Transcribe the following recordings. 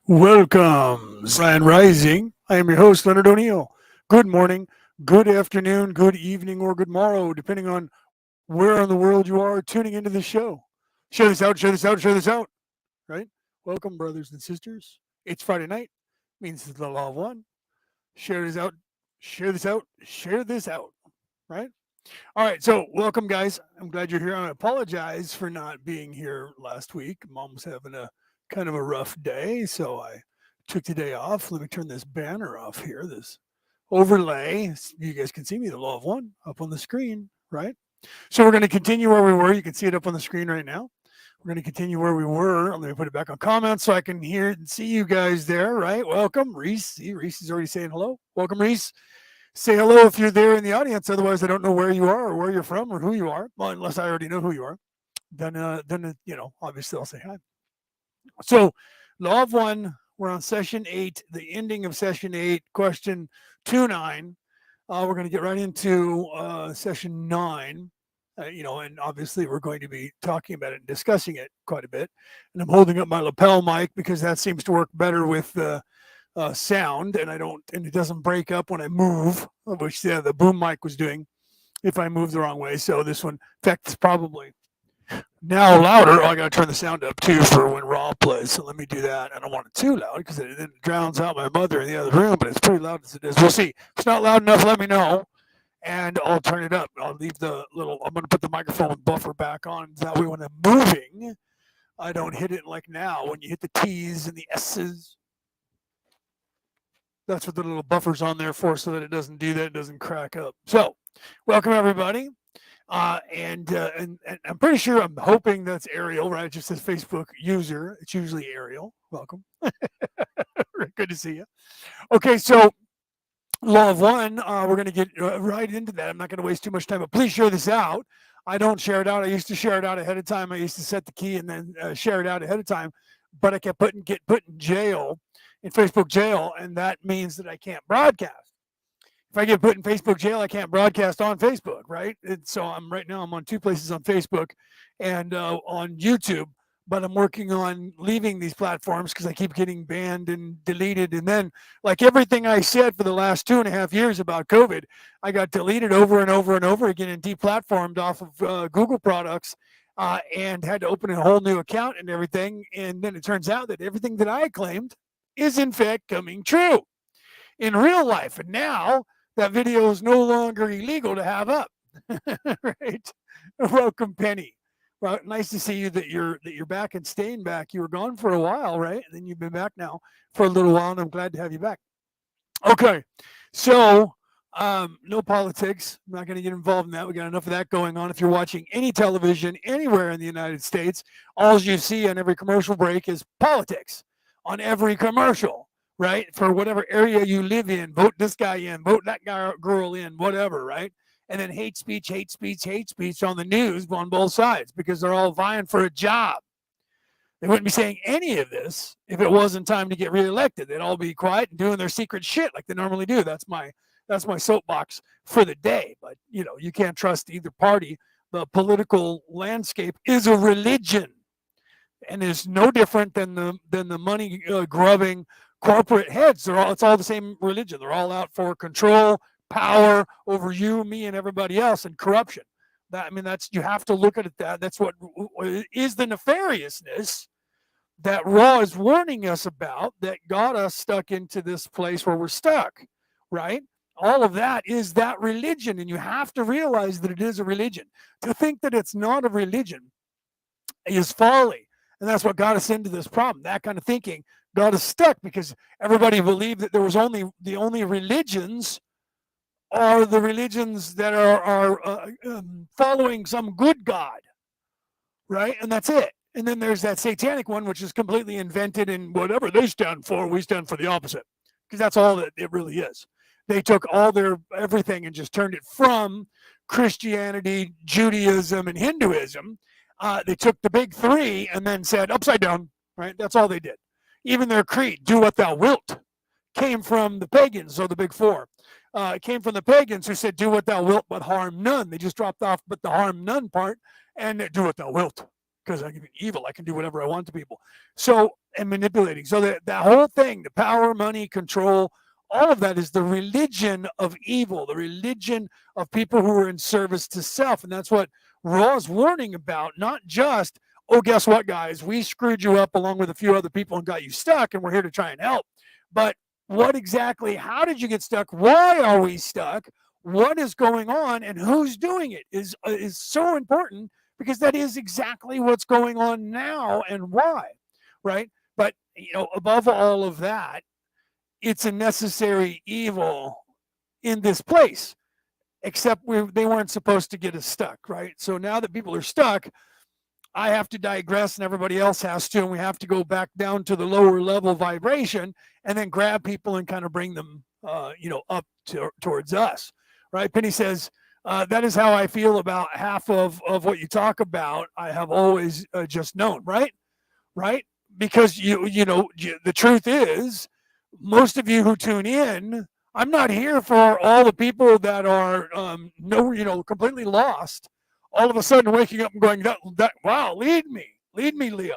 Welcome, Ryan Rising. I am your host, Leonard O'Neill. Good morning, good afternoon, good evening, or good morrow, depending on where in the world you are tuning into the show. Share this out, share this out, share this out, right? Welcome, brothers and sisters. It's Friday night, means it's the law of one. Share this out, share this out, share this out, right? All right, so welcome, guys. I'm glad you're here. I apologize for not being here last week. Mom was having a kind of a rough day, so I took the day off. Let me turn this banner off here, this overlay. You guys can see me, the law of one, up on the screen, right? So we're going to continue where we were. You can see it up on the screen right now. We're going to continue where we were. Let me put it back on comments so I can hear and see you guys there, right? Welcome, Reese. See, Reese is already saying hello. Welcome, Reese. Say hello if you're there in the audience. Otherwise, I don't know where you are or where you're from or who you are. Well, unless I already know who you are, then obviously I'll say hi. So, law of one. We're on session 8, the ending of session 8, question 29. We're going to get right into session 9. And obviously we're going to be talking about it and discussing it quite a bit. And I'm holding up my lapel mic because that seems to work better with sound, and it doesn't break up when I move, which the boom mic was doing if I move the wrong way. So this one, in fact, it's probably now louder. Oh, I got to turn the sound up too for when Raw plays. So let me do that. I don't want it too loud because it drowns out my mother in the other room, but it's pretty loud as it is. We'll see. If it's not loud enough, let me know. And I'll turn it up. I'll leave I'm going to put the microphone buffer back on. That way, when I'm moving, I don't hit it like now when you hit the T's and the S's. That's what the little buffer's on there for, so that it doesn't do that, it doesn't crack up. So, welcome everybody, and I'm pretty sure, I'm hoping that's Ariel, right? It just says Facebook user. It's usually Ariel. Welcome. Good to see you. Okay, so law of one. We're going to get right into that. I'm not going to waste too much time, but please share this out. I don't share it out. I used to share it out ahead of time. I used to set the key and then share it out ahead of time, but I kept get put in jail, in Facebook jail, and that means that I can't broadcast. If I get put in Facebook jail, I can't broadcast on Facebook, right? And so I'm on 2 places on Facebook and on YouTube, but I'm working on leaving these platforms because I keep getting banned and deleted. And then, like everything I said for the last 2.5 years about COVID, I got deleted over and over and over again and deplatformed off of Google products, and had to open a whole new account and everything. And then it turns out that everything that I claimed is in fact coming true in real life. And now that video is no longer illegal to have up. Right? Welcome, Penny. Well, nice to see you that you're back and staying back. You were gone for a while, right? And then you've been back now for a little while, and I'm glad to have you back. Okay, so no politics. I'm not going to get involved in that. We got enough of that going on. If you're watching any television anywhere in the United States, all you see on every commercial break is politics on every commercial, right? For whatever area you live in, vote this guy in, vote that guy, girl in, whatever, right? And then hate speech, hate speech, hate speech on the news on both sides because they're all vying for a job. They wouldn't be saying any of this if it wasn't time to get reelected. They'd all be quiet and doing their secret shit like they normally do. That's my soapbox for the day. But you can't trust either party. The political landscape is a religion, and is no different than the money grubbing corporate heads. It's all the same religion. They're all out for control, power over you, me, and everybody else, and corruption. That's, you have to look at it. That's what is the nefariousness that Raw is warning us about, that got us stuck into this place where we're stuck, right? All of that is that religion, and you have to realize that it is a religion. To think that it's not a religion is folly, and that's what got us into this problem. That kind of thinking got us stuck because everybody believed that there was the only religions are the religions that are following some good god, right? And that's it. And then there's that satanic one, which is completely invented, and whatever they stand for, we stand for the opposite. Because that's all that it really is. They took all their everything and just turned it from Christianity, Judaism, and Hinduism. They took the big 3 and then said upside down, right? That's all they did. Even their creed, do what thou wilt, came from the pagans, so the big 4. It came from the pagans who said, do what thou wilt, but harm none. They just dropped off but the harm none part and do what thou wilt. because I can be evil. I can do whatever I want to people. So, and manipulating. So that whole thing, the power, money, control, all of that is the religion of evil, the religion of people who are in service to self. And that's what Raw's warning about, not just, oh, guess what, guys? We screwed you up along with a few other people and got you stuck, and we're here to try and help. But what exactly, how did you get stuck? Why are we stuck? What is going on and who's doing it is so important, because that is exactly what's going on now and why, right? But, above all of that, it's a necessary evil in this place, except they weren't supposed to get us stuck, right? So now that people are stuck, I have to digress and everybody else has to, and we have to go back down to the lower level vibration and then grab people and kind of bring them, up towards us, right? Penny says, that is how I feel about half of what you talk about. I have always just known, right? Right? Because the truth is, most of you who tune in, I'm not here for all the people that are completely lost, all of a sudden waking up and going, wow, lead me, Leo.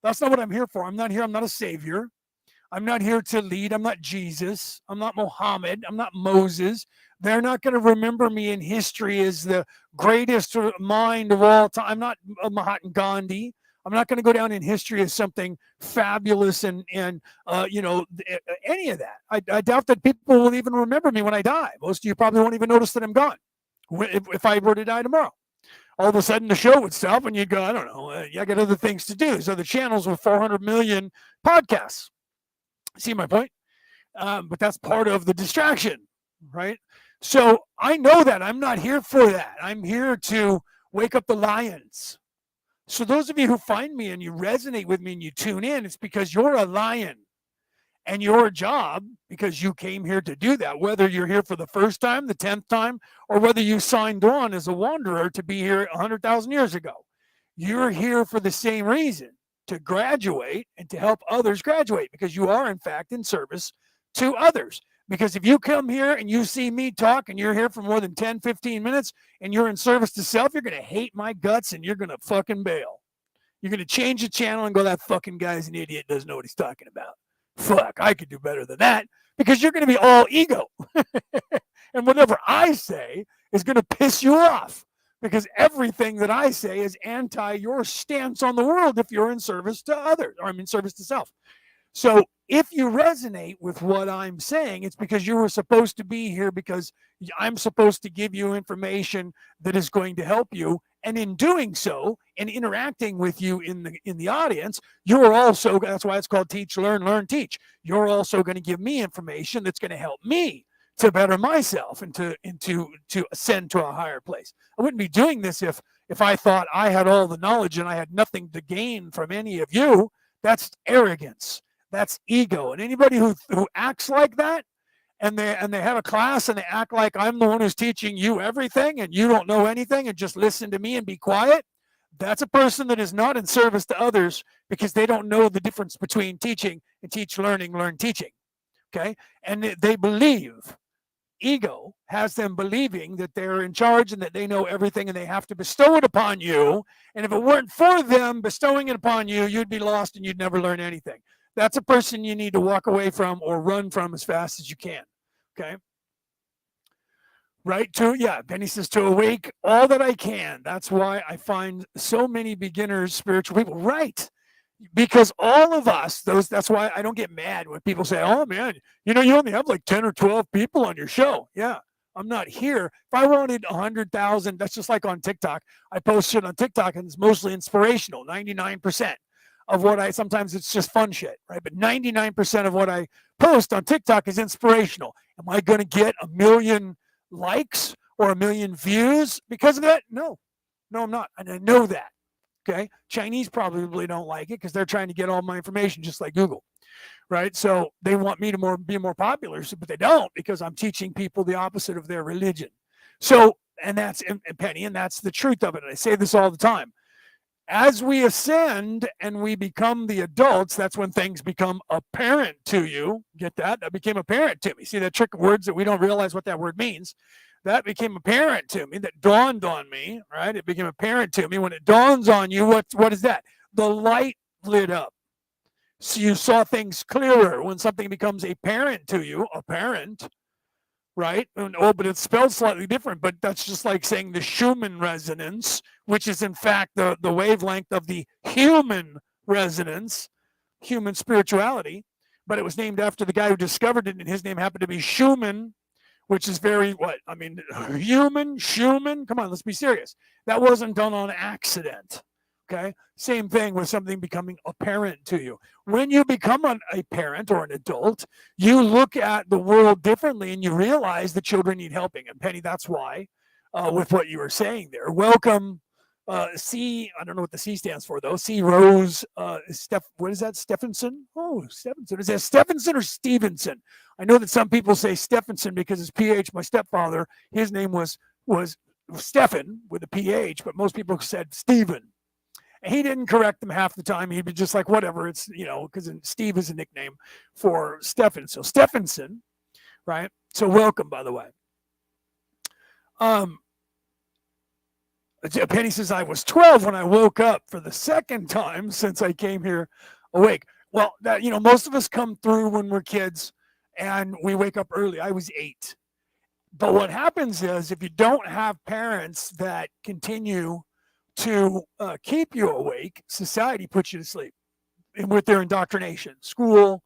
That's not what I'm here for. I'm not here. I'm not a savior. I'm not here to lead. I'm not Jesus. I'm not Muhammad. I'm not Moses. They're not going to remember me in history as the greatest mind of all time. I'm not Mahatma Gandhi. I'm not going to go down in history as something fabulous and any of that. I doubt that people will even remember me when I die. Most of you probably won't even notice that I'm gone if I were to die tomorrow. All of a sudden the show would stop and you'd go, I don't know, I got other things to do. So the channels with 400 million podcasts. See my point? But that's part of the distraction, right? So I know that. I'm not here for that. I'm here to wake up the lions. So those of you who find me and you resonate with me and you tune in, it's because you're a lion. And your job, because you came here to do that, whether you're here for the first time, the 10th time, or whether you signed on as a wanderer to be here 100,000 years ago, you're here for the same reason, to graduate and to help others graduate, because you are, in fact, in service to others. Because if you come here and you see me talk and you're here for more than 10, 15 minutes and you're in service to self, you're going to hate my guts and you're going to fucking bail. You're going to change the channel and go, that fucking guy's an idiot, doesn't know what he's talking about. Fuck, I could do better than that, because you're going to be all ego. And whatever I say is going to piss you off, because everything that I say is anti your stance on the world if you're in service to others, or I'm in service to self. So if you resonate with what I'm saying, it's because you were supposed to be here, because I'm supposed to give you information that is going to help you. And in doing so, and interacting with you in the audience, you're also, that's why it's called teach, learn, teach. You're also going to give me information that's going to help me to better myself and to ascend to a higher place. I wouldn't be doing this if I thought I had all the knowledge and I had nothing to gain from any of you. That's arrogance. That's ego. And anybody who acts like that, and they have a class and they act like I'm the one who's teaching you everything and you don't know anything and just listen to me and be quiet, that's a person that is not in service to others, because they don't know the difference between teaching and teach, learn, teaching. Okay? And they believe, ego has them believing that they're in charge and that they know everything and they have to bestow it upon you. And if it weren't for them bestowing it upon you, you'd be lost and you'd never learn anything. That's a person you need to walk away from or run from as fast as you can. Okay. Right. Penny says, to awake all that I can. That's why I find so many beginners, spiritual people. Right. Because all of us, that's why I don't get mad when people say, oh man, you only have like 10 or 12 people on your show. Yeah. I'm not here. If I wanted 100,000, that's just like on TikTok. I post shit on TikTok and it's mostly inspirational, 99%. Of what sometimes it's just fun shit, right? But 99% of what I post on TikTok is inspirational. Am I going to get 1 million likes or 1 million views because of that? No, I'm not. And I know that. Okay. Chinese probably don't like it because they're trying to get all my information just like Google, right? So they want me to be more popular, but they don't, because I'm teaching people the opposite of their religion. So, and that's Penny, and that's the truth of it. And I say this all the time. As we ascend and we become the adults, that's when things become apparent to you. Get that? That became apparent to me. See that trick of words that we don't realize what that word means. that became apparent to me. That dawned on me, right? It became apparent to me. When it dawns on you, what is that? The light lit up. So you saw things clearer. When something becomes apparent to you, apparent, right? But it's spelled slightly different. But that's just like saying the Schumann resonance, which is in fact the wavelength of the human resonance, human spirituality. But it was named after the guy who discovered it, and his name happened to be Schumann, which is very what? I mean, Schumann. Come on, let's be serious. That wasn't done on accident. Okay. Same thing with something becoming apparent to you. When you become a parent or an adult, you look at the world differently and you realize the children need helping. And Penny, that's why, with what you were saying there. Welcome, C. I don't know what the C stands for though. C. Rose. What is that? Stephenson? Oh, Stephenson. Is that Stephenson or Stevenson? I know that some people say Stephenson because his PH. My stepfather, his name was Stephen with a PH, but most people said Stephen. He didn't correct them half the time. He'd be just like, whatever. It's, because Steve is a nickname for Stephen. So Stephenson, right? So welcome, by the way. Penny says, I was 12 when I woke up for the second time since I came here awake. Well, that, most of us come through when we're kids and we wake up early. I was 8. But what happens is if you don't have parents that continue to keep you awake, society puts you to sleep and with their indoctrination. School,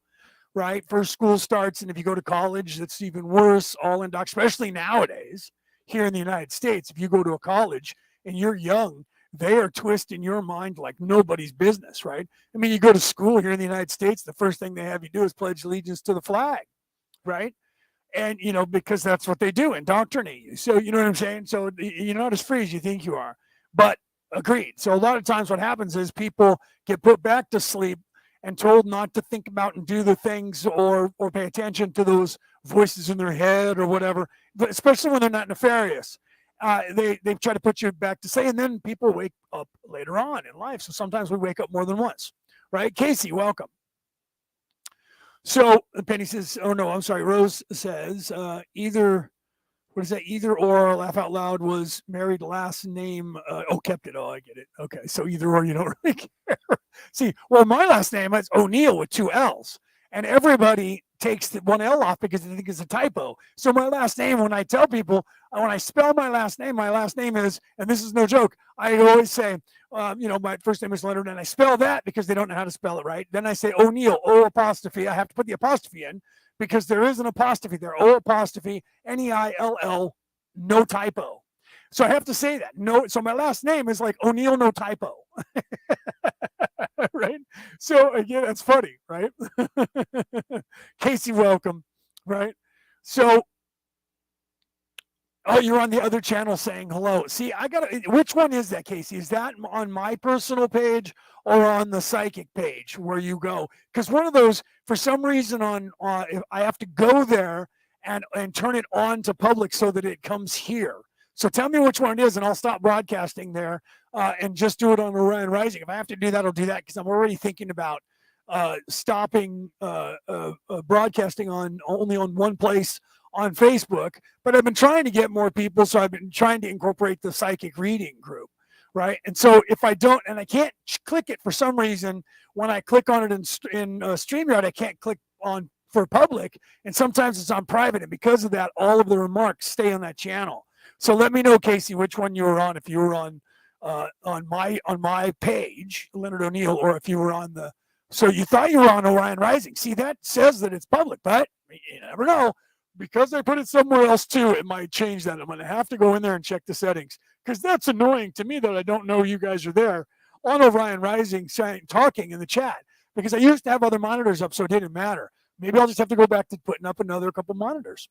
right? First school starts, and if you go to college, that's even worse. Especially nowadays here in the United States, if you go to a college and you're young, they are twisting your mind like nobody's business, right? I mean, you go to school here in the United States, the first thing they have you do is pledge allegiance to the flag, right? And, because that's what they do, indoctrinate you. So, you know what I'm saying? So you're not as free as you think you are. But agreed. So a lot of times what happens is people get put back to sleep and told not to think about and do the things or pay attention to those voices in their head or whatever, but especially when they're not nefarious. They try to put you back to sleep, and then people wake up later on in life. So sometimes we wake up more than once, right? Casey, welcome. So Penny says, oh no, I'm sorry. Rose says either or, laugh out loud, was married last name. Kept it. Oh, I get it. Okay. So either or, you don't really care. See, well, my last name is O'Neill with 2 L's. And everybody takes the 1 L off because they think it's a typo. So my last name, when I tell people, when I spell my last name is, and this is no joke, I always say, my first name is Leonard, and I spell that because they don't know how to spell it right. Then I say O'Neill, O apostrophe. I have to put the apostrophe in because there is an apostrophe there, O apostrophe, Neill, no typo. So I have to say that. No, so my last name is like O'Neill, no typo. Right? So again, that's funny, right? Casey, welcome, right? So, oh, you're on the other channel saying hello. See, which one is that, Casey? Is that on my personal page or on the psychic page where you go? Because one of those, for some reason, I have to go there and turn it on to public so that it comes here. So tell me which one it is, and I'll stop broadcasting there and just do it on Orion Rising. If I have to do that, I'll do that because I'm already thinking about stopping broadcasting only on one place on Facebook. But I've been trying to get more people, so I've been trying to incorporate the psychic reading group, right? And so if I don't, and I can't click it for some reason, when I click on it in StreamYard, I can't click on for public, and sometimes it's on private, and because of that, all of the remarks stay on that channel. So let me know, Casey, which one you were on. If you were on my page, Leonard O'Neill, or if you were on the. So you thought you were on Orion Rising. See, that says that it's public, but you never know. Because I put it somewhere else too, it might change that. I'm going to have to go in there and check the settings because that's annoying to me that I don't know you guys are there on Orion Rising talking in the chat because I used to have other monitors up, so it didn't matter. Maybe I'll just have to go back to putting up another couple monitors.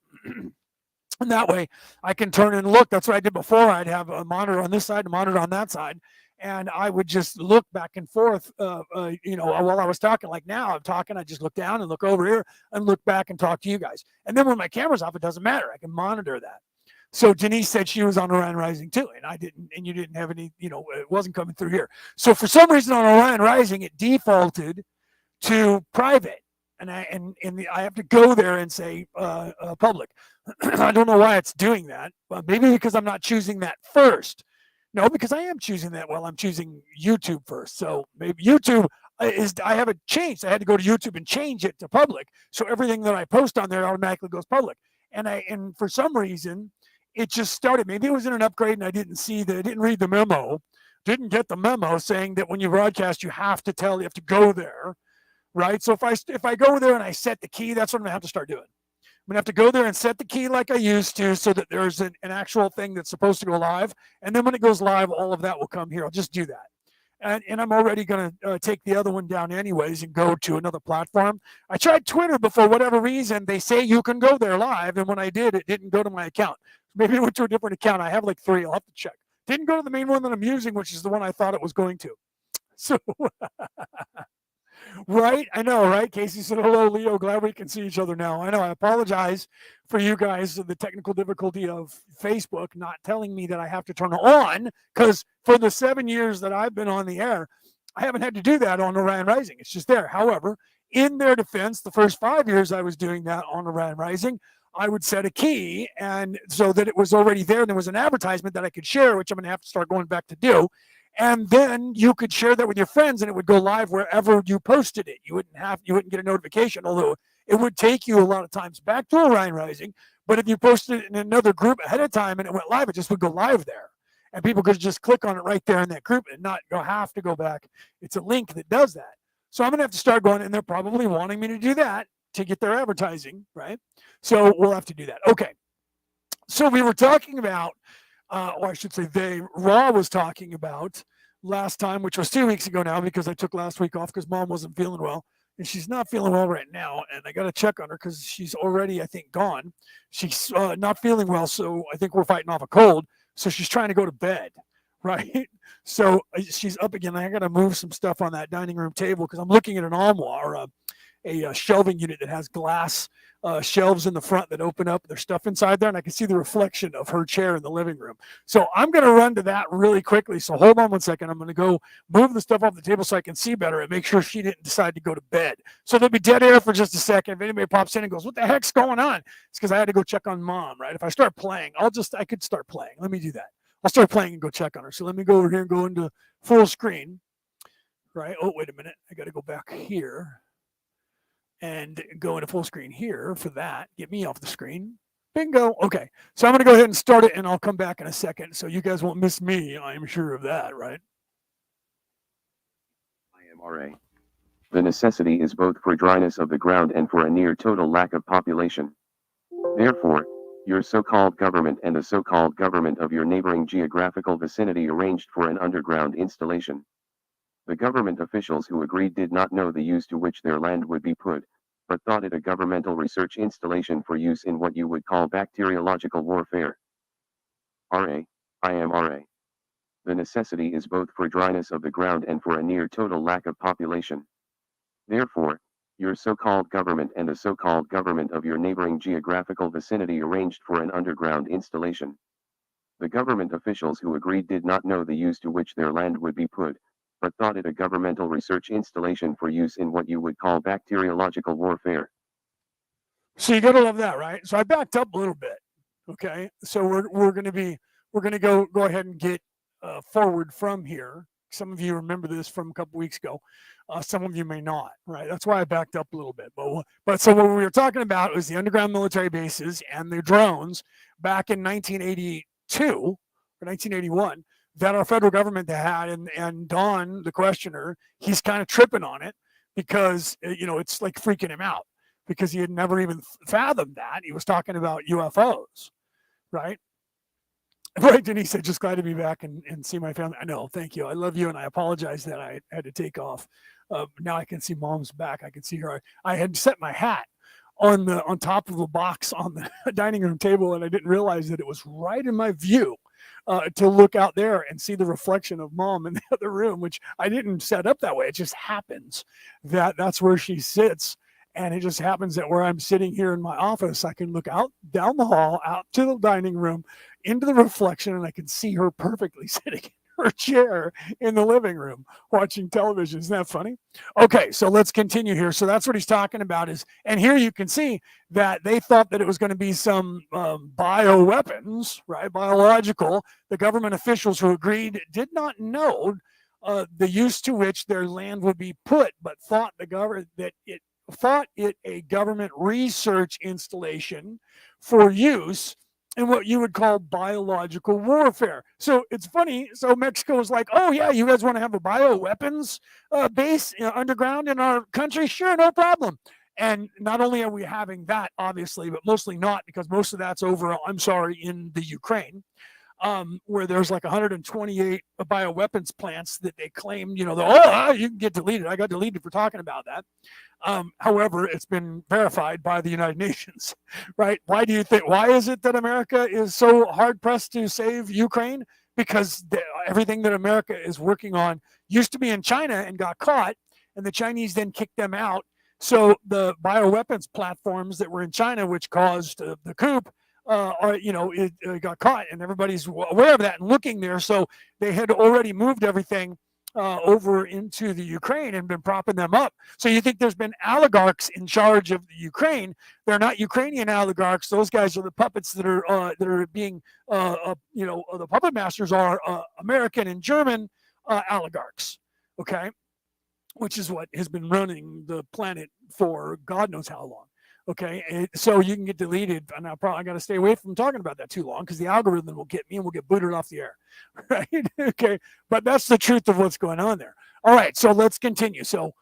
And that way I can turn and look. That's what I did before. I'd have a monitor on this side, a monitor on that side. And I would just look back and forth, while I was talking. Like now I'm talking, I just look down and look over here and look back and talk to you guys. And then when my camera's off, it doesn't matter. I can monitor that. So Denise said she was on Orion Rising too, and I didn't, and you didn't have any, it wasn't coming through here. So for some reason on Orion Rising, it defaulted to private. And I have to go there and say public. I don't know why it's doing that. Well, maybe because I'm not choosing that first. No, because I am choosing that. Well, I'm choosing YouTube first. So maybe YouTube I have it changed. I had to go to YouTube and change it to public. So everything that I post on there automatically goes public. And for some reason, it just started. Maybe it was in an upgrade and I didn't see I didn't read the memo, didn't get the memo saying that when you broadcast, you have to go there, right? So if I go there and I set the key, that's what I'm gonna have to start doing. I'm gonna have to go there and set the key like I used to, so that there's an actual thing that's supposed to go live, and then when it goes live, all of that will come here. I'll just do that, and I'm already gonna take the other one down anyways and go to another platform. I tried Twitter, but for whatever reason, they say you can go there live, and when I did, it didn't go to my account. Maybe it went to a different account. I have like 3. I'll have to check. Didn't go to the main one that I'm using, which is the one I thought it was going to. So right? I know, right? Casey said, hello, Leo. Glad we can see each other now. I know. I apologize for you guys, the technical difficulty of Facebook not telling me that I have to turn it on, because for the 7 years that I've been on the air, I haven't had to do that on Orion Rising. It's just there. However, in their defense, the first 5 years I was doing that on Orion Rising, I would set a key, and so that it was already there, and there was an advertisement that I could share, which I'm going to have to start going back to do. And then you could share that with your friends, and it would go live wherever you posted it. You wouldn't get a notification, although it would take you a lot of times back to Orion Rising. But if you posted it in another group ahead of time and it went live, it just would go live there, and people could just click on it right there in that group and not have to go back. It's a link that does that. So I'm gonna have to start going, and they're probably wanting me to do that to get their advertising, right? So we'll have to do that. Okay. So we were talking about, or I should say Raw was talking about last time, which was 2 weeks ago now, because I took last week off because Mom wasn't feeling well. And she's not feeling well right now. And I got to check on her because she's already, I think, gone. She's not feeling well. So I think we're fighting off a cold. So she's trying to go to bed, right? So she's up again. I got to move some stuff on that dining room table because I'm looking at an armoire, or a shelving unit that has glass shelves in the front that open up. There's stuff inside there, and I can see the reflection of her chair in the living room. So I'm going to run to that really quickly. So hold on one second. I'm going to go move the stuff off the table so I can see better and make sure she didn't decide to go to bed. So there'll be dead air for just a second. If anybody pops in and goes, what the heck's going on? It's because I had to go check on Mom, right? If I start playing, I could start playing. Let me do that. I'll start playing and go check on her. So let me go over here and go into full screen, right? Oh, wait a minute. I got to go back here and go into full screen here for that. Get me off the screen. Bingo. Okay. So I'm going to go ahead and start it, and I'll come back in a second so you guys won't miss me. I'm sure of that, right? IMRA. The necessity is both for dryness of the ground and for a near total lack of population. Therefore, your so-called government and the so-called government of your neighboring geographical vicinity arranged for an underground installation. The government officials who agreed did not know the use to which their land would be put, but thought it a governmental research installation for use in what you would call bacteriological warfare. RA, IMRA. The necessity is both for dryness of the ground and for a near total lack of population. Therefore, your so-called government and the so-called government of your neighboring geographical vicinity arranged for an underground installation. The government officials who agreed did not know the use to which their land would be put, but thought it a governmental research installation for use in what you would call bacteriological warfare. So you got to love that, right? So I backed up a little bit. Okay, so we're going to go ahead and get forward from here. Some of you remember this from a couple weeks ago. Some of you may not, right? That's why I backed up a little bit. But so what we were talking about was the underground military bases and the drones back in 1982 or 1981 that our federal government had, and Don, the questioner, he's kind of tripping on it because it's like freaking him out because he had never even fathomed that. He was talking about UFOs, right? Right, Denise said, just glad to be back and see my family. I know, thank you. I love you, and I apologize that I had to take off. Now I can see Mom's back. I can see her. I had set my hat on top of the box on the dining room table, and I didn't realize that it was right in my view to look out there and see the reflection of Mom in the other room, which I didn't set up that way. It just happens that that's where she sits. And it just happens that where I'm sitting here in my office, I can look out down the hall, out to the dining room, into the reflection, and I can see her perfectly sitting in her chair in the living room watching television. Isn't that funny? Okay, so let's continue here. So that's what he's talking about is, and here you can see that they thought that it was going to be some bioweapons, right? Biological. The government officials who agreed did not know the use to which their land would be put, but thought the government that it thought it a government research installation for use in what you would call biological warfare. So it's funny. So Mexico was like, "Oh yeah, you guys want to have a bioweapons base underground in our country? Sure, no problem." And not only are we having that, obviously, but mostly not because most of that's over. I'm sorry, in the Ukraine, where there's like 128 bioweapons plants that they claim, you can get deleted. I got deleted for talking about that. However, it's been verified by the United Nations, right? Why do you think? Why is it that America is so hard pressed to save Ukraine? Because everything that America is working on used to be in China and got caught, and the Chinese then kicked them out. So the bioweapons platforms that were in China, which caused the coup, it got caught, and everybody's aware of that and looking there. So they had already moved everything over into the Ukraine and been propping them up. So you think there's been oligarchs in charge of the Ukraine? They're not Ukrainian oligarchs. Those guys are the puppets that are being, the puppet masters are American and German oligarchs. Okay, which is what has been running the planet for God knows how long. Okay, so you can get deleted, and I got to stay away from talking about that too long because the algorithm will get me and we'll get booted off the air, right? Okay, but that's the truth of what's going on there. All right, so let's continue. So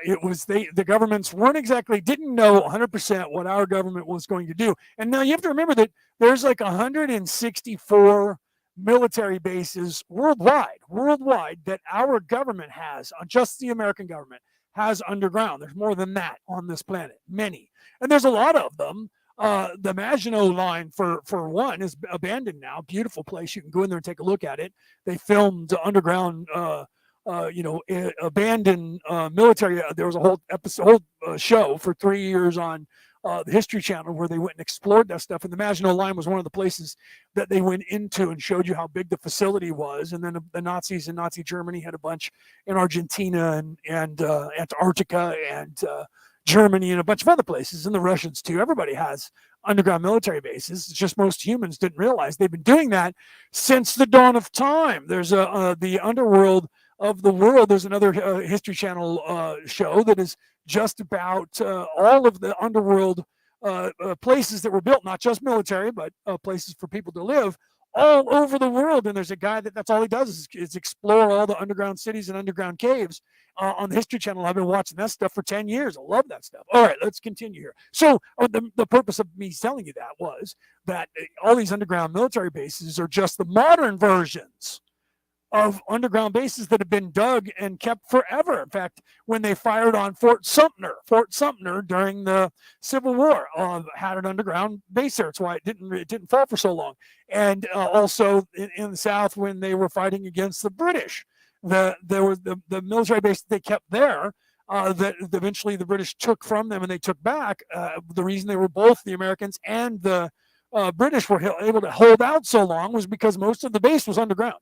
it was the governments didn't know 100% what our government was going to do, and now you have to remember that there's like 164 military bases worldwide that our government has, just the American government has underground. There's more than that on this planet, many. And there's a lot of them. The Maginot Line, for one, is abandoned now. Beautiful place. You can go in there and take a look at it. They filmed underground, abandoned military. There was a whole show for 3 years on the History Channel where they went and explored that stuff. And the Maginot Line was one of the places that they went into and showed you how big the facility was. And then the Nazis in Nazi Germany had a bunch in Argentina and Antarctica and Germany and a bunch of other places, and the Russians too. Everybody has underground military bases. It's just most humans didn't realize they've been doing that since the dawn of time. There's the underworld of the world. There's another History Channel show that is just about all of the underworld places that were built, not just military, but places for people to live all over the world. And there's a guy that's all he does is explore all the underground cities and underground caves on the History Channel. I've been watching that stuff for 10 years. I love that stuff. All right, let's continue here. So the purpose of me telling you that was that all these underground military bases are just the modern versions of underground bases that have been dug and kept forever. In fact, when they fired on Fort Sumter during the Civil War, had an underground base there. That's why it didn't fall for so long. And also in the South, when they were fighting against the British, there was the military base that they kept there. That eventually the British took from them and they took back. The reason they were both the Americans and the British were able to hold out so long was because most of the base was underground.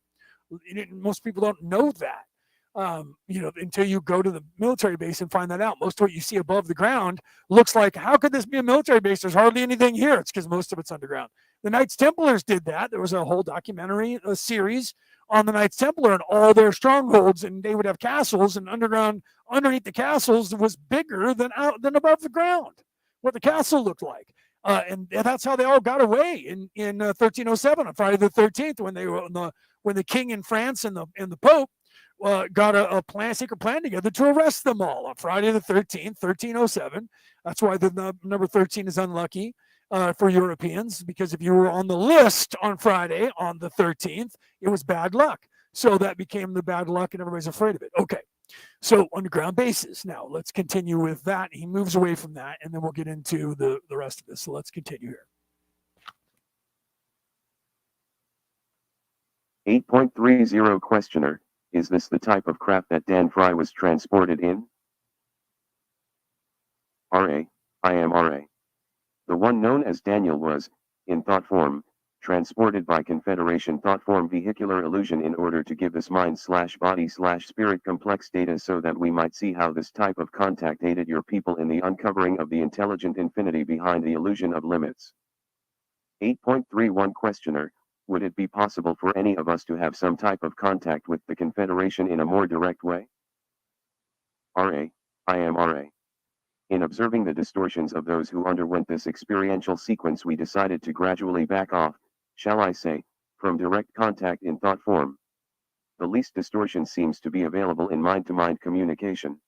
Most people don't know that, until you go to the military base and find that out. Most of what you see above the ground looks like, how could this be a military base? There's hardly anything here. It's because most of it's underground. The Knights Templars did that. There was a whole documentary, a series on the Knights Templar and all their strongholds, and they would have castles, and underneath the castles was bigger than above the ground, what the castle looked like. And that's how they all got away in 1307 on Friday the 13th when the king in France and the Pope got a secret plan together to arrest them all on Friday the 13th, 1307. That's why the number 13 is unlucky for Europeans, because if you were on the list on Friday on the 13th, it was bad luck. So that became the bad luck, and everybody's afraid of it. Okay. So underground bases. Now let's continue with that. He moves away from that, and then we'll get into the rest of this. So let's continue here. 8.30 Questioner, is this the type of craft that Dan Fry was transported in? RA, I am RA. The one known as Daniel was, in thought form, transported by Confederation thoughtform vehicular illusion in order to give us mind/body/spirit complex data so that we might see how this type of contact aided your people in the uncovering of the intelligent infinity behind the illusion of limits. 8.31 Questioner, would it be possible for any of us to have some type of contact with the Confederation in a more direct way? RA, I am RA. In observing the distortions of those who underwent this experiential sequence, we decided to gradually back off, shall I say, from direct contact in thought form. The least distortion seems to be available in mind-to-mind communication.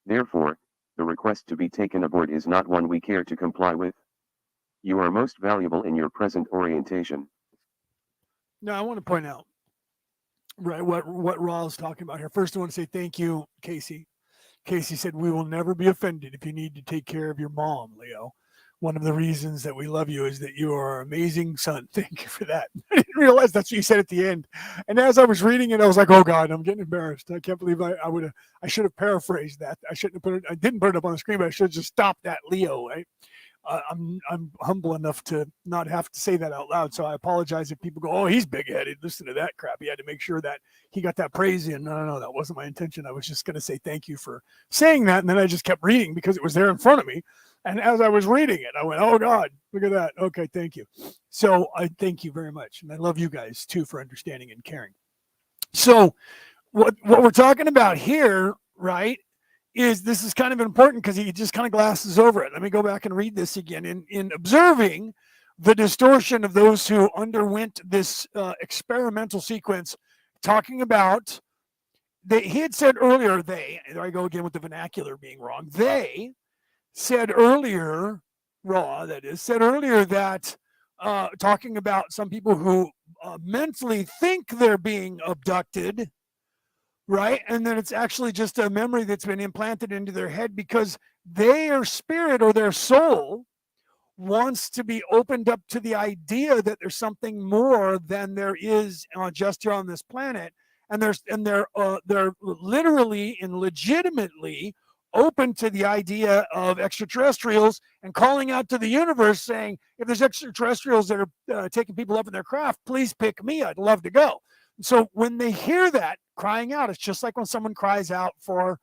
Therefore, the request to be taken aboard is not one we care to comply with. You are most valuable in your present orientation. Now, I want to point out, right, what Raw is talking about here. First, I want to say thank you, Casey. Casey said, we will never be offended if you need to take care of your mom, Leo. One of the reasons that we love you is that you are an amazing son. Thank you for that. I didn't realize that's what you said at the end. And as I was reading it, I was like, oh God, I'm getting embarrassed. I can't believe I should have paraphrased that. I shouldn't have put it, I didn't put it up on the screen, but I should have just stopped that Leo, right? I'm humble enough to not have to say that out loud. So I apologize if people go, oh, he's big headed. Listen to that crap. He had to make sure that he got that praise in. No, that wasn't my intention. I was just going to say thank you for saying that. And then I just kept reading because it was there in front of me. And as I was reading it, I went, oh God, look at that. Okay, thank you. So I thank you very much. And I love you guys too for understanding and caring. So what we're talking about here, right, is this is kind of important because he just kind of glasses over it. Let me go back and read this again. In observing the distortion of those who underwent this experimental sequence, talking about, he had said earlier, there I go again with the vernacular being wrong. They said earlier, said earlier that talking about some people who mentally think they're being abducted, right? And then it's actually just a memory that's been implanted into their head because their spirit or their soul wants to be opened up to the idea that there's something more than there is just here on this planet. And they're literally and legitimately open to the idea of extraterrestrials and calling out to the universe saying, if there's extraterrestrials that are taking people up in their craft, please pick me. I'd love to go. So when they hear that crying out, it's just like when someone cries out for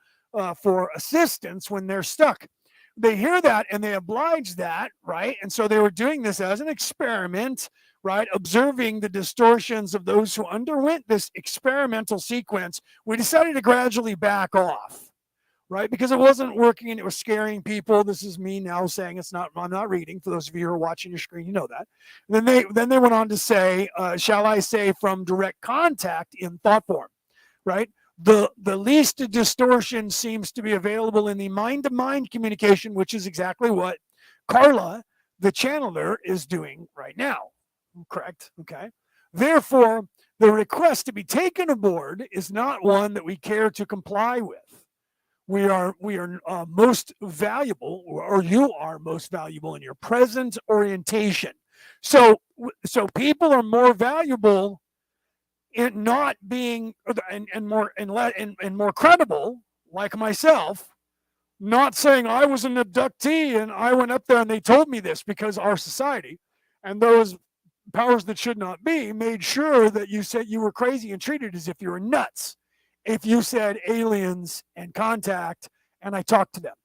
assistance when they're stuck. They hear that and they oblige that, right? And so they were doing this as an experiment, right? Observing the distortions of those who underwent this experimental sequence. We decided to gradually back off, right? Because it wasn't working and it was scaring people. This is me now saying it's not, I'm not reading. For those of you who are watching your screen, you know that. And then they went on to say, shall I say, from direct contact in thought form, right? The least distortion seems to be available in the mind-to-mind communication, which is exactly what Carla, the channeler, is doing right now. Correct? Okay. Therefore, the request to be taken aboard is not one that we care to comply with. We are most valuable, or you are most valuable in your present orientation. So people are more valuable in not being and more credible, like myself, not saying I was an abductee and I went up there and they told me this, because our society and those powers that should not be made sure that you said you were crazy and treated as if you were nuts if you said aliens and contact and I talked to them.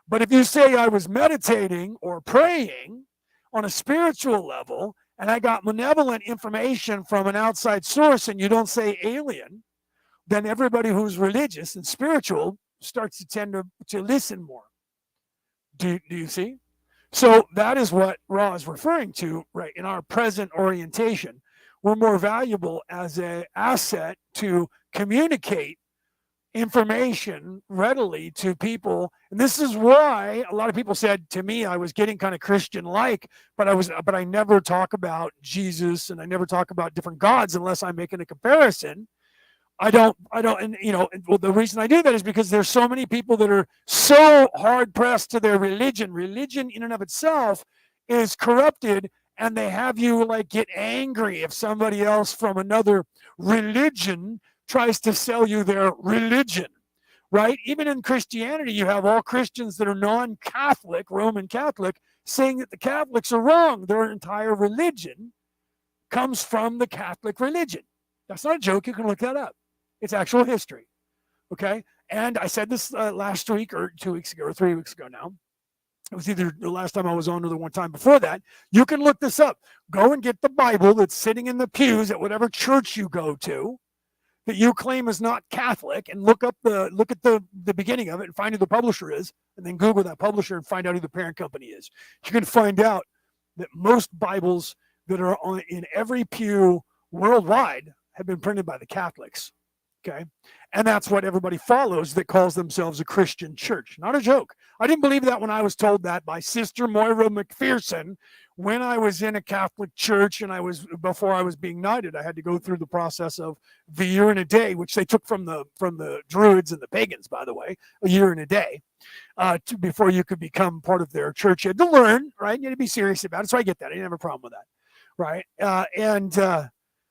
But if you say I was meditating or praying on a spiritual level and I got malevolent information from an outside source and you don't say alien, then everybody who's religious and spiritual starts to tend to listen more. Do you see? So that is what Ra is referring to, right? In our present orientation, we're more valuable as an asset to communicate information readily to people. And this is why a lot of people said to me I was getting kind of Christian-like, but I never talk about Jesus and I never talk about different gods unless I'm making a comparison. I don't, and well, the reason I do that is because there's so many people that are so hard pressed to their religion. Religion in and of itself is corrupted, and they have you like get angry if somebody else from another religion tries to sell you their religion, right? Even in Christianity, you have all Christians that are non-Catholic, Roman Catholic, saying that the Catholics are wrong. Their entire religion comes from the Catholic religion. That's not a joke. You can look that up. It's actual history. Okay. And I said this last week or 2 weeks ago or 3 weeks ago now. It was either the last time I was on or the one time before that. You can look this up. Go and get the Bible that's sitting in the pews at whatever church you go to that you claim is not Catholic, and look at the beginning of it and find who the publisher is, and then Google that publisher and find out who the parent company is. You can find out that most Bibles that are in every pew worldwide have been printed by the Catholics. Okay. And that's what everybody follows that calls themselves a Christian church. Not a joke. I didn't believe that when I was told that by Sister Moira McPherson when I was in a Catholic church, and before I was being knighted, I had to go through the process of the year and a day, which they took from the Druids and the pagans, by the way, a year and a day, before you could become part of their church. You had to learn, right? You had to be serious about it. So I get that. I didn't have a problem with that, right?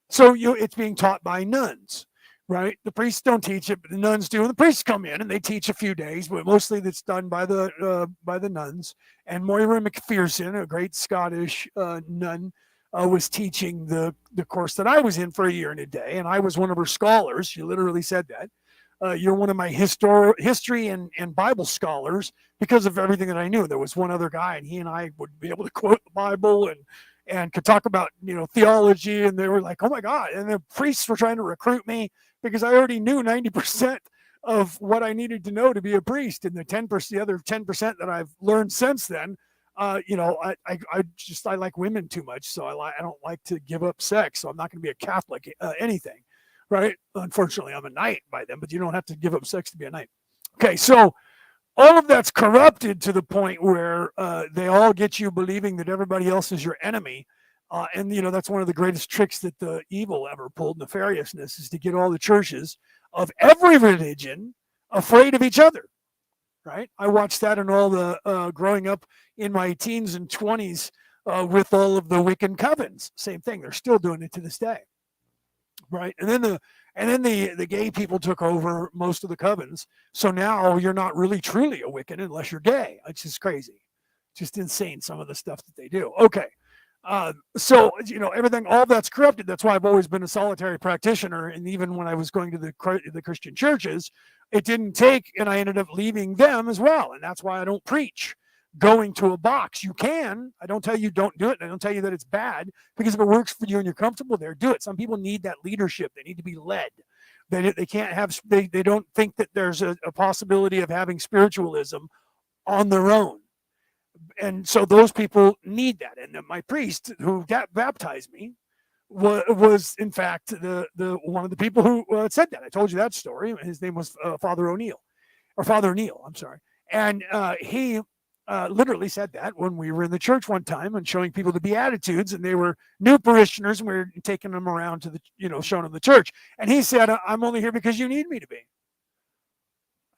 So it's being taught by nuns. Right, the priests don't teach it, but the nuns do. And the priests come in and they teach a few days, but mostly that's done by the nuns. And Moira McPherson, a great Scottish nun, was teaching the course that I was in for a year and a day, and I was one of her scholars. She literally said that. You're one of my history and Bible scholars because of everything that I knew. There was one other guy, and he and I would be able to quote the Bible and could talk about theology, and they were like, oh my God. And the priests were trying to recruit me because I already knew 90% of what I needed to know to be a priest, and the other 10% that I've learned since then, I like women too much, so I don't like to give up sex, so I'm not going to be a Catholic anything, right? Unfortunately, I'm a knight by then, but you don't have to give up sex to be a knight. Okay, so all of that's corrupted to the point where they all get you believing that everybody else is your enemy. And that's one of the greatest tricks that the evil ever pulled, nefariousness, is to get all the churches of every religion afraid of each other, right? I watched that in all the growing up in my teens and 20s with all of the Wiccan covens. Same thing. They're still doing it to this day, right? And then the gay people took over most of the covens. So now you're not really truly a Wiccan unless you're gay. It's just crazy. Just insane, some of the stuff that they do. Okay. So everything, all that's corrupted. That's why I've always been a solitary practitioner. And even when I was going to the Christian churches, it didn't take, and I ended up leaving them as well. And that's why I don't preach going to a box. You can. I don't tell you don't do it. I don't tell you that it's bad, because if it works for you and you're comfortable there, do it. Some people need that leadership. They need to be led. They can't have. They don't think that there's a possibility of having spiritualism on their own. And so those people need that. And my priest who baptized me was in fact the one of the people who said that. I told you that story. His name was Father Neil. I'm sorry. And he literally said that when we were in the church one time and showing people the Beatitudes, and they were new parishioners, and we were taking them around to the, showing them the church. And he said, I'm only here because you need me to be.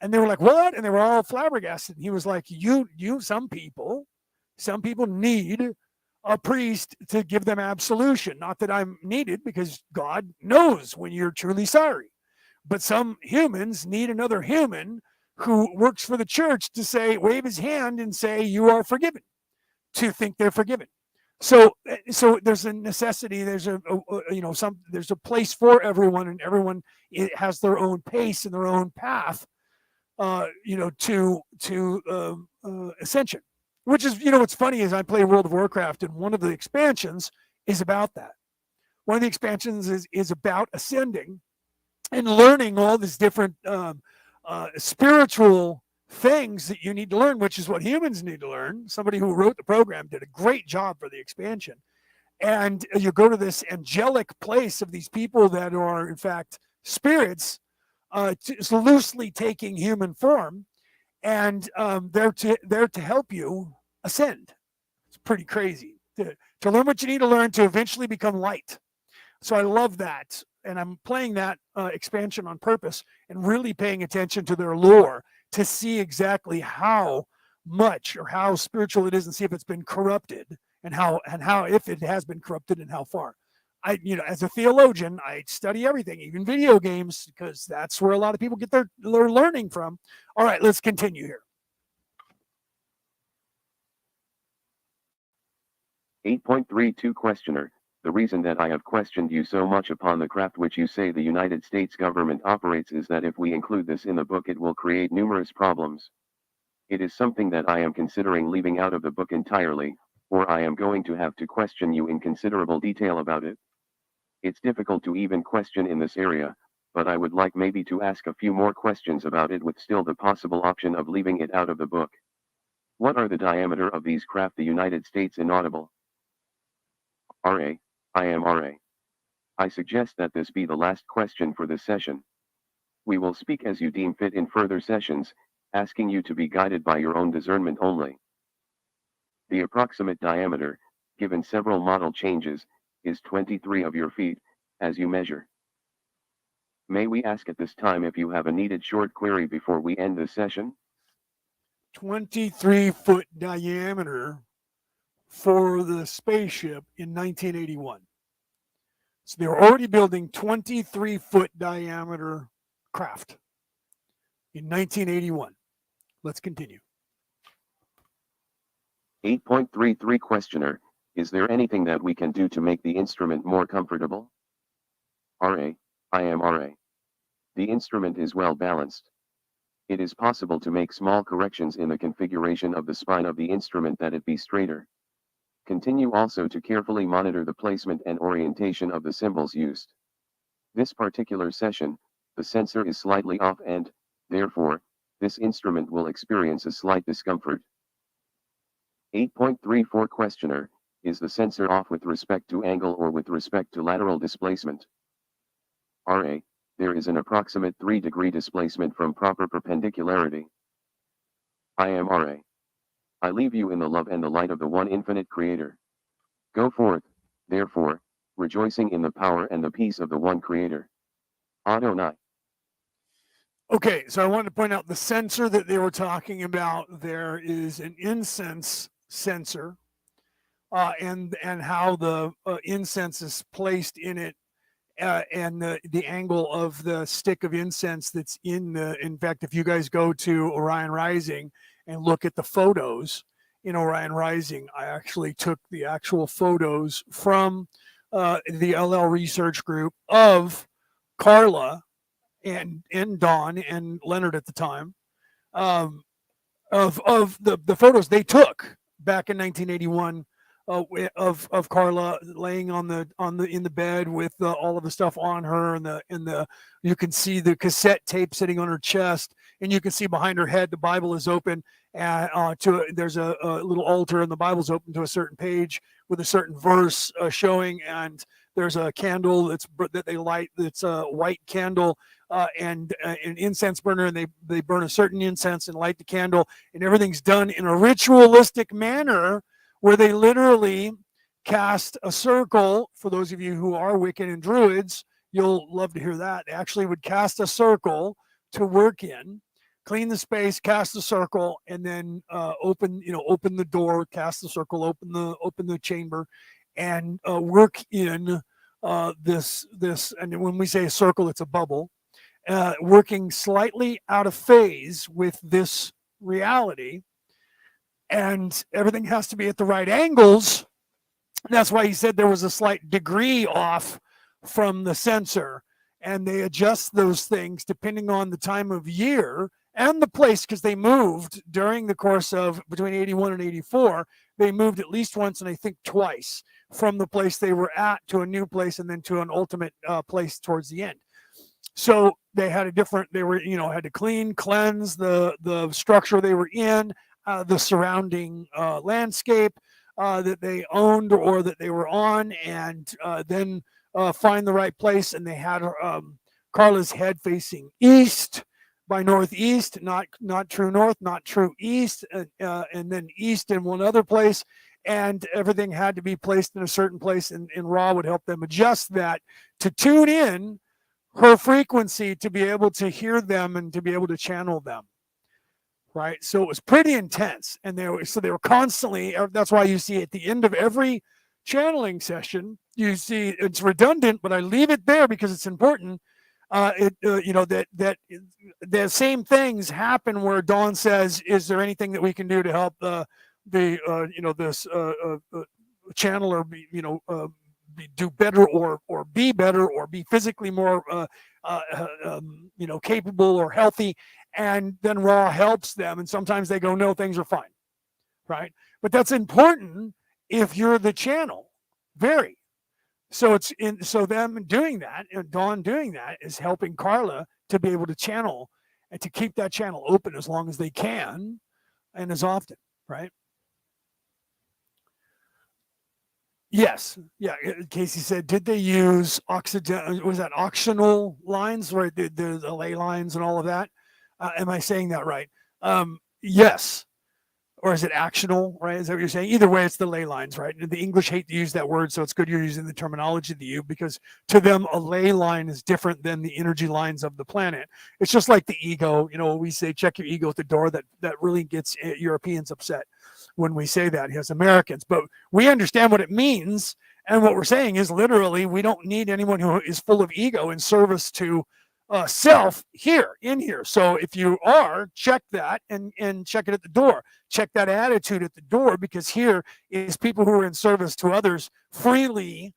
And they were like, what? And they were all flabbergasted. And he was like, some people need a priest to give them absolution. Not that I'm needed, because God knows when you're truly sorry. But some humans need another human who works for the church to wave his hand and say, you are forgiven, to think they're forgiven. So there's a necessity. There's there's a place for everyone, and everyone has their own pace and their own path. To ascension, which is, what's funny is I play World of Warcraft, and one of the expansions is about that. One of the expansions is about ascending and learning all these different spiritual things that you need to learn, which is what humans need to learn. Somebody who wrote the program did a great job for the expansion. And you go to this angelic place of these people that are, in fact, spirits, loosely taking human form, and they're to help you ascend. It's pretty crazy to learn what you need to learn to eventually become light. So I love that, and I'm playing that expansion on purpose and really paying attention to their lore to see exactly how much or how spiritual it is, and see if it's been corrupted, and how if it has been corrupted, and how far. As a theologian, I study everything, even video games, because that's where a lot of people get their learning from. All right, let's continue here. 8.32 Questioner. The reason that I have questioned you so much upon the craft which you say the United States government operates is that if we include this in the book it will create numerous problems. It is something that I am considering leaving out of the book entirely, or I am going to have to question you in considerable detail about it. It's difficult to even question in this area, but I would like maybe to ask a few more questions about it with still the possible option of leaving it out of the book. What are the diameter of these craft the United States inaudible? RA, I am RA. I suggest that this be the last question for this session. We will speak as you deem fit in further sessions, asking you to be guided by your own discernment only. The approximate diameter, given several model changes, is 23 of your feet, as you measure. May we ask at this time if you have a needed short query before we end this session? 23-foot diameter for the spaceship in 1981. So they were already building 23-foot diameter craft in 1981. Let's continue. 8.33 Questioner, is there anything that we can do to make the instrument more comfortable? RA, I am RA. The instrument is well balanced. It is possible to make small corrections in the configuration of the spine of the instrument that it be straighter. Continue also to carefully monitor the placement and orientation of the symbols used. This particular session, the sensor is slightly off and, therefore, this instrument will experience a slight discomfort. 8.34 Questioner, is the sensor off with respect to angle or with respect to lateral displacement? RA, there is an approximate 3-degree displacement from proper perpendicularity. I am RA. I leave you in the love and the light of the one infinite Creator. Go forth, therefore, rejoicing in the power and the peace of the one Creator. Adonai. Okay, so I wanted to point out the sensor that they were talking about. There is an incense sensor, and how the incense is placed in it, and the angle of the stick of incense that's in the. In fact, if you guys go to Orion Rising and look at the photos in Orion Rising, I actually took the actual photos from the LL research group of Carla and Dawn and Leonard at the time, of the photos they took back in 1981, of Carla laying on the in the bed with all of the stuff on her, and the you can see the cassette tape sitting on her chest, and you can see behind her head the Bible is open, and there's a little altar, and the Bible's open to a certain page with a certain verse showing, and there's a candle that they light, that's a white candle, and an incense burner, and they burn a certain incense and light the candle, and everything's done in a ritualistic manner where they literally cast a circle. For those of you who are Wiccan and Druids, you'll love to hear that. They actually would cast a circle to work in, clean the space, cast a circle, and then open the door, cast the circle, open the chamber, and work in this. And when we say a circle, it's a bubble. Working slightly out of phase with this reality, and everything has to be at the right angles. That's why he said there was a slight degree off from the sensor, and they adjust those things depending on the time of year and the place, because they moved during the course of between 81 and 84. They moved at least once, and I think twice, from the place they were at to a new place, and then to an ultimate place towards the end. So they had had to cleanse the structure they were in, the surrounding landscape that they owned or that they were on, and then find the right place. And they had Carla's head facing east by northeast, not true north, not true east, and then east in one other place. And everything had to be placed in a certain place, and Ra would help them adjust that to tune in her frequency to be able to hear them and to be able to channel them. Right. So it was pretty intense. And they were constantly, that's why you see at the end of every channeling session, you see it's redundant, but I leave it there because it's important. That the same things happen where Dawn says, is there anything that we can do to help this channeler do better or be better or be physically more capable or healthy, and then Ra helps them, and sometimes they go, no, things are fine, right? But that's important if you're the channel, very. So so them doing that, and Dawn doing that, is helping Carla to be able to channel and to keep that channel open as long as they can and as often, right? Yes, yeah. Casey said, did they use was that auctional lines, right? The ley lines and all of that? Am I saying that right? Yes. Or is it actional, right? Is that what you're saying? Either way, it's the ley lines, right? The English hate to use that word, so it's good you're using the terminology that you, because to them, a ley line is different than the energy lines of the planet. It's just like the ego. We say check your ego at the door. That really gets Europeans upset when we say that, as Americans. But we understand what it means, and what we're saying is literally we don't need anyone who is full of ego in service to self here in here. So if you are, check that and check it at the door. Check that attitude at the door, because here is people who are in service to others freely,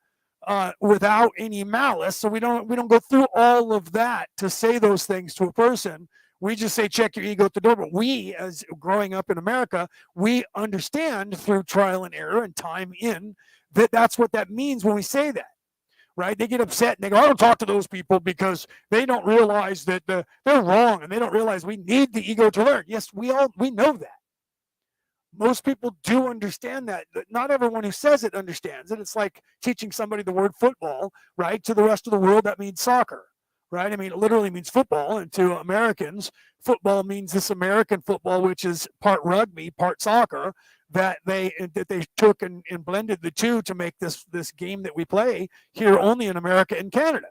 without any malice. So we don't go through all of that to say those things to a person. We just say check your ego at the door. But we, as growing up in America, we understand through trial and error and time in that that's what that means when we say that. Right? They get upset and they go, I don't talk to those people because they don't realize that they're wrong, and they don't realize we need the ego to learn. Yes, we know that. Most people do understand that. Not everyone who says it understands it. It's like teaching somebody the word football, right? To the rest of the world, that means soccer, right? I mean, it literally means football, and to Americans, football means this American football, which is part rugby, part soccer, that they took and blended the two to make this game that we play here only in America and Canada,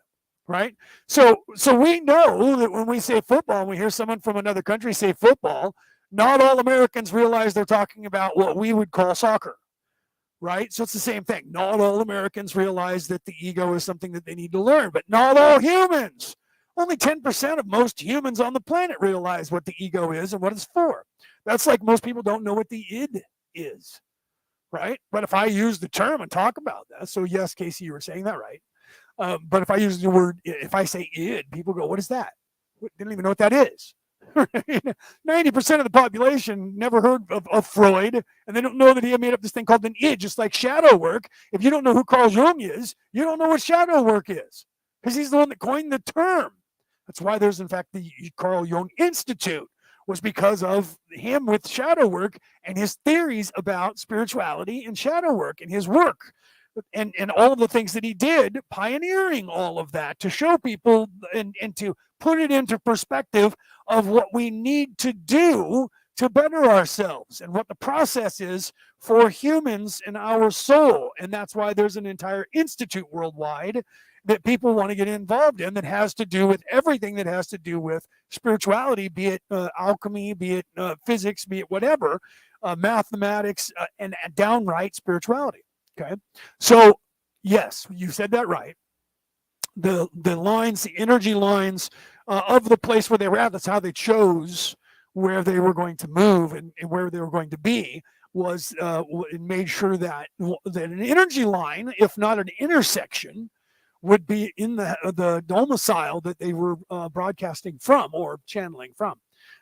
right? So we know that when we say football, and we hear someone from another country say football, not all Americans realize they're talking about what we would call soccer, right? So it's the same thing. Not all Americans realize that the ego is something that they need to learn, but not all humans. Only 10% of most humans on the planet realize what the ego is and what it's for. That's like most people don't know what the id is, right? But if I use the term and talk about that, so yes, Casey, you were saying that right. But if I use the word, if I say id, people go, what is that? They don't even know what that is. 90% of the population never heard of Freud, and they don't know that he made up this thing called an id, just like shadow work. If you don't know who Carl Jung is, you don't know what shadow work is, because he's the one that coined the term. That's why there's, in fact, the Carl Jung Institute, was because of him with shadow work and his theories about spirituality and shadow work and his work. And all of the things that he did, pioneering all of that to show people and to put it into perspective of what we need to do to better ourselves and what the process is for humans and our soul. And that's why there's an entire institute worldwide that people want to get involved in, that has to do with everything that has to do with spirituality, be it alchemy, be it physics, be it whatever, mathematics, and downright spirituality. Okay, so yes, you said that right. The lines, the energy lines of the place where they were at, that's how they chose where they were going to move and where they were going to be, was made sure that an energy line, if not an intersection, would be in the domicile that they were broadcasting from or channeling from.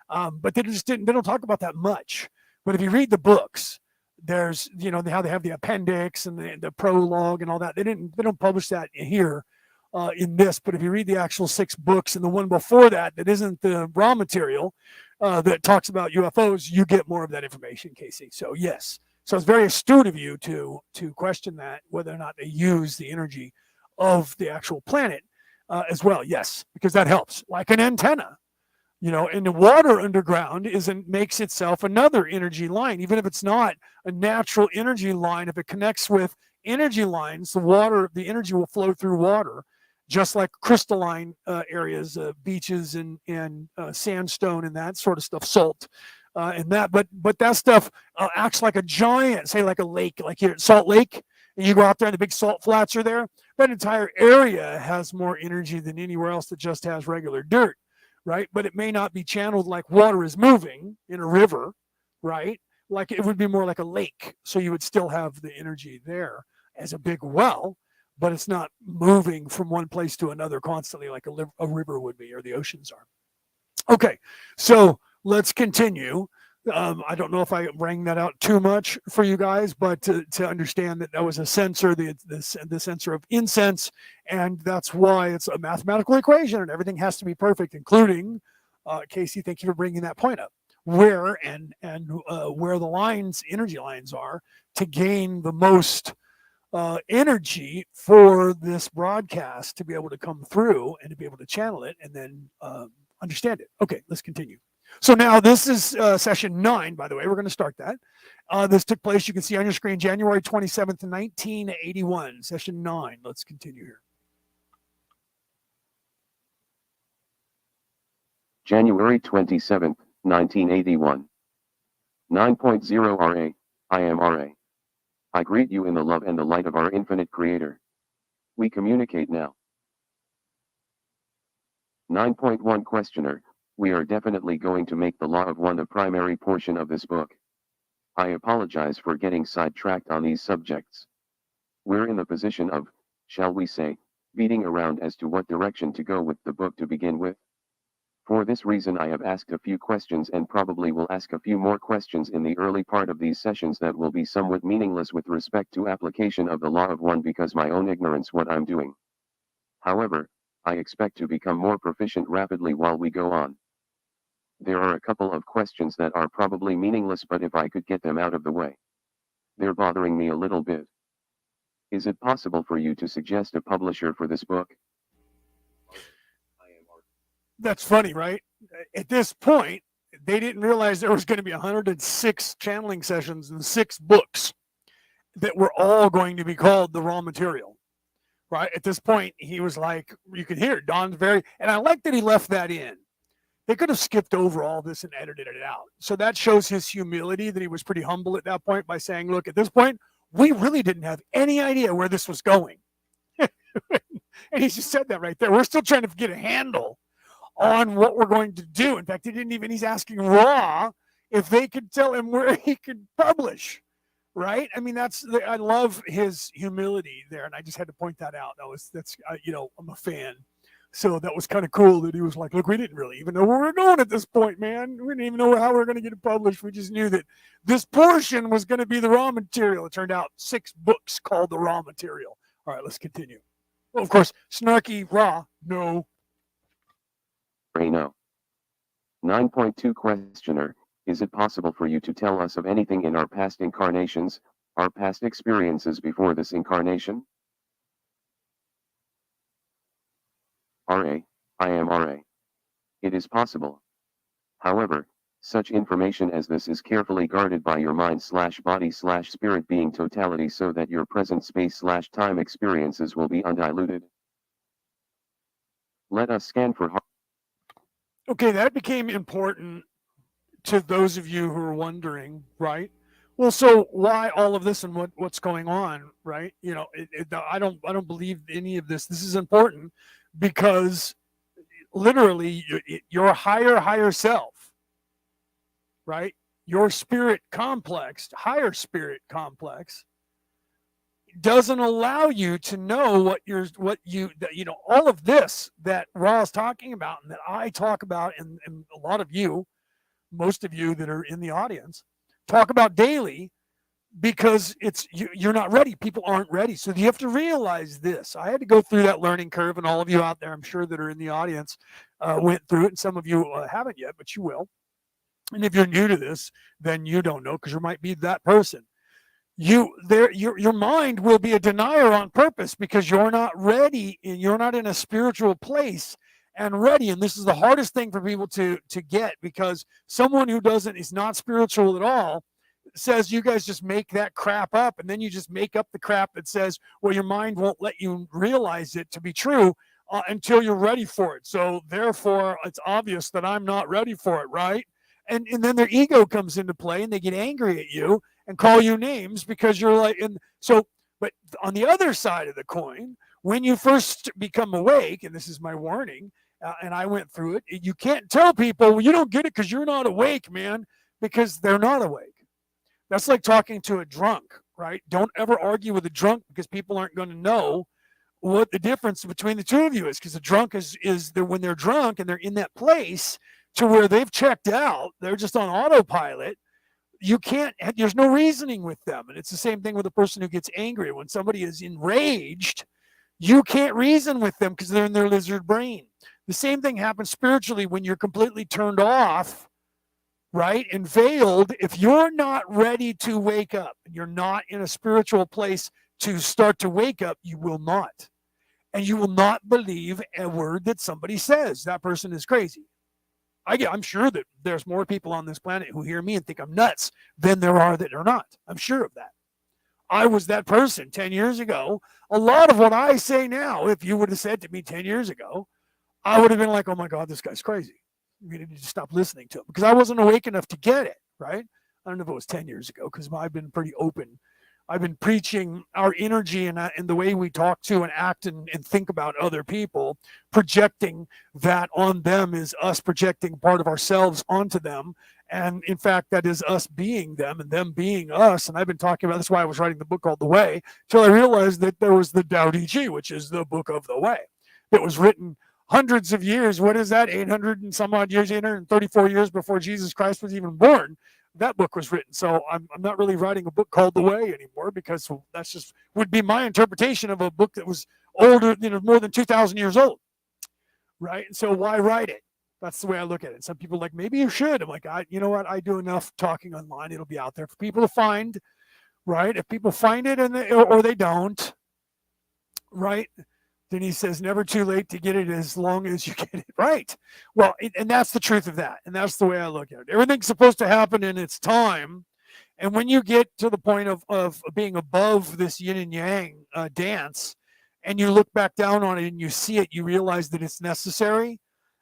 But they don't talk about that much. But if you read the books, there's, how they have the appendix and the prologue and all that. They don't publish that here in this, but if you read the actual 6 books and the one before that isn't the raw material that talks about UFOs, you get more of that information, Casey. So yes, so it's very astute of you to question that, whether or not they use the energy of the actual planet as well. Yes, because that helps, like an antenna. And the water underground makes itself another energy line, even if it's not a natural energy line. If it connects with energy lines, the energy will flow through water, just like crystalline areas, beaches and sandstone and that sort of stuff, salt and that. But that stuff acts like a giant, say like a lake, like here at Salt Lake, and you go out there and the big salt flats are there. That entire area has more energy than anywhere else that just has regular dirt. Right? But it may not be channeled like water is moving in a river, right? Like it would be more like a lake. So you would still have the energy there as a big well, but it's not moving from one place to another constantly like a river would be or the oceans are. Okay, so let's continue. I don't know if I rang that out too much for you guys, but to understand that that was a sensor, the sensor of incense, and that's why it's a mathematical equation, and everything has to be perfect, including Casey. Thank you for bringing that point up. Where and where the lines, energy lines, are to gain the most energy for this broadcast to be able to come through and to be able to channel it and then understand it. Okay, let's continue. So now this is session 9, by the way. We're going to start that. This took place, you can see on your screen, January 27th, 1981, session 9. Let's continue here. January 27th, 1981. 9.0 RA, I am RA. I greet you in the love and the light of our infinite Creator. We communicate now. 9.1 Questioner, we are definitely going to make the Law of One the primary portion of this book. I apologize for getting sidetracked on these subjects. We're in the position of, shall we say, beating around as to what direction to go with the book to begin with. For this reason I have asked a few questions and probably will ask a few more questions in the early part of these sessions that will be somewhat meaningless with respect to application of the Law of One because my own ignorance what I'm doing. However, I expect to become more proficient rapidly while we go on. There are a couple of questions that are probably meaningless, but if I could get them out of the way. They're bothering me a little bit. Is it possible for you to suggest a publisher for this book? That's funny, right? At this point, they didn't realize there was going to be 106 channeling sessions and 6 books that were all going to be called the raw material. Right? At this point, he was like, you could hear Don's very, and I like that he left that in. They could have skipped over all this and edited it out. So that shows his humility, that he was pretty humble at that point by saying, look, at this point, we really didn't have any idea where this was going. And he just said that right there. We're still trying to get a handle on what we're going to do. In fact, he's asking Raw if they could tell him where he could publish. Right? I mean, I love his humility there, and I just had to point that out. I'm a fan, so that was kind of cool that he was like, "Look, we didn't really even know where we were going at this point, man. We didn't even know how we were going to get it published. We just knew that this portion was going to be the raw material." It turned out 6 books called the raw material. All right, let's continue. Well, of course, snarky Raw, no. No. 9.2 Questioner. Is it possible for you to tell us of anything in our past incarnations, our past experiences before this incarnation? RA, I am RA. It is possible. However, such information as this is carefully guarded by your mind/body/spirit being totality so that your present space/time experiences will be undiluted. Let us scan for Okay, that became important to those of you who are wondering, right? Well, so why all of this and what's going on, right? I don't believe any of this. This is important because literally your higher self, right? Your spirit complex, higher spirit complex, doesn't allow you to know all of this that Ra's talking about and that I talk about, and a lot of you, most of you that are in the audience, talk about daily, because you're not ready. People aren't ready. So you have to realize this. I had to go through that learning curve, and all of you out there, I'm sure, that are in the audience went through it, and some of you haven't yet, but you will. And if you're new to this, then you don't know, because you might be that person. Your mind will be a denier on purpose because you're not ready, and you're not in a spiritual place and ready. And this is the hardest thing for people to get, because someone who is not spiritual at all says you guys just make that crap up, and then you just make up the crap that says, well, your mind won't let you realize it to be true until you're ready for it. So therefore, it's obvious that I'm not ready for it, right? And then their ego comes into play, and they get angry at you and call you names because you're like, and so, but on the other side of the coin, when you first become awake, and this is my warning, and I went through it, you can't tell people, well, you don't get it because you're not awake, man, because they're not awake. That's like talking to a drunk, right? Don't ever argue with a drunk, because people aren't going to know what the difference between the two of you is, because the drunk is there when they're drunk and they're in that place to where they've checked out, they're just on autopilot. You can't, there's no reasoning with them. And it's the same thing with a person who gets angry. When somebody is enraged, you can't reason with them because they're in their lizard brain. The same thing happens spiritually when you're completely turned off, right, and veiled. If you're not ready to wake up, you're not in a spiritual place to start to wake up, you will not. And you will not believe a word that somebody says. That person is crazy. I'm sure that there's more people on this planet who hear me and think I'm nuts than there are that are not. I'm sure of that. I was that person 10 years ago. A lot of what I say now, if you would have said to me 10 years ago, I would have been like, oh my God, this guy's crazy. You need to stop listening to him, because I wasn't awake enough to get it, right? I don't know if it was 10 years ago, because I've been pretty open. I've been preaching our energy and the way we talk to and act and think about other people, projecting that on them is us projecting part of ourselves onto them. And in fact, that is us being them and them being us. And I've been talking about, that's why I was writing the book called The Way, till I realized that there was the Tao Te Ching, which is the book of the way, that was written hundreds of years. What is that? 800 and some odd years, 834 years before Jesus Christ was even born. That book was written. So I'm not really writing a book called The Way anymore, because that's just would be my interpretation of a book that was older, more than 2,000 years old, right? And so why write it? That's the way I look at it. Some people are like, maybe you should. I'm like, you know what? I do enough talking online. It'll be out there for people to find, right? If people find it or they don't, right? Then he says, never too late to get it as long as you get it right. Well, and that's the truth of that. And that's the way I look at it. Everything's supposed to happen in its time. And when you get to the point of being above this yin and yang dance, and you look back down on it and you see it, you realize that it's necessary.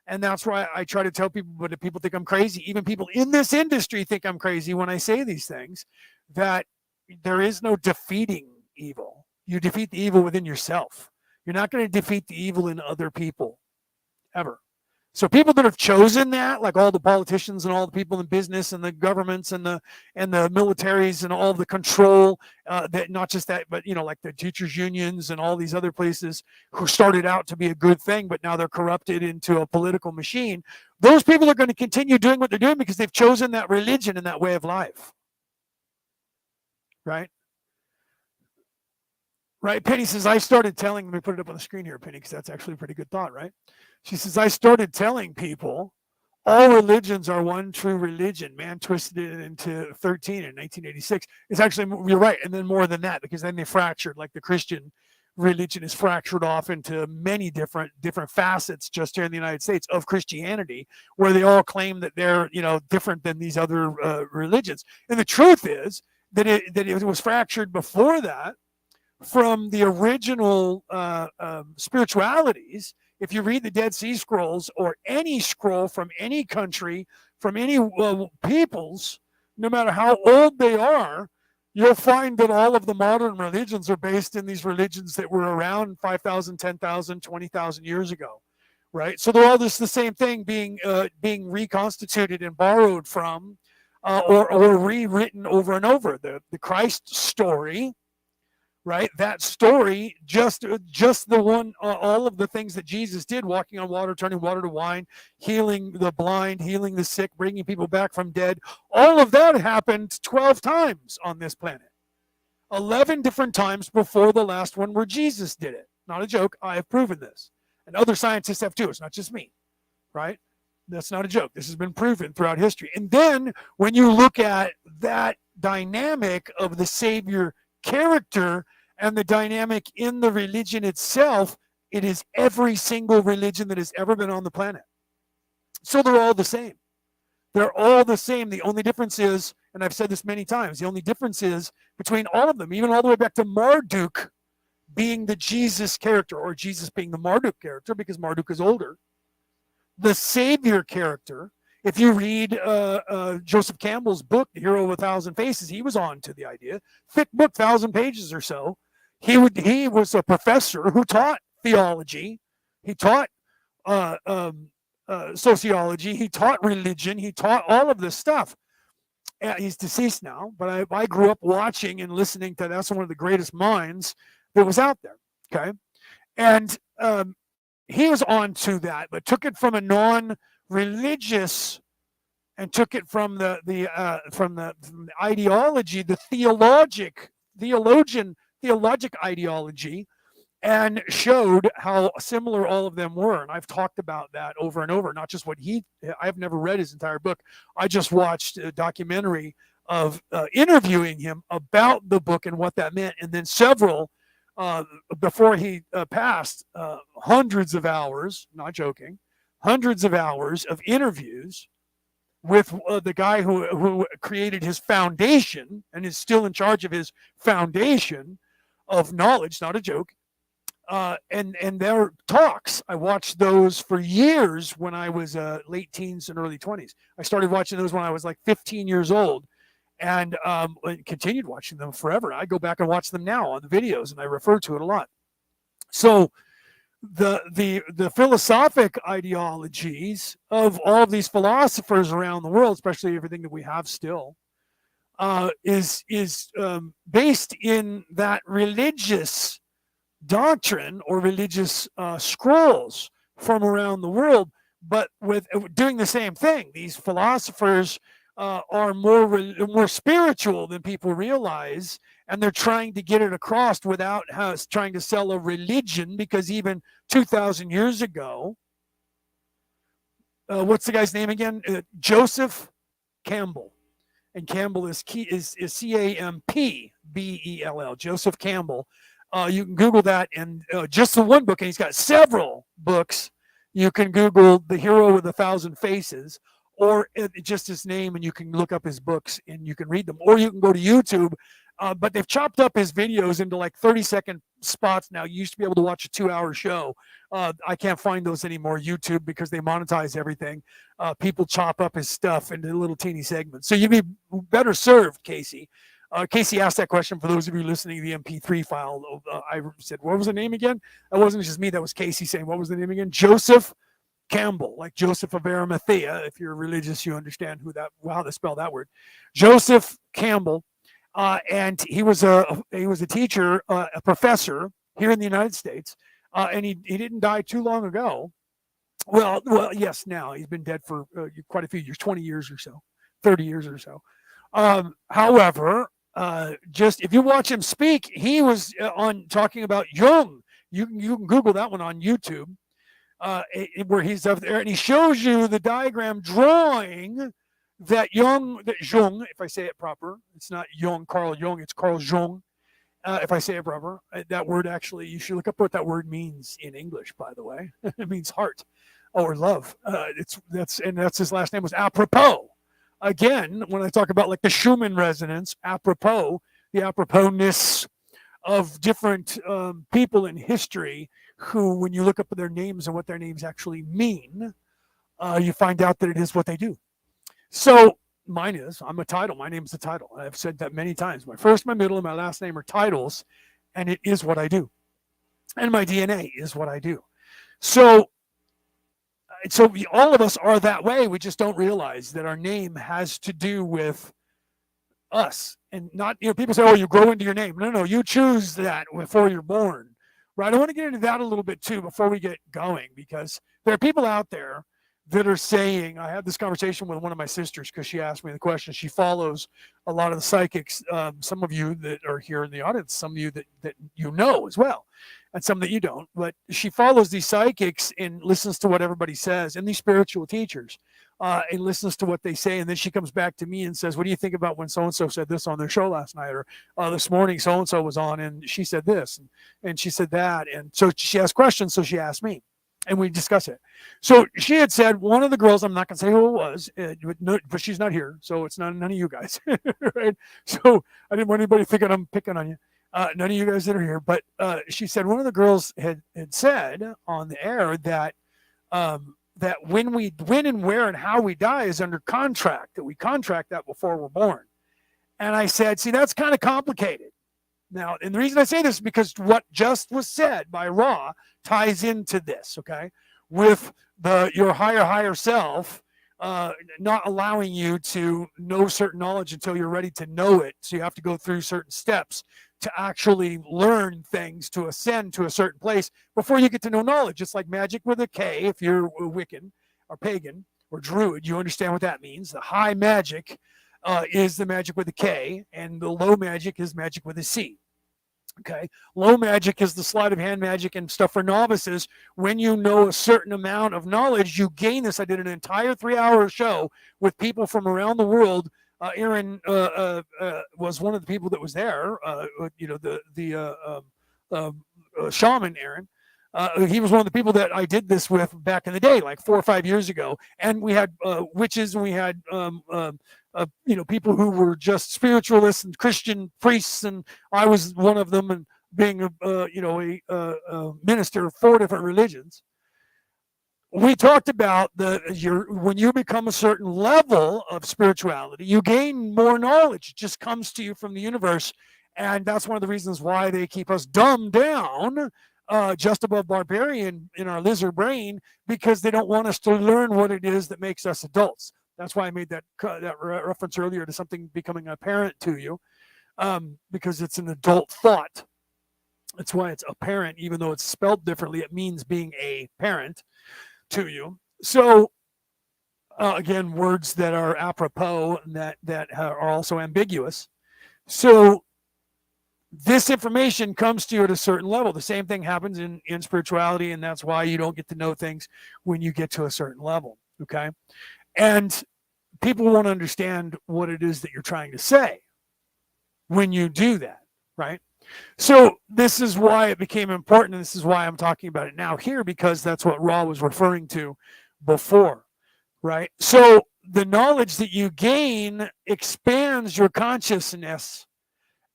And that's why I try to tell people, but if people think I'm crazy, even people in this industry think I'm crazy when I say these things, that there is no defeating evil. You defeat the evil within yourself. You're not going to defeat the evil in other people, ever. So people that have chosen that, like all the politicians and all the people in business and the governments and the militaries and all the control, that not just that, but like the teachers unions and all these other places who started out to be a good thing, but now they're corrupted into a political machine. Those people are going to continue doing what they're doing because they've chosen that religion and that way of life, right? Right, Penny says, I started telling, let me put it up on the screen here, Penny, because that's actually a pretty good thought, right? She says, I started telling people all religions are one true religion. Man twisted it into 13 in 1986. It's actually, you're right, and then more than that, because then they fractured, like the Christian religion is fractured off into many different facets just here in the United States of Christianity, where they all claim that they're, different than these other religions. And the truth is that it was fractured before that from the original spiritualities. If you read the Dead Sea Scrolls or any scroll from any country, from any peoples, no matter how old they are, you'll find that all of the modern religions are based in these religions that were around 5,000, 10,000, 20,000 years ago, right? So they're all just the same thing being reconstituted and borrowed from or rewritten over and over. The Christ story, right? That story, just the one, all of the things that Jesus did, walking on water, turning water to wine, healing the blind, healing the sick, bringing people back from dead. All of that happened 12 times on this planet. 11 different times before the last one where Jesus did it. Not a joke. I have proven this. And other scientists have too. It's not just me, right? That's not a joke. This has been proven throughout history. And then when you look at that dynamic of the Savior character and the dynamic in the religion itself, it is every single religion that has ever been on the planet. So they're all the same. They're all the same. The only difference is, and I've said this many times, the only difference is between all of them, even all the way back to Marduk being the Jesus character, or Jesus being the Marduk character, because Marduk is older. The Savior character, if you read Joseph Campbell's book, The Hero of 1,000 Faces, he was on to the idea. Thick book, 1,000 pages or so. He was a professor who taught theology. He taught sociology. He taught religion. He taught all of this stuff. He's deceased now, but I grew up watching and listening to, that's one of the greatest minds that was out there. Okay. And he was on to that, but took it from a non-religious and took it from the ideology, the theologic ideology, and showed how similar all of them were. And I've talked about that over and over, not just I've never read his entire book. I just watched a documentary of interviewing him about the book and what that meant. And then several, before he passed, hundreds of hours, not joking, hundreds of hours of interviews with the guy who created his foundation and is still in charge of his foundation of knowledge, not a joke. And their talks, I watched those for years when I was late teens and early 20s. I started watching those when I was like 15 years old, and continued watching them forever. I go back and watch them now on the videos, and I refer to it a lot. So the philosophic ideologies of all of these philosophers around the world, especially everything that we have still, is based in that religious doctrine or religious scrolls from around the world, but with doing the same thing. These philosophers are more spiritual than people realize, and they're trying to get it across without trying to sell a religion, because even 2,000 years ago, what's the guy's name again? Joseph Campbell. And Campbell is Campbell, Joseph Campbell. You can Google that, and just the one book, and he's got several books. You can Google The Hero with 1,000 Faces, or just his name, and you can look up his books and you can read them, or you can go to YouTube. But they've chopped up his videos into like 30-second spots now. You used to be able to watch a 2-hour show. I can't find those anymore, YouTube, because they monetize everything. People chop up his stuff into little teeny segments. So you'd be better served, Casey. Casey asked that question for those of you listening to the MP3 file. I said, what was the name again? That wasn't just me. That was Casey saying, what was the name again? Joseph Campbell, like Joseph of Arimathea. If you're religious, you understand how to spell that word. Joseph Campbell. And he was a teacher, a professor here in the United States. And he didn't die too long ago. Well, yes, now he's been dead for quite a few years, 20 years or so, 30 years or so. However, just if you watch him speak, he was on talking about Jung. You can Google that one on YouTube, where he's up there and he shows you the diagram drawing that Jung, if I say it proper, it's not Carl Jung, it's Carl Jung. If I say it proper, that word actually, you should look up what that word means in English, by the way. It means heart or love. That's his last name was apropos. Again, when I talk about like the Schumann resonance, apropos, the aproposness of different people in history who, when you look up their names and what their names actually mean, you find out that it is what they do. So I'm a title. My name's a title. I've said that many times. My first, my middle, and my last name are titles, and it is what I do. And my DNA is what I do. So all of us are that way. We just don't realize that our name has to do with us, and not, people say, oh, you grow into your name. No, you choose that before you're born, right? I want to get into that a little bit too before we get going, because there are people out there that are saying, I had this conversation with one of my sisters because she asked me the question. She follows a lot of the psychics, some of you that are here in the audience, some of you that you know as well, and some that you don't. But she follows these psychics and listens to what everybody says, and these spiritual teachers, and listens to what they say. And then she comes back to me and says, what do you think about when so-and-so said this on their show last night? Or this morning so-and-so was on and she said this and she said that. And so she asked questions, so she asked me. And we discuss it. So she had said, one of the girls, I'm not going to say who it was, but she's not here. So it's none of you guys. Right? So I didn't want anybody thinking I'm picking on you. None of you guys that are here. But she said one of the girls had said on the air that that when and where and how we die is under contract, that we contract that before we're born. And I said, see, that's kind of complicated. Now, and the reason I say this is because what just was said by Ra ties into this, okay? With your higher self not allowing you to know certain knowledge until you're ready to know it. So you have to go through certain steps to actually learn things, to ascend to a certain place before you get to know knowledge. It's like magic with a K. If you're a Wiccan or pagan or druid, you understand what that means. The high magic is the magic with a K, and the low magic is magic with a C. Okay. Low magic is the sleight of hand magic and stuff for novices. When you know a certain amount of knowledge, you gain this. I did an entire 3-hour show with people from around the world. Aaron was one of the people that was there. Shaman Aaron. He was one of the people that I did this with back in the day, like 4 or 5 years ago. And we had witches, and we had people who were just spiritualists and Christian priests, and I was one of them. And being a minister of 4 different religions, we talked about when you become a certain level of spirituality, you gain more knowledge. It just comes to you from the universe, and that's one of the reasons why they keep us dumbed down. Just above barbarian in our lizard brain, because they don't want us to learn what it is that makes us adults. That's why I made that reference earlier to something becoming apparent to you, because it's an adult thought. That's why it's apparent, even though it's spelled differently. It means being a parent to you. So again, words that are apropos and that are also ambiguous. So this information comes to you at a certain level. The same thing happens in spirituality, and that's why you don't get to know things when you get to a certain level. Okay. And people won't understand what it is that you're trying to say when you do that, right? So this is why it became important, and this is why I'm talking about it now here, because that's what Ra was referring to before, right? So the knowledge that you gain expands your consciousness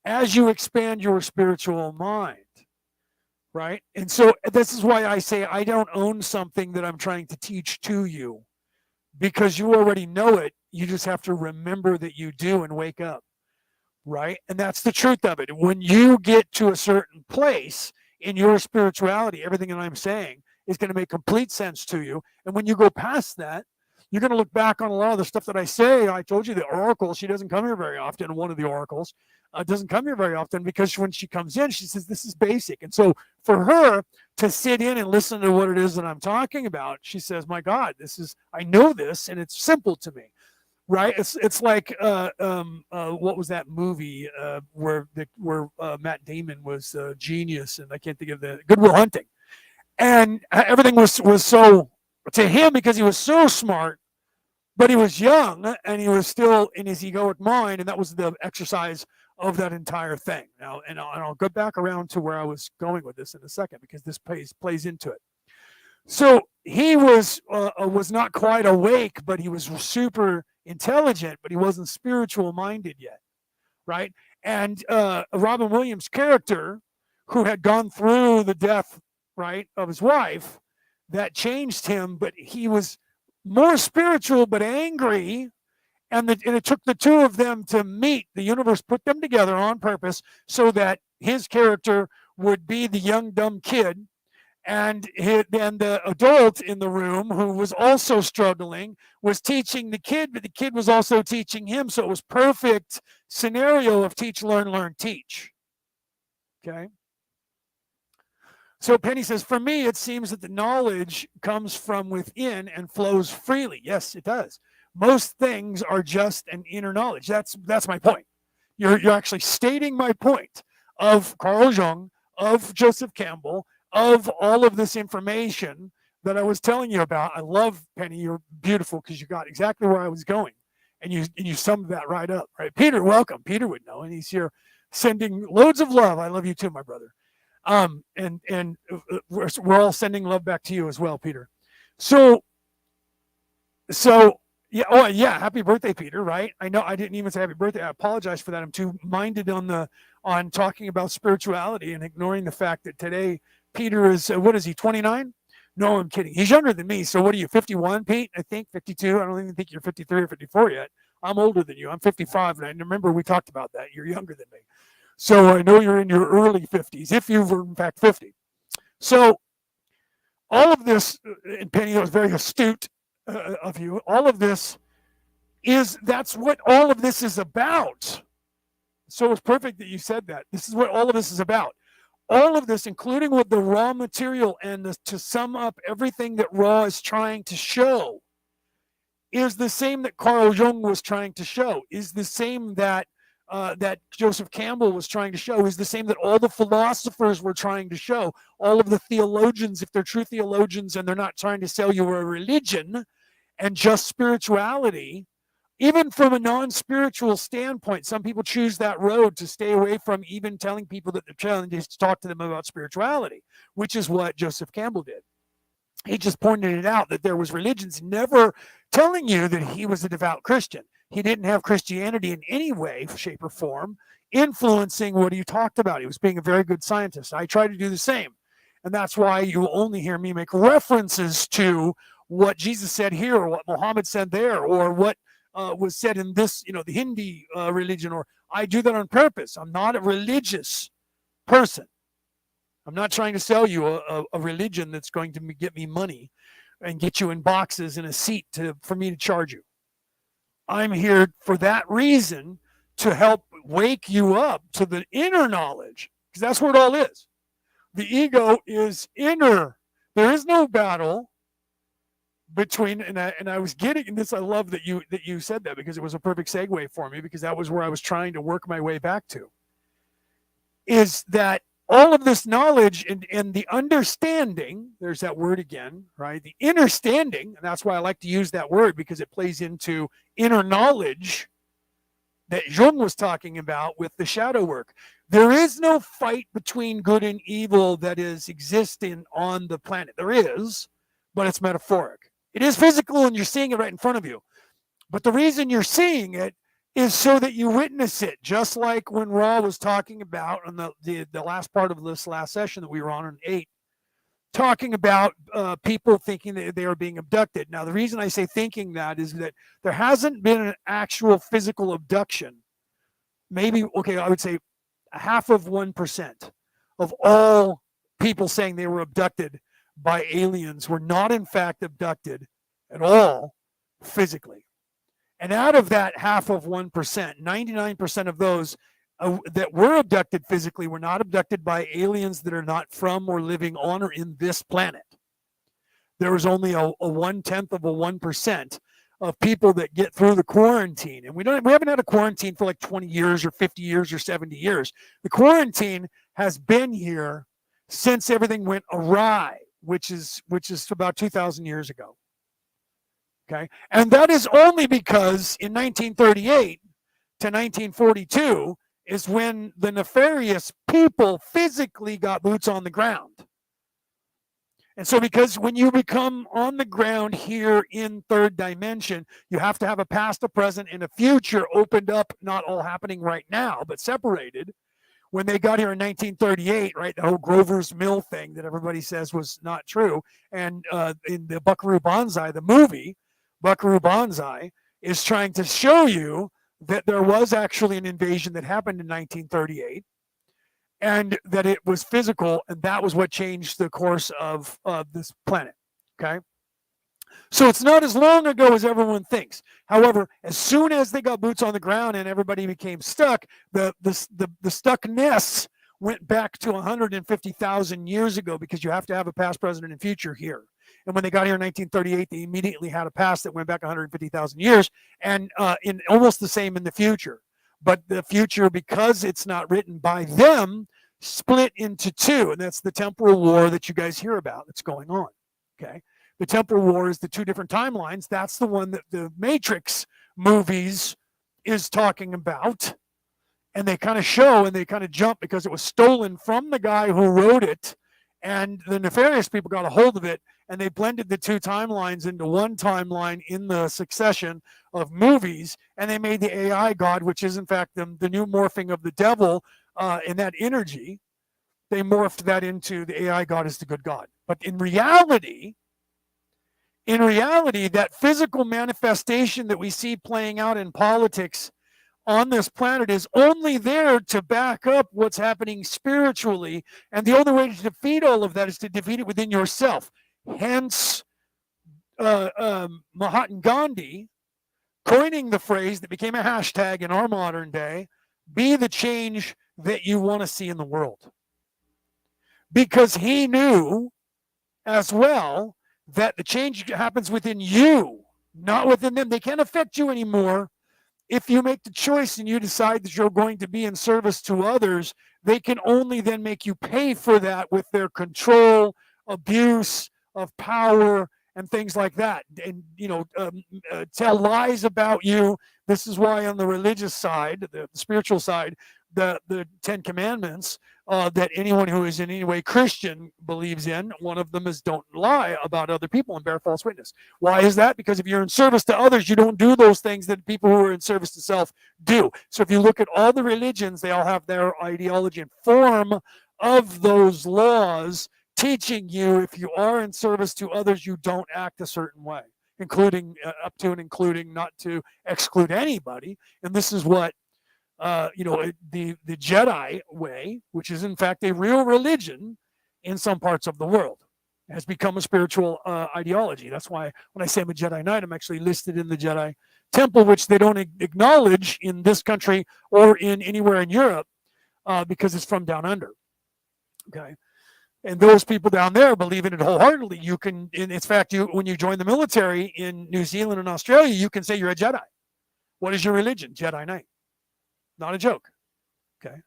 as you expand your spiritual mind, right? And so this is why I say I don't own something that I'm trying to teach to you, because you already know it. You just have to remember that you do and wake up, right? And that's the truth of it. When you get to a certain place in your spirituality, everything that I'm saying is going to make complete sense to you. And when you go past that, you're going to look back on a lot of the stuff that I say. I told you the oracle, she doesn't come here very often. One of the oracles doesn't come here very often, because when she comes in, she says, this is basic. And so for her to sit in and listen to what it is that I'm talking about, she says, my God, I know this, and it's simple to me. Right? It's like what was that movie where Matt Damon was a genius, and I can't think of the Good Will Hunting, and everything was so to him, because he was so smart, but he was young and he was still in his egoic mind, and that was the exercise of that entire thing. Now, and I'll go back around to where I was going with this in a second, because this plays into it. So he was not quite awake, but he was super intelligent, but he wasn't spiritual minded yet, right? And Robin Williams' character, who had gone through the death, right, of his wife, that changed him, but he was more spiritual but angry, and it took the two of them to meet. The universe put them together on purpose so that his character would be the young dumb kid, and then the adult in the room, who was also struggling, was teaching the kid, but the kid was also teaching him. So it was perfect scenario of teach, learn, teach. Okay. So Penny says, for me, it seems that the knowledge comes from within and flows freely. Yes, it does. Most things are just an inner knowledge. That's my point. You're actually stating my point of Carl Jung, of Joseph Campbell, of all of this information that I was telling you about. I love, Penny, you're beautiful, because you got exactly where I was going, and you summed that right up, right? Peter, welcome. Peter would know, and he's here sending loads of love. I love you too, my brother. And we're all sending love back to you as well, Peter. So yeah, oh yeah, happy birthday, Peter. Right? I know I didn't even say happy birthday. I apologize for that. I'm too minded on talking about spirituality and ignoring the fact that today Peter is what is he, 29? No, I'm kidding. He's younger than me. So what are you, 51, Pete? I think 52. I don't even think you're 53 or 54 yet. I'm older than you. I'm 55, and I remember we talked about that. You're younger than me. So I know you're in your early 50s, if you were in fact 50. So all of this, and Penny, that was very astute. of you. All of this that's what all of this is about. So it's perfect that you said that. This is what all of this is about. All of this, including with the raw material and to sum up everything that Raw is trying to show, is the same that Carl Jung was trying to show, is the same that that Joseph Campbell was trying to show, is the same that all the philosophers were trying to show, all of the theologians, if they're true theologians and they're not trying to sell you a religion and just spirituality, even from a non-spiritual standpoint, some people choose that road to stay away from even telling people that they're trying to talk to them about spirituality, which is what Joseph Campbell did. He just pointed it out that there was religions never telling you that he was a devout Christian. He didn't have Christianity in any way, shape, or form influencing what he talked about. He was being a very good scientist. I try to do the same. And that's why you will only hear me make references to what Jesus said here, or what Muhammad said there, or what was said in this, the Hindi religion, or I do that on purpose. I'm not a religious person. I'm not trying to sell you a religion that's going to get me money and get you in boxes in a seat for me to charge you. I'm here for that reason, to help wake you up to the inner knowledge, because that's what it all is. The ego is inner. There is no battle between, and I was getting this. I love that you said that, because it was a perfect segue for me, because that was where I was trying to work my way back to. Is that all of this knowledge and the understanding, there's that word again, right? The inner standing, and that's why I like to use that word, because it plays into inner knowledge that Jung was talking about with the shadow work. There is no fight between good and evil that is existing on the planet. There is, but it's metaphoric. It is physical, and you're seeing it right in front of you. But the reason you're seeing it is so that you witness it, just like when Ra was talking about on the last part of this last session that we were on 8, talking about people thinking that they are being abducted. Now, the reason I say thinking that is that there hasn't been an actual physical abduction. Maybe, I would say 0.5% of all people saying they were abducted by aliens were not in fact abducted at all physically. And out of that 0.5%, 99% of those that were abducted physically were not abducted by aliens that are not from or living on or in this planet. There was only a 0.1% of people that get through the quarantine. And we haven't had a quarantine for like 20 years or 50 years or 70 years. The quarantine has been here since everything went awry, which is about 2,000 years ago. Okay, and that is only because in 1938 to 1942 is when the nefarious people physically got boots on the ground. And so because when you become on the ground here in third dimension, you have to have a past, a present, and a future opened up, not all happening right now, but separated. When they got here in 1938, right, the whole Grover's Mill thing that everybody says was not true, and in the Buckaroo Banzai, the movie, Buckaroo Banzai is trying to show you that there was actually an invasion that happened in 1938 and that it was physical, and that was what changed the course of this planet. Okay, so it's not as long ago as everyone thinks. However, as soon as they got boots on the ground and everybody became stuck, the stuckness went back to 150,000 years ago, because you have to have a past, present, and future here. And when they got here in 1938, they immediately had a past that went back 150,000 years, and in almost the same in the future. But the future, because it's not written by them, split into two, and that's the temporal war that you guys hear about that's going on. Okay, the temporal war is the two different timelines. That's the one that the Matrix movies is talking about, and they kind of show and they kind of jump because it was stolen from the guy who wrote it, and the nefarious people got a hold of it, and they blended the two timelines into one timeline in the succession of movies, and they made the AI God, which is in fact the new morphing of the devil in that energy. They morphed that into the AI God is the good God. But in reality, that physical manifestation that we see playing out in politics on this planet is only there to back up what's happening spiritually, and the only way to defeat all of that is to defeat it within yourself. Hence Mahatma Gandhi coining the phrase that became a hashtag in our modern day, be the change that you want to see in the world. Because he knew as well that the change happens within you, not within them. They can't affect you anymore. If you make the choice and you decide that you're going to be in service to others, they can only then make you pay for that with their control, abuse of power, and things like that. And, tell lies about you. This is why on the religious side, the spiritual side, the Ten Commandments, that anyone who is in any way Christian believes in, one of them is don't lie about other people and bear false witness. Why is that? Because if you're in service to others, you don't do those things that people who are in service to self do. So if you look at all the religions, they all have their ideology and form of those laws teaching you if you are in service to others, you don't act a certain way, including up to and including not to exclude anybody. And this is what the Jedi way, which is in fact a real religion in some parts of the world, has become a spiritual ideology. That's why when I say I'm a Jedi Knight, I'm actually listed in the Jedi Temple, which they don't acknowledge in this country or in anywhere in Europe because it's from down under. Okay. And those people down there believe in it wholeheartedly. You can, in fact, when you join the military in New Zealand and Australia, you can say you're a Jedi. What is your religion? Jedi Knight. Not a joke. Okay.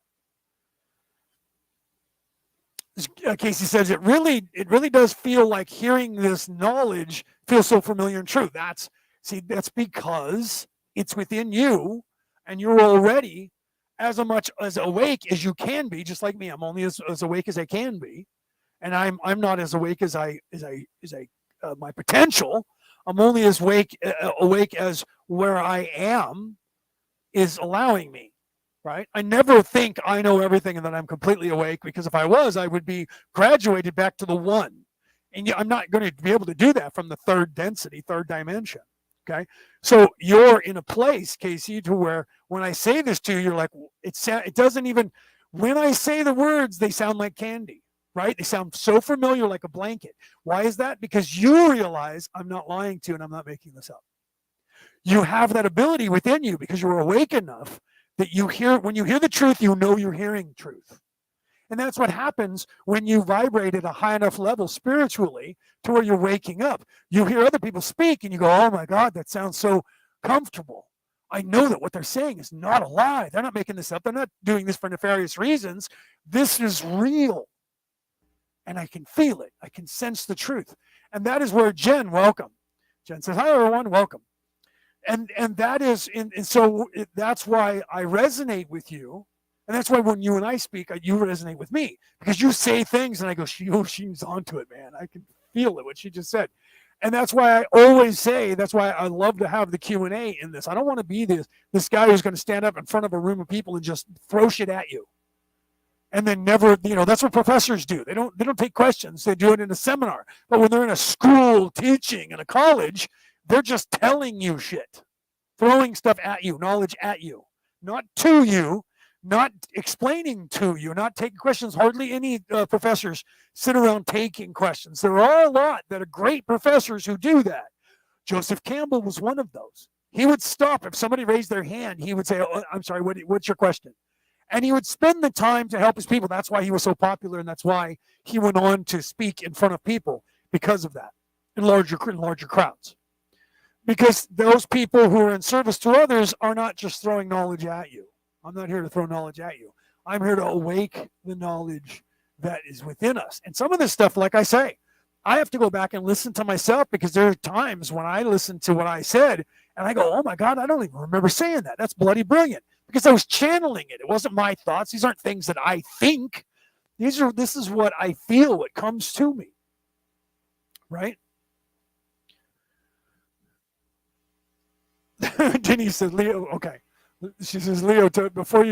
Casey says it really does feel like hearing this knowledge feels so familiar and true. That's because it's within you, and you're already as much as awake as you can be. Just like me, I'm only as awake as I can be, and I'm not as awake as my potential. I'm only as awake as where I am is allowing me. Right? I never think I know everything and that I'm completely awake, because if I was, I would be graduated back to the one. And I'm not going to be able to do that from the third density, third dimension. Okay. So you're in a place, Casey, to where when I say this to you, you're like, it doesn't even, when I say the words, they sound like candy, right? They sound so familiar, like a blanket. Why is that? Because you realize I'm not lying to you and I'm not making this up. You have that ability within you because you're awake enough that when you hear the truth, you know you're hearing truth. And that's what happens when you vibrate at a high enough level spiritually to where you're waking up. You hear other people speak and you go, oh my God, that sounds so comfortable. I know that what they're saying is not a lie. They're not making this up. They're not doing this for nefarious reasons. This is real. And I can feel it. I can sense the truth. And that is where Jen, welcome. Jen says, hi everyone, welcome. And that is, and so that's why I resonate with you, and that's why when you and I speak, you resonate with me, because you say things, and I go, she's onto it, man. I can feel it, what she just said, and that's why I always say, that's why I love to have the Q&A in this. I don't want to be this guy who's going to stand up in front of a room of people and just throw shit at you, and then never, that's what professors do. They don't take questions. They do it in a seminar, but when they're in a school teaching in a college, they're just telling you shit, throwing stuff at you, knowledge at you, not to you, not explaining to you, not taking questions. Hardly any professors sit around taking questions. There are a lot that are great professors who do that. Joseph Campbell was one of those. He would stop if somebody raised their hand. He would say, oh, I'm sorry, what's your question? And he would spend the time to help his people. That's why he was so popular, and that's why he went on to speak in front of people, because of that, in larger crowds. Because those people who are in service to others are not just throwing knowledge at you. I'm not here to throw knowledge at you. I'm here to awake the knowledge that is within us. And some of this stuff, like I say, I have to go back and listen to myself, because there are times when I listen to what I said and I go, oh my God, I don't even remember saying that. That's bloody brilliant, because I was channeling it. It wasn't my thoughts. These aren't things that I think. This is what I feel, what comes to me. Right? Denise said, Leo, okay. She says, Leo, before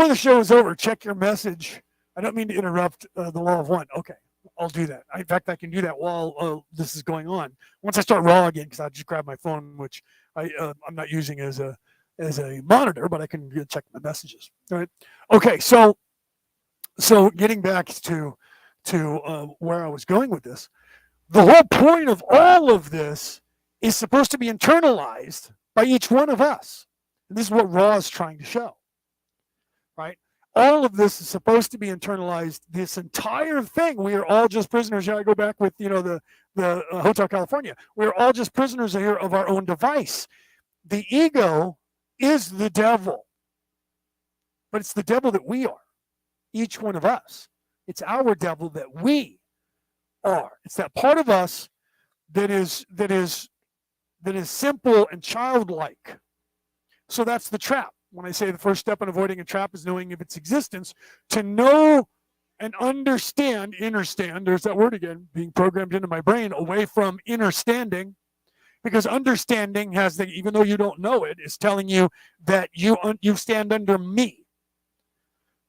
the show is over, check your message. I don't mean to interrupt the law of one. Okay, I'll do that. In fact, I can do that while this is going on. Once I start raw again, because I just grab my phone, which I'm not using as a monitor, but I can check my messages. All right. Okay, so getting back to where I was going with this. The whole point of all of this is supposed to be internalized by each one of us. And this is what Raw is trying to show, right? All of this is supposed to be internalized. This entire thing, we are all just prisoners. Here I go back with, the Hotel California. We're all just prisoners here of our own device. The ego is the devil, but it's the devil that we are, each one of us. It's our devil that we are. It's that part of us that is simple and childlike. So that's the trap. When I say the first step in avoiding a trap is knowing of its existence, to know and understand, understand, there's that word again, being programmed into my brain away from understanding, because understanding has the, even though you don't know it, is telling you that you stand under me,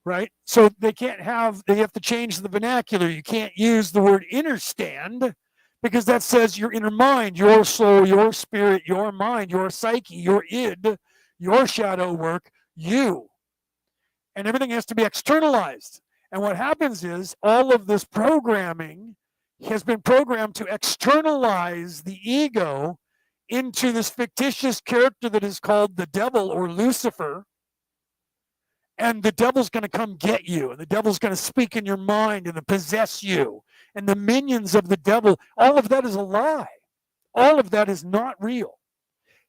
right? So they have to change the vernacular. You can't use the word understand, because that says your inner mind, your soul, your spirit, your mind, your psyche, your id, your shadow work, you. And everything has to be externalized. And what happens is all of this programming has been programmed to externalize the ego into this fictitious character that is called the devil or Lucifer. And the devil's going to come get you, and the devil's going to speak in your mind and possess you. And the minions of the devil, all of that is a lie. All of that is not real.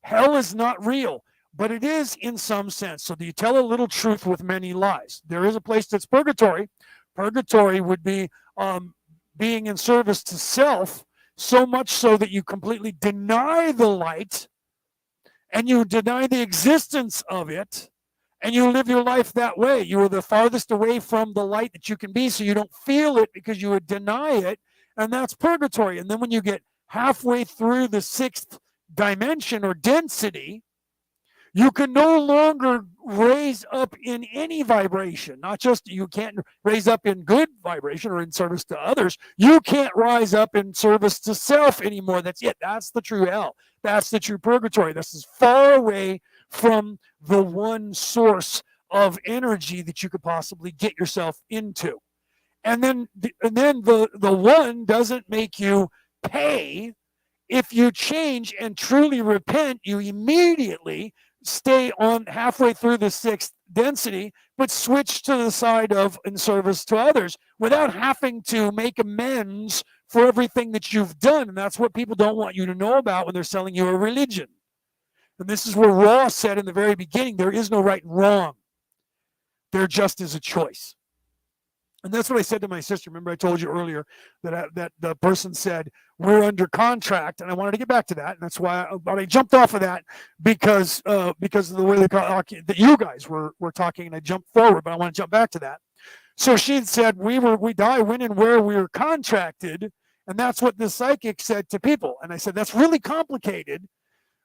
Hell is not real, but it is in some sense. So do you tell a little truth with many lies? There is a place that's purgatory. Purgatory would be being in service to self, so much so that you completely deny the light and you deny the existence of it, and you live your life that way. You are the farthest away from the light that you can be, so you don't feel it because you would deny it, and that's purgatory. And then when you get halfway through the sixth dimension or density, you can no longer raise up in any vibration. Not just you can't raise up in good vibration or in service to others. You can't rise up in service to self anymore. That's it. That's the true hell. That's the true purgatory. This is far away from the one source of energy that you could possibly get yourself into. And then the one doesn't make you pay. If you change and truly repent, you immediately stay on halfway through the sixth density, but switch to the side of in service to others without having to make amends for everything that you've done. And that's what people don't want you to know about when they're selling you a religion. And this is where Ross said in the very beginning, there is no right and wrong. There just is a choice. And that's what I said to my sister. Remember I told you earlier that the person said, we're under contract, and I wanted to get back to that. And that's why I jumped off of that because of the way that you guys were talking, and I jumped forward, but I want to jump back to that. So she had said, we die when and where we were contracted, and that's what the psychic said to people. And I said, that's really complicated,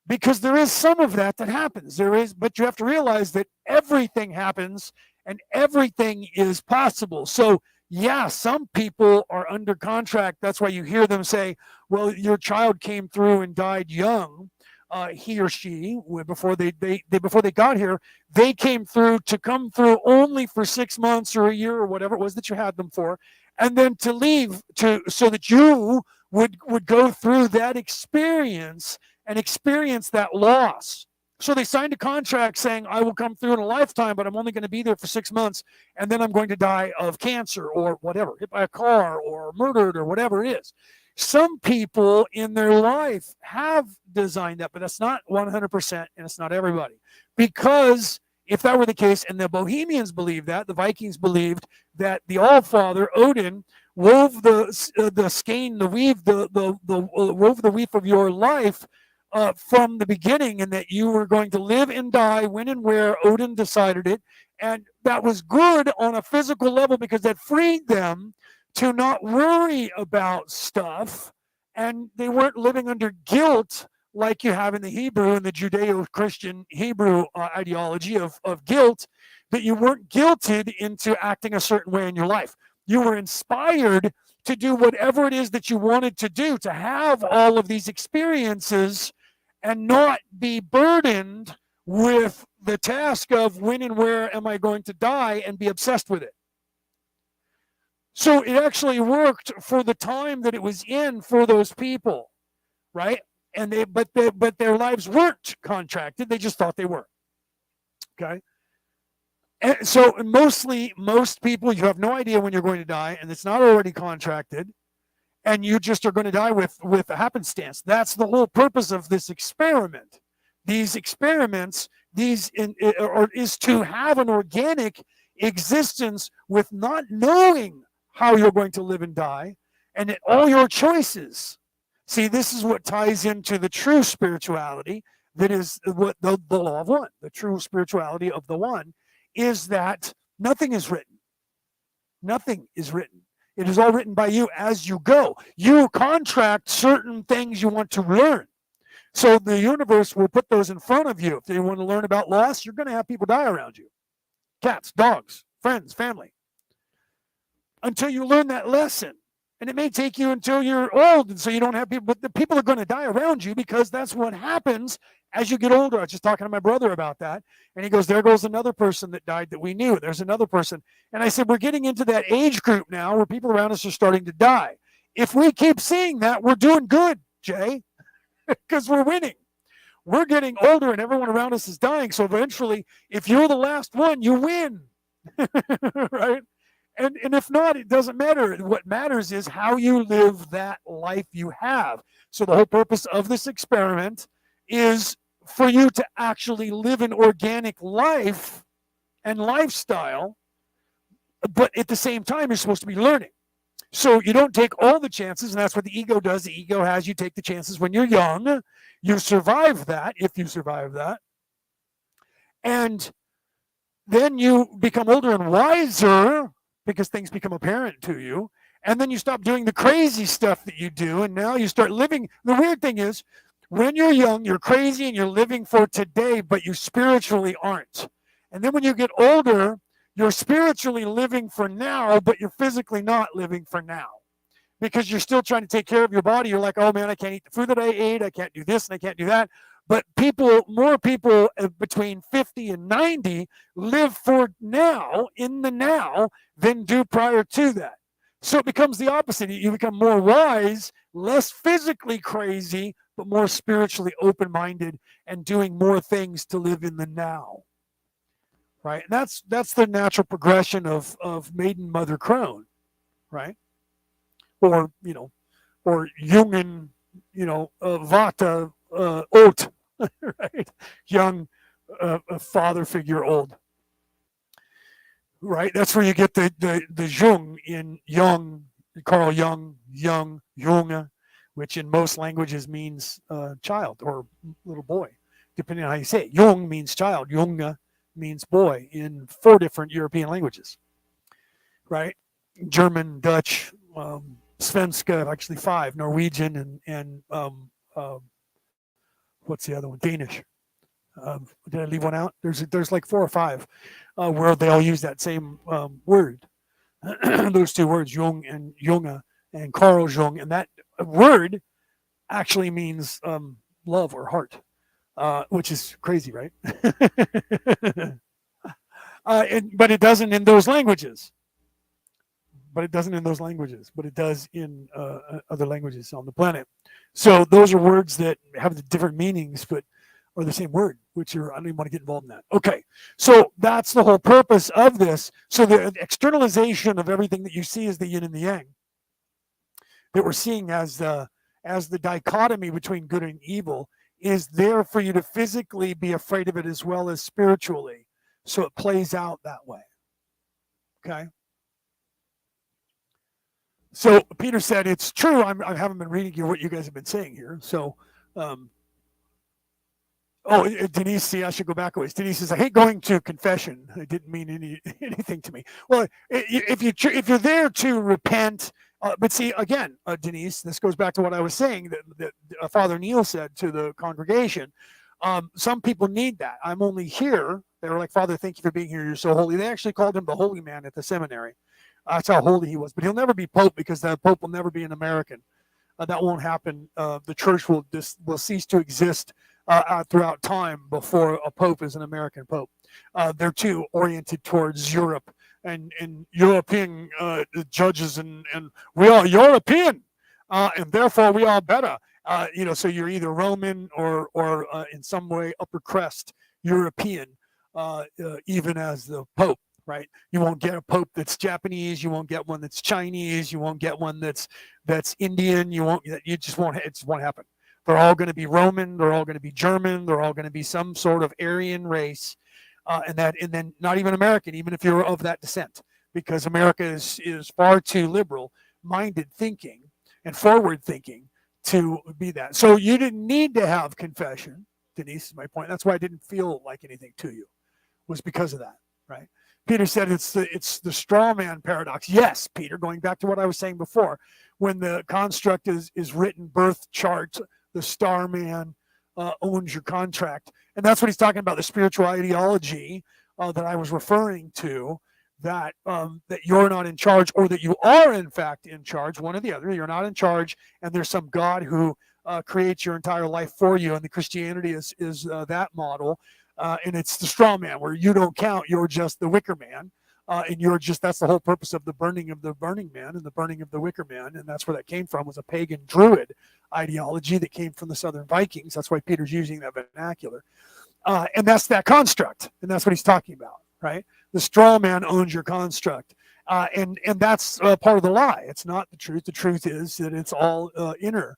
because there is some of that happens. There is, but you have to realize that everything happens and everything is possible. So yeah, some people are under contract. That's why you hear them say, well, your child came through and died young. He or she, before they got here, they came through to come through only for 6 months or a year or whatever it was that you had them for, and then to leave so that you would go through that experience and experience that loss. So they signed a contract saying, I will come through in a lifetime, but I'm only going to be there for 6 months, and then I'm going to die of cancer or whatever, hit by a car or murdered or whatever it is. Some people in their life have designed that, but that's not 100%, and it's not everybody. Because if that were the case, and the Bohemians believed that, the Vikings believed that the Allfather, Odin, wove the skein, the weave, wove the weave of your life from the beginning, and that you were going to live and die when and where Odin decided it. And that was good on a physical level because that freed them to not worry about stuff, and they weren't living under guilt like you have in the Hebrew and the Judeo-Christian Hebrew ideology of guilt, that you weren't guilted into acting a certain way in your life. You were inspired to do whatever it is that you wanted to do, to have all of these experiences and not be burdened with the task of when and where am I going to die and be obsessed with it. So it actually worked for the time that it was in for those people, right? And but their lives weren't contracted. They just thought they were. Okay. And so most people, you have no idea when you're going to die, and it's not already contracted, and you just are going to die with a happenstance. That's the whole purpose of this experiment. These experiments, is to have an organic existence with not knowing how you're going to live and die, and all your choices. See, this is what ties into the true spirituality. That is what the law of one. The true spirituality of the one is that nothing is written. Nothing is written. It is all written by you as you go. You contract certain things you want to learn. So the universe will put those in front of you. If you want to learn about loss, you're going to have people die around you. Cats, dogs, friends, family. Until you learn that lesson. And it may take you until you're old, and so you don't have people, but the people are going to die around you because that's what happens as you get older. I was just talking to my brother about that, and he goes, there goes another person that died that we knew. There's another person. And I said, we're getting into that age group now where people around us are starting to die. If we keep seeing that, we're doing good, Jay, because we're winning. We're getting older, and everyone around us is dying. So eventually, if you're the last one, you win, right? And if not, it doesn't matter. What matters is how you live that life you have. So the whole purpose of this experiment is for you to actually live an organic life and lifestyle, but at the same time, you're supposed to be learning. So you don't take all the chances, and that's what the ego does. The ego has you take the chances when you're young. You survive that, if you survive that. And then you become older and wiser because things become apparent to you. And then you stop doing the crazy stuff that you do, and now you start living. The weird thing is, when you're young, you're crazy and you're living for today, but you spiritually aren't. And then when you get older, you're spiritually living for now, but you're physically not living for now. Because you're still trying to take care of your body. You're like, oh man, I can't eat the food that I ate. I can't do this and I can't do that. But more people between 50 and 90 live for now, in the now, than do prior to that. So it becomes the opposite. You become more wise, less physically crazy, but more spiritually open-minded and doing more things to live in the now. Right? And that's the natural progression of maiden mother crone, right? Or, or Jungian, Vata oat, right? Young father figure old. Right? That's where you get the Jung in Jung, Carl Jung, Junge, which in most languages means child or little boy, depending on how you say it. Jung means child, Junge means boy in 4 different European languages. Right? German, Dutch, Svenska, actually 5, Norwegian, and what's the other one? Danish. Did I leave one out? There's like 4 or 5 where they all use that same word. Those 2 words, Jung and Junge, and Carl Jung, and that word actually means love or heart, which is crazy, right? But it doesn't in those languages. But it doesn't in those languages, but it does in other languages on the planet. So those are words that have the different meanings, but are the same word, which I don't even want to get involved in that. Okay, so that's the whole purpose of this. So the externalization of everything that you see is the yin and the yang that we're seeing as the dichotomy between good and evil is there for you to physically be afraid of it as well as spiritually. So it plays out that way. Okay. So Peter said, it's true. I haven't been reading you what you guys have been saying here. So, Denise, see, I should go back a ways. Denise says, I hate going to confession. It didn't mean anything to me. Well, if you're there to repent, but see, again, Denise, this goes back to what I was saying that Father Neil said to the congregation. Some people need that. I'm only here. They were like, Father, thank you for being here. You're so holy. They actually called him the holy man at the seminary. That's how holy he was. But he'll never be Pope because the Pope will never be an American. That won't happen. The church will cease to exist throughout time before a Pope is an American Pope. They're too oriented towards Europe and European judges, and we are European, and therefore we are better. So you're either Roman or in some way upper crest European, even as the Pope. Right? You won't get a Pope that's Japanese. You won't get one that's Chinese. You won't get one that's Indian. You won't. You just won't. It just won't happen. They're all going to be Roman. They're all going to be German. They're all going to be some sort of Aryan race, and then not even American, even if you're of that descent, because America is far too liberal minded thinking and forward thinking to be that. So you didn't need to have confession, Denise, is my point. That's why I didn't feel like anything to you, was because of that, right? Peter said it's the straw man paradox. Yes, Peter, going back to what I was saying before, when the construct is written, birth chart, the star man owns your contract. And that's what he's talking about, the spiritual ideology that I was referring to, that you're not in charge, or that you are in fact in charge, one or the other. You're not in charge, and there's some God who creates your entire life for you, and the Christianity is that model. And it's the straw man, where you don't count, you're just the wicker man. And that's the whole purpose of the burning of the burning man and the burning of the wicker man. And that's where that came from, was a pagan druid ideology that came from the Southern Vikings. That's why Peter's using that vernacular. And that's that construct. And that's what he's talking about, right? The straw man owns your construct. And that's part of the lie. It's not the truth. The truth is that it's all inner.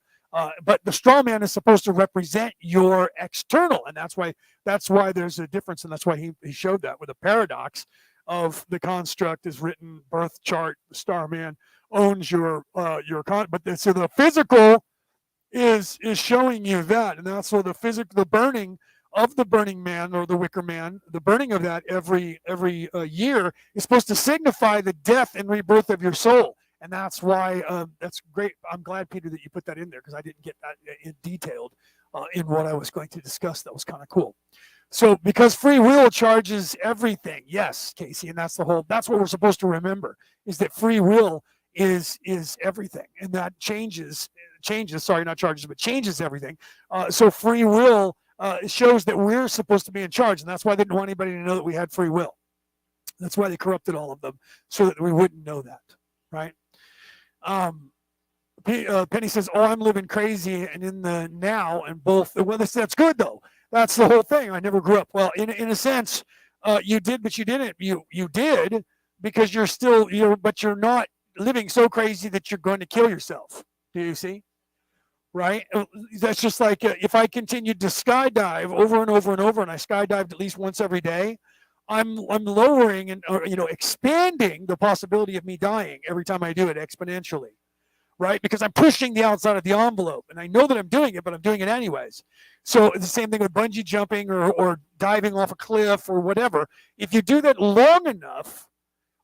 But the straw man is supposed to represent your external, and that's why there's a difference, and that's why he showed that with a paradox of the construct is written, birth chart, the star man owns your but so the physical is showing you that, and that's where the burning of the burning man, or the wicker man, the burning of that every year is supposed to signify the death and rebirth of your soul. And that's why that's great. I'm glad, Peter, that you put that in there, because I didn't get that in detailed in what I was going to discuss. That was kind of cool. So because free will charges everything. Yes, Casey, and that's what we're supposed to remember, is that free will is everything, and that changes, sorry, not charges, but changes everything. So free will shows that we're supposed to be in charge, and that's why they didn't want anybody to know that we had free will. That's why they corrupted all of them, so that we wouldn't know that, right? Penny says, "Oh, I'm living crazy and in the now, and both." Well, that's good though. That's the whole thing. I never grew up. Well, in a sense, you did, but you didn't. You did, because but you're not living so crazy that you're going to kill yourself. Do you see? Right? That's just like if I continued to skydive over and over and over, and I skydived at least once every day, I'm lowering and expanding the possibility of me dying every time I do it exponentially, right? Because I'm pushing the outside of the envelope, and I know that I'm doing it, but I'm doing it anyways. So the same thing with bungee jumping or diving off a cliff or whatever. If you do that long enough,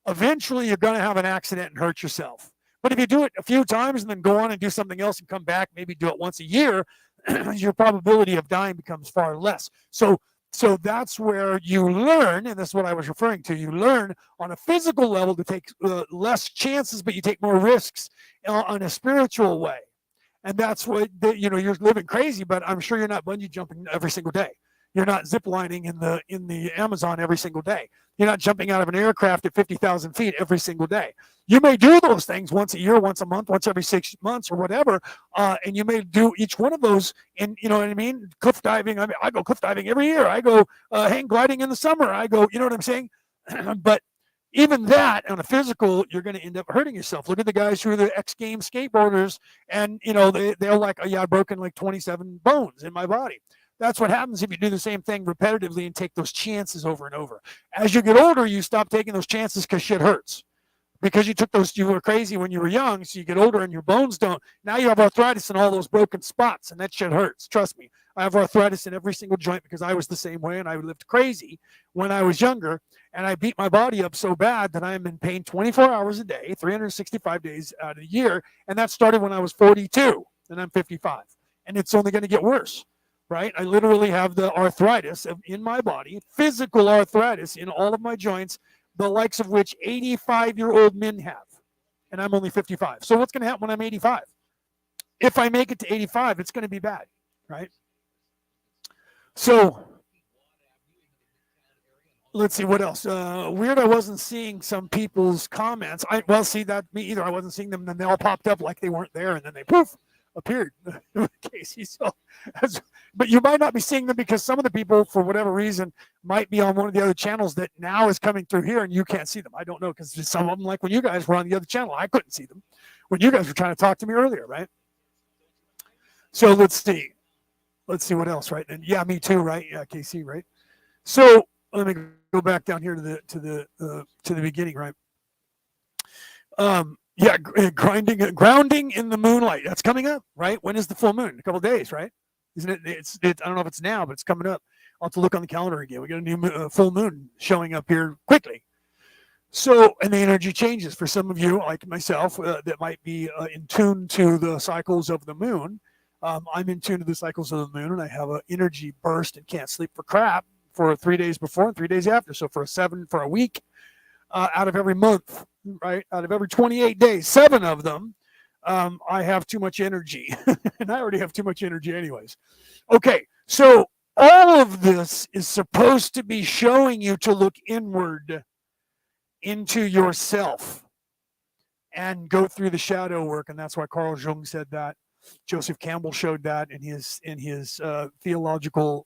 eventually you're going to have an accident and hurt yourself. But if you do it a few times and then go on and do something else and come back, maybe do it once a year, your probability of dying becomes far less. So that's where you learn, and that's what I was referring to. You learn on a physical level to take less chances, but you take more risks on a spiritual way. And that's what, you're living crazy, but I'm sure you're not bungee jumping every single day. You're not ziplining in the Amazon every single day. You're not jumping out of an aircraft at 50,000 feet every single day. You may do those things once a year, once a month, once every 6 months, or whatever, and you may do each one of those. And you know what I mean? Cliff diving. I mean, I go cliff diving every year. I go hang gliding in the summer. I go, you know what I'm saying? But even that, on a physical, you're going to end up hurting yourself. Look at the guys who are the X Games skateboarders, and they're like, oh, yeah, I've broken like 27 bones in my body. That's what happens if you do the same thing repetitively and take those chances over and over. As you get older, you stop taking those chances because shit hurts. Because you were crazy when you were young, so you get older and your bones don't. Now you have arthritis in all those broken spots, and that shit hurts. Trust me. I have arthritis in every single joint because I was the same way, and I lived crazy when I was younger, and I beat my body up so bad that I am in pain 24 hours a day, 365 days out of the year, and that started when I was 42, and I'm 55, and it's only going to get worse. Right? I literally have the arthritis in my body, physical arthritis in all of my joints, the likes of which 85-year-old men have. And I'm only 55. So what's going to happen when I'm 85? If I make it to 85, it's going to be bad, right? So let's see what else. Weird. I wasn't seeing some people's comments. Well, see that me either. I wasn't seeing them, and then they all popped up like they weren't there, and then they poof appeared. Casey, so but you might not be seeing them because some of the people, for whatever reason, might be on one of the other channels that now is coming through here, and you can't see them. I don't know because some of them, like when you guys were on the other channel, I couldn't see them when you guys were trying to talk to me earlier, right? So let's see. Let's see what else, right? And yeah, me too, right? Yeah, KC, right? So let me go back down here to the beginning, right? Yeah, grounding in the moonlight. That's coming up, right? When is the full moon? A couple of days, right? Isn't it? It's I don't know if it's now, but it's coming up. I'll have to look on the calendar again. We got a new full moon showing up here quickly. So, and the energy changes for some of you, like myself, that might be in tune to the cycles of the moon. I'm in tune to the cycles of the moon, and I have an energy burst and can't sleep for crap for 3 days before and 3 days after. So for a week, out of every month, right, out of every 28 days, 7 of them, I have too much energy, and I already have too much energy anyways. Okay, so all of this is supposed to be showing you to look inward into yourself and go through the shadow work, and that's why Carl Jung said that. Joseph Campbell showed that in his theological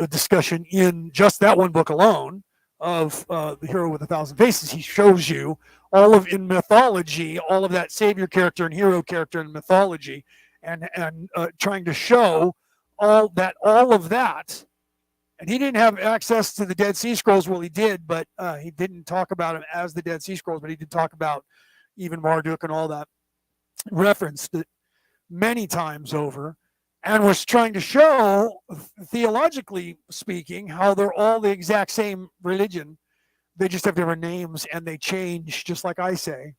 discussion in just that one book alone of The Hero with 1,000 Faces. He shows you all of in mythology, all of that savior character and hero character in mythology, and trying to show all of that. And he didn't have access to the Dead Sea Scrolls. Well, he did, but he didn't talk about them as the Dead Sea Scrolls, but he did talk about even Marduk and all that, referenced it many times over, and was trying to show, theologically speaking, how they're all the exact same religion. They just have different names, and they change, just like I say.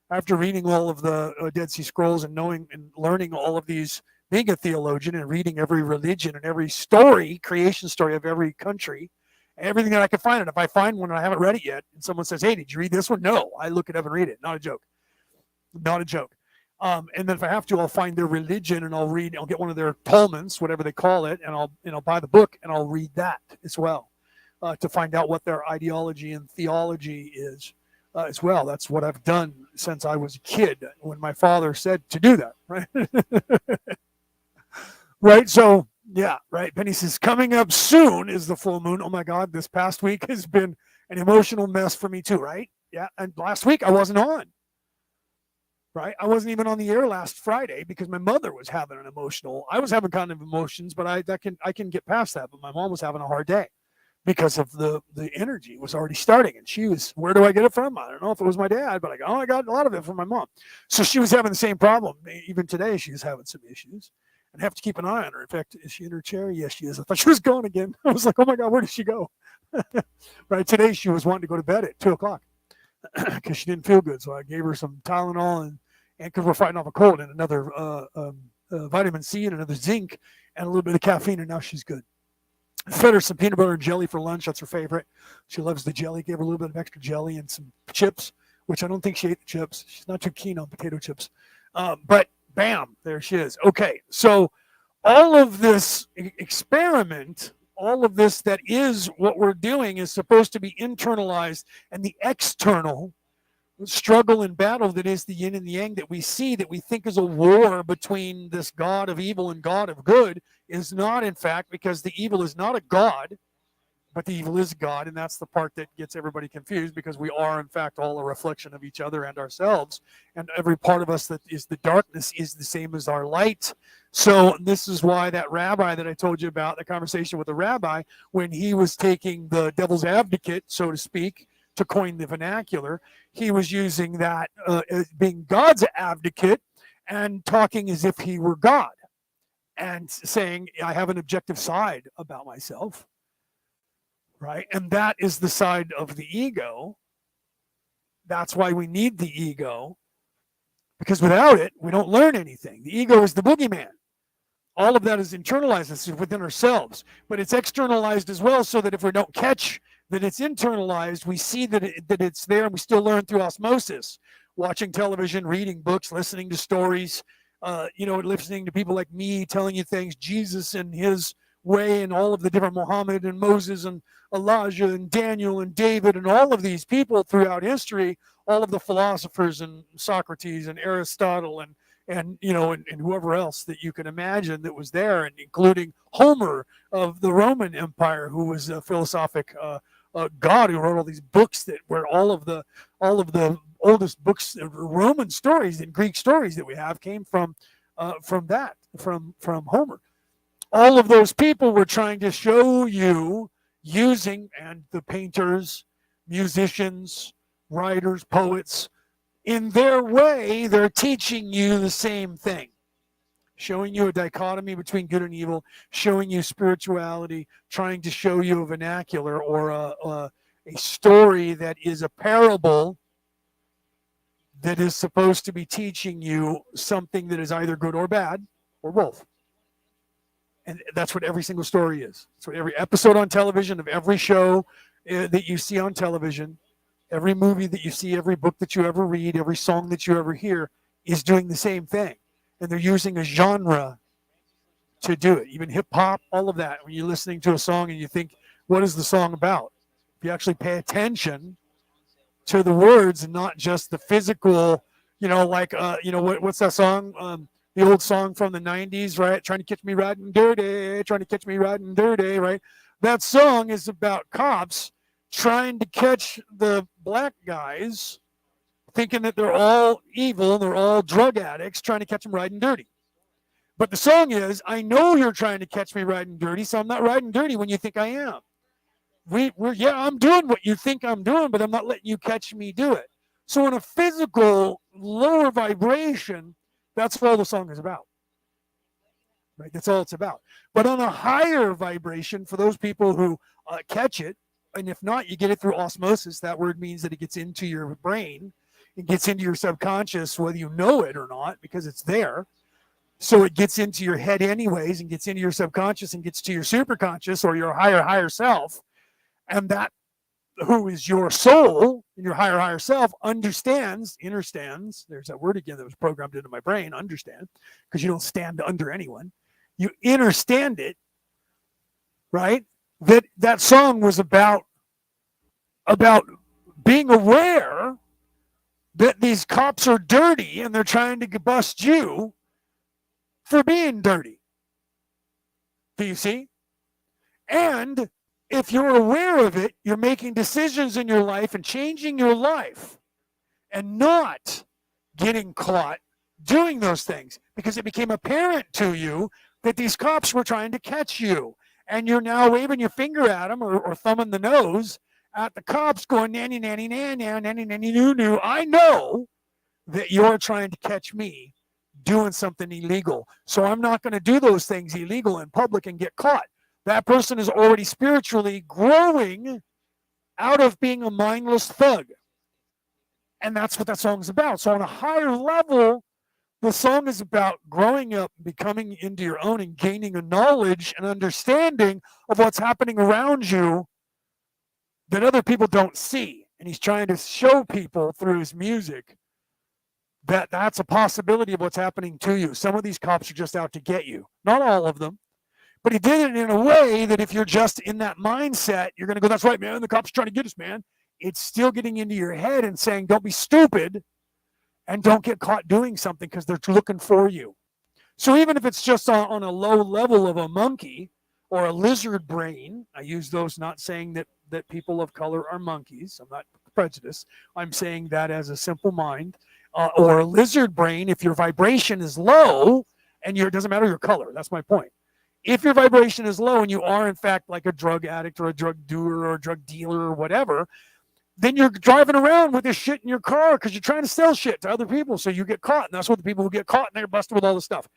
After reading all of the Dead Sea Scrolls and knowing and learning all of these, being a theologian and reading every religion and every story, creation story of every country, everything that I can find. And if I find one and I haven't read it yet, and someone says, "Hey, did you read this one?" No, I look it up and read it. Not a joke. Not a joke. And then if I have to, I'll find their religion and I'll get one of their Talmuds, whatever they call it, and I'll buy the book and I'll read that as well to find out what their ideology and theology is as well. That's what I've done since I was a kid when my father said to do that, right? Right. So yeah, right. Penny says coming up soon is the full moon. Oh my God, this past week has been an emotional mess for me too, right? Yeah, and last week I wasn't on. Right, I wasn't even on the air last Friday because my mother was having I was having kind of emotions, but I can get past that. But my mom was having a hard day because of the energy was already starting, and she was, where do I get it from? I don't know if it was my dad, but I got a lot of it from my mom. So she was having the same problem. Even today, she's having some issues, and I have to keep an eye on her. In fact, is she in her chair? Yes, she is. I thought she was gone again. I was like, oh my God, where did she go? Right, today she was wanting to go to bed at 2:00. Because she didn't feel good, so I gave her some Tylenol and because we're fighting off a cold and another vitamin C and another zinc and a little bit of caffeine, and now she's good. Fed her some peanut butter and jelly for lunch. That's her favorite. She loves the jelly. Gave her a little bit of extra jelly and some chips, which I don't think she ate the chips. She's not too keen on potato chips. But bam, there she is. Okay, so all of this experiment, all of this that is what we're doing is supposed to be internalized, and the external struggle and battle that is the yin and the yang that we see, that we think is a war between this God of evil and God of good, is not, in fact, because the evil is not a God, but the evil is God. And that's the part that gets everybody confused, because we are, in fact, all a reflection of each other and ourselves. And every part of us that is the darkness is the same as our light. So this is why that rabbi that I told you about, the conversation with the rabbi, when he was taking the devil's advocate, so to speak, to coin the vernacular, he was using that as being God's advocate and talking as if he were God and saying, I have an objective side about myself, right? And that is the side of the ego. That's why we need the ego, because without it, we don't learn anything. The ego is the boogeyman. All of that is internalized. It's within ourselves, but it's externalized as well, so that if we don't catch that it's internalized, we see that it's there, and we still learn through osmosis, watching television, reading books, listening to stories, listening to people like me telling you things, Jesus and his way, and all of the different Muhammad and Moses and Elijah and Daniel and David and all of these people throughout history, all of the philosophers and Socrates and Aristotle and whoever else that you can imagine that was there, and including Homer of the Roman Empire, who was a philosophic god who wrote all these books that were all of the oldest books, Roman stories and Greek stories that we have came from Homer. All of those people were trying to show you using, and the painters, musicians, writers, poets, in their way, they're teaching you the same thing, showing you a dichotomy between good and evil, showing you spirituality, trying to show you a vernacular or a story that is a parable that is supposed to be teaching you something that is either good or bad or both. And that's what every single story is. So every episode on television of every show that you see on television, every movie that you see, every book that you ever read, every song that you ever hear is doing the same thing. And they're using a genre to do it. Even hip hop, all of that. When you're listening to a song and you think, what is the song about? If you actually pay attention to the words and not just the physical, what's that song? The old song from the 90s, right? Trying to catch me riding dirty, trying to catch me riding dirty, right? That song is about cops trying to catch the black guys, thinking that they're all evil, they're all drug addicts, trying to catch them riding dirty. But the song is, I know you're trying to catch me riding dirty, so I'm not riding dirty when you think I am. I'm doing what you think I'm doing, but I'm not letting you catch me do it. So in a physical, lower vibration, that's what all the song is about. Right? That's all it's about. But on a higher vibration, for those people who catch it, and if not, you get it through osmosis. That word means that it gets into your brain. It gets into your subconscious, whether you know it or not, because it's there. So it gets into your head anyways, and gets into your subconscious and gets to your superconscious or your higher self. And that who is your soul and your higher self understands, there's that word again that was programmed into my brain, understand, because you don't stand under anyone. You understand it, right? That song was about being aware that these cops are dirty and they're trying to bust you for being dirty. Do you see? And if you're aware of it, you're making decisions in your life and changing your life and not getting caught doing those things because it became apparent to you that these cops were trying to catch you. And you're now waving your finger at them or thumbing the nose at the cops going, nanny, nanny, nanny, nanny, nanny, noo. I know that you're trying to catch me doing something illegal. So I'm not going to do those things illegal in public and get caught. That person is already spiritually growing out of being a mindless thug. And that's what that song is about. So on a higher level, the song is about growing up, becoming into your own and gaining a knowledge and understanding of what's happening around you that other people don't see. And he's trying to show people through his music that that's a possibility of what's happening to you. Some of these cops are just out to get you. Not all of them. But he did it in a way that if you're just in that mindset, you're going to go, that's right, man. The cops are trying to get us, man. It's still getting into your head and saying, don't be stupid and don't get caught doing something because they're looking for you. So even if it's just on a low level of a monkey or a lizard brain, I use those not saying that people of color are monkeys. I'm not prejudiced. I'm saying that as a simple mind. Or a lizard brain, if your vibration is low and it doesn't matter your color. That's my point. If your vibration is low and you are, in fact, like a drug addict or a drug doer or a drug dealer or whatever, then you're driving around with this shit in your car because you're trying to sell shit to other people. So you get caught. And that's what the people who get caught and they're busted with all this stuff.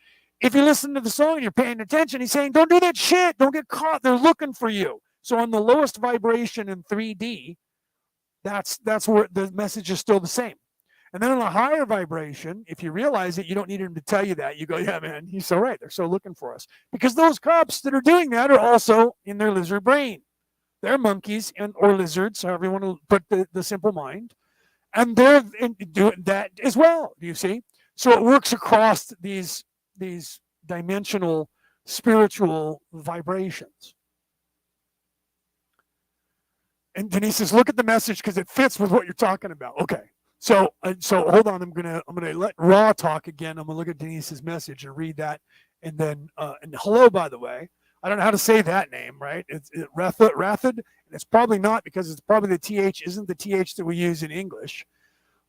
If you listen to the song and you're paying attention, he's saying, don't do that shit. Don't get caught. They're looking for you. So on the lowest vibration in 3D, that's where the message is still the same. And then on a higher vibration, if you realize it, you don't need him to tell you that. You go, yeah, man, he's so right. They're so looking for us. Because those cops that are doing that are also in their lizard brain. They're monkeys or lizards, however you want to put the simple mind. And they're doing that as well, do you see? So it works across these dimensional spiritual vibrations. And Denise says, look at the message because it fits with what you're talking about. Okay. So hold on. I'm gonna let Ra talk again. I'm gonna look at Denise's message and read that, and then and hello, by the way. I don't know how to say that name, right? It's Rathid, and it's probably not because it's probably the th isn't the th that we use in English,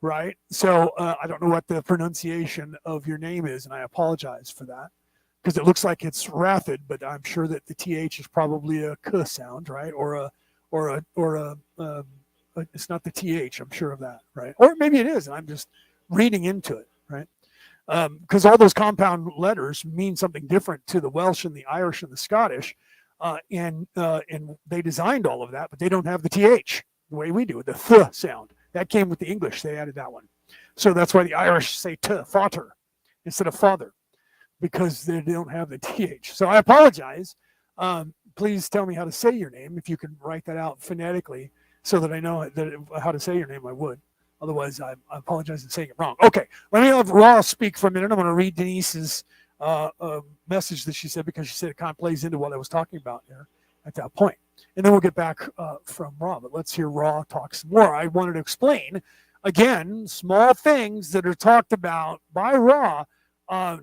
right? So I don't know what the pronunciation of your name is, and I apologize for that because it looks like it's Rathid, but I'm sure that the th is probably a k sound, right? Or a it's not the th. I'm sure of that, right? Or maybe it is, and I'm just reading into it, right? Because all those compound letters mean something different to the Welsh and the Irish and the Scottish, and they designed all of that, but they don't have the th the way we do it, the th sound. That came with the English. They added that one, so that's why the Irish say fater instead of father, because they don't have the th. So I apologize. Please tell me how to say your name. If you can write that out phonetically so that I know how to say your name, I would. Otherwise, I apologize for saying it wrong. Okay, let me have Ra speak for a minute. I'm going to read Denise's message that she said because she said it kind of plays into what I was talking about there at that point. And then we'll get back from Ra. But let's hear Ra talk some more. I wanted to explain, again, small things that are talked about by Ra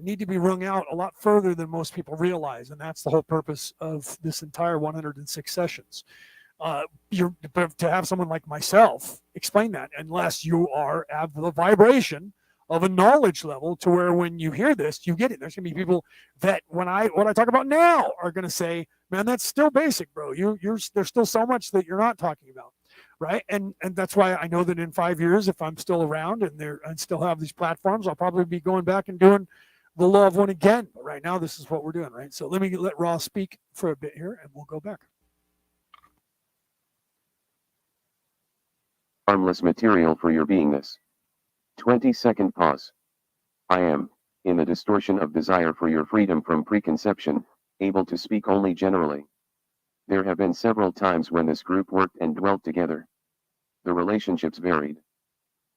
need to be wrung out a lot further than most people realize. And that's the whole purpose of this entire 106 sessions. To have someone like myself explain that, unless you have the vibration of a knowledge level to where when you hear this, you get it. There's gonna be people that what I talk about now are gonna say, "Man, that's still basic, bro. There's still so much that you're not talking about." Right, and that's why I know that in 5 years, if I'm still around and still have these platforms, I'll probably be going back and doing the Law of One again. But right now, this is what we're doing, right? So let me let Ross speak for a bit here, and we'll go back. Harmless material for your beingness. 20-second pause. I am, in the distortion of desire for your freedom from preconception, able to speak only generally. There have been several times when this group worked and dwelt together. The relationships varied.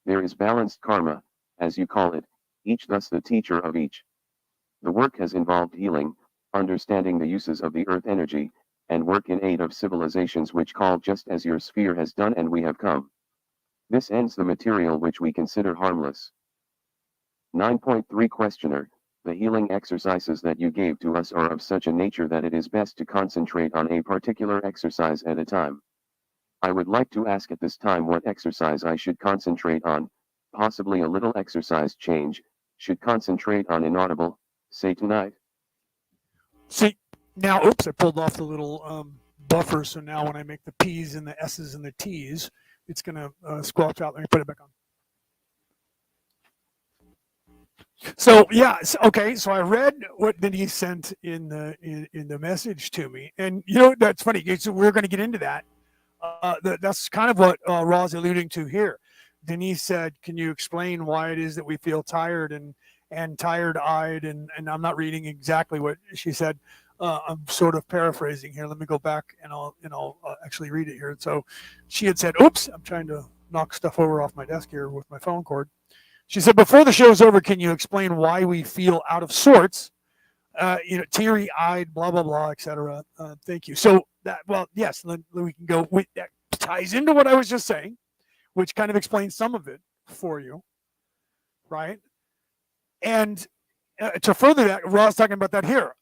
There is balanced karma, as you call it, each thus the teacher of each. The work has involved healing, understanding the uses of the earth energy, and work in aid of civilizations which call just as your sphere has done and we have come. This ends the material which we consider harmless. 9.3 Questioner, the healing exercises that you gave to us are of such a nature that it is best to concentrate on a particular exercise at a time. I would like to ask at this time what exercise I should concentrate on, possibly a little exercise change, should concentrate on inaudible, say tonight. See, now, oops, I pulled off the little buffer, so now when I make the P's and the S's and the T's, it's going to squelch out. Let me put it back on. So yeah, okay. So I read what Denise sent in the message to me, and that's funny. So we're going to get into that. That's kind of what Ra's alluding to here. Denise said, "Can you explain why it is that we feel tired and tired-eyed?" And I'm not reading exactly what she said. I'm sort of paraphrasing here. Let me go back and I'll actually read it here. So she had said, "Oops, I'm trying to knock stuff over off my desk here with my phone cord." She said, "Before the show's over, can you explain why we feel out of sorts? Teary-eyed, blah blah blah, etc." Thank you. So yes, then we can go. That ties into what I was just saying, which kind of explains some of it for you, right? And to further that, Ross talking about that here.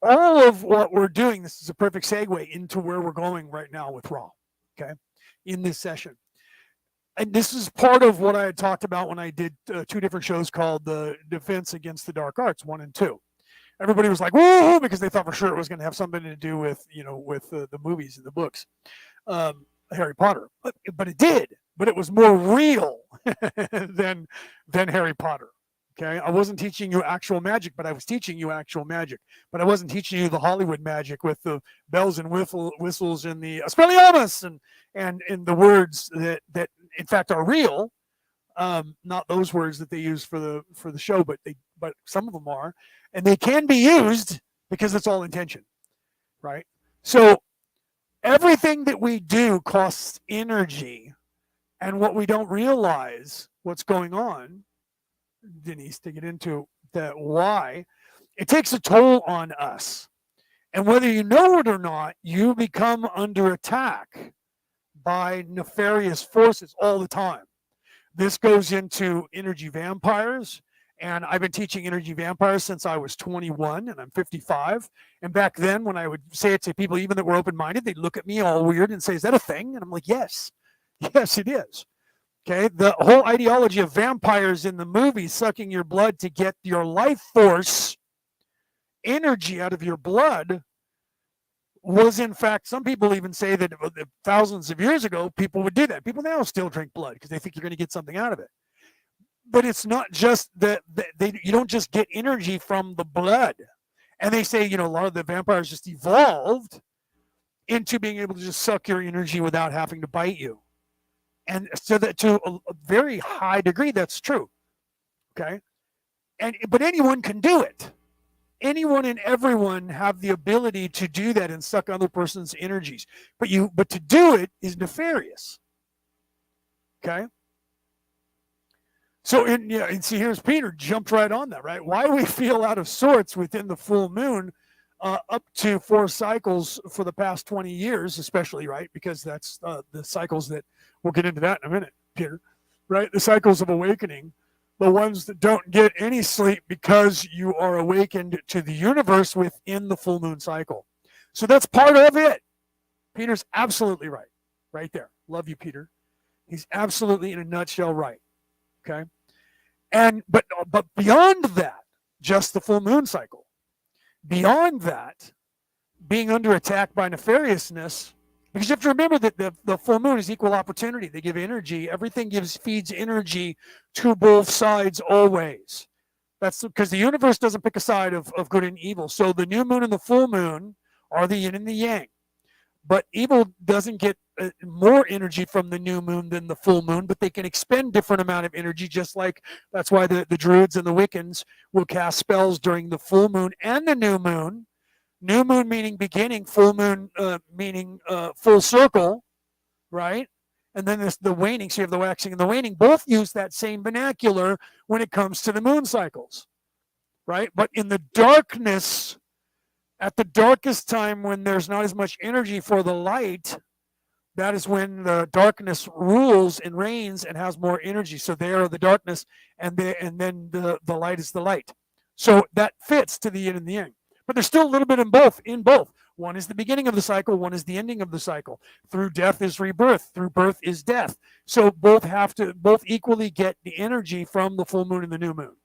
All of what we're doing. This is a perfect segue into where we're going right now with Raw. Okay, in this session. And this is part of what I had talked about when I did 2 different shows called the Defense Against the Dark Arts 1 and 2. Everybody was like, "Whoa!" because they thought for sure it was going to have something to do with the movies and the books, Harry Potter. But it did. But it was more real than Harry Potter. Okay, I wasn't teaching you actual magic, but I was teaching you actual magic. But I wasn't teaching you the Hollywood magic with the bells and whistles and the Expelliarmus and the words that in fact are real, not those words that they use for the show, but some of them are, and they can be used because it's all intention, right? So everything that we do costs energy, and what we don't realize what's going on, Denise, to get into that why, it takes a toll on us. And whether you know it or not, you become under attack by nefarious forces all the time. This goes into energy vampires. And I've been teaching energy vampires since I was 21 and I'm 55. And back then, when I would say it to people, even that were open minded, they'd look at me all weird and say, "Is that a thing?" And I'm like, "Yes, yes, it is." Okay. The whole ideology of vampires in the movie sucking your blood to get your life force energy out of your blood was, in fact, some people even say that thousands of years ago, people would do that. People now still drink blood because they think you're going to get something out of it. But it's not just that you don't just get energy from the blood. And they say, a lot of the vampires just evolved into being able to just suck your energy without having to bite you. And so that to a very high degree, that's true. Okay. But anyone can do it. Anyone and everyone have the ability to do that and suck other person's energies. But to do it is nefarious. Okay. So and see, here's Peter jumped right on that, right? Why we feel out of sorts within the full moon up to 4 cycles for the past 20 years, especially, right? Because that's the cycles that we'll get into that in a minute, Peter, right? The cycles of awakening, the ones that don't get any sleep because you are awakened to the universe within the full moon cycle. So that's part of it. Peter's absolutely right there. Love you, Peter. He's absolutely, in a nutshell, right. Okay. But beyond that, just the full moon cycle. Beyond that, being under attack by nefariousness, because you have to remember that the full moon is equal opportunity. They give energy. Everything feeds energy to both sides always. That's because the universe doesn't pick a side of good and evil. So the new moon and the full moon are the yin and the yang. But evil doesn't get more energy from the new moon than the full moon, but they can expend different amount of energy, just like that's why the Druids and the Wiccans will cast spells during the full moon and the new moon. New moon meaning beginning, full moon meaning full circle, right? And then there's the waning, so you have the waxing and the waning. Both use that same vernacular when it comes to the moon cycles, right? But in the darkness, at the darkest time when there's not as much energy for the light, that is when the darkness rules and reigns and has more energy. So they are the darkness, and then the light is the light. So that fits to the yin and the yang. But there's still a little bit in both. One is the beginning of the cycle, one is the ending of the cycle. Through death is rebirth, through birth is death. So both equally get the energy from the full moon and the new moon.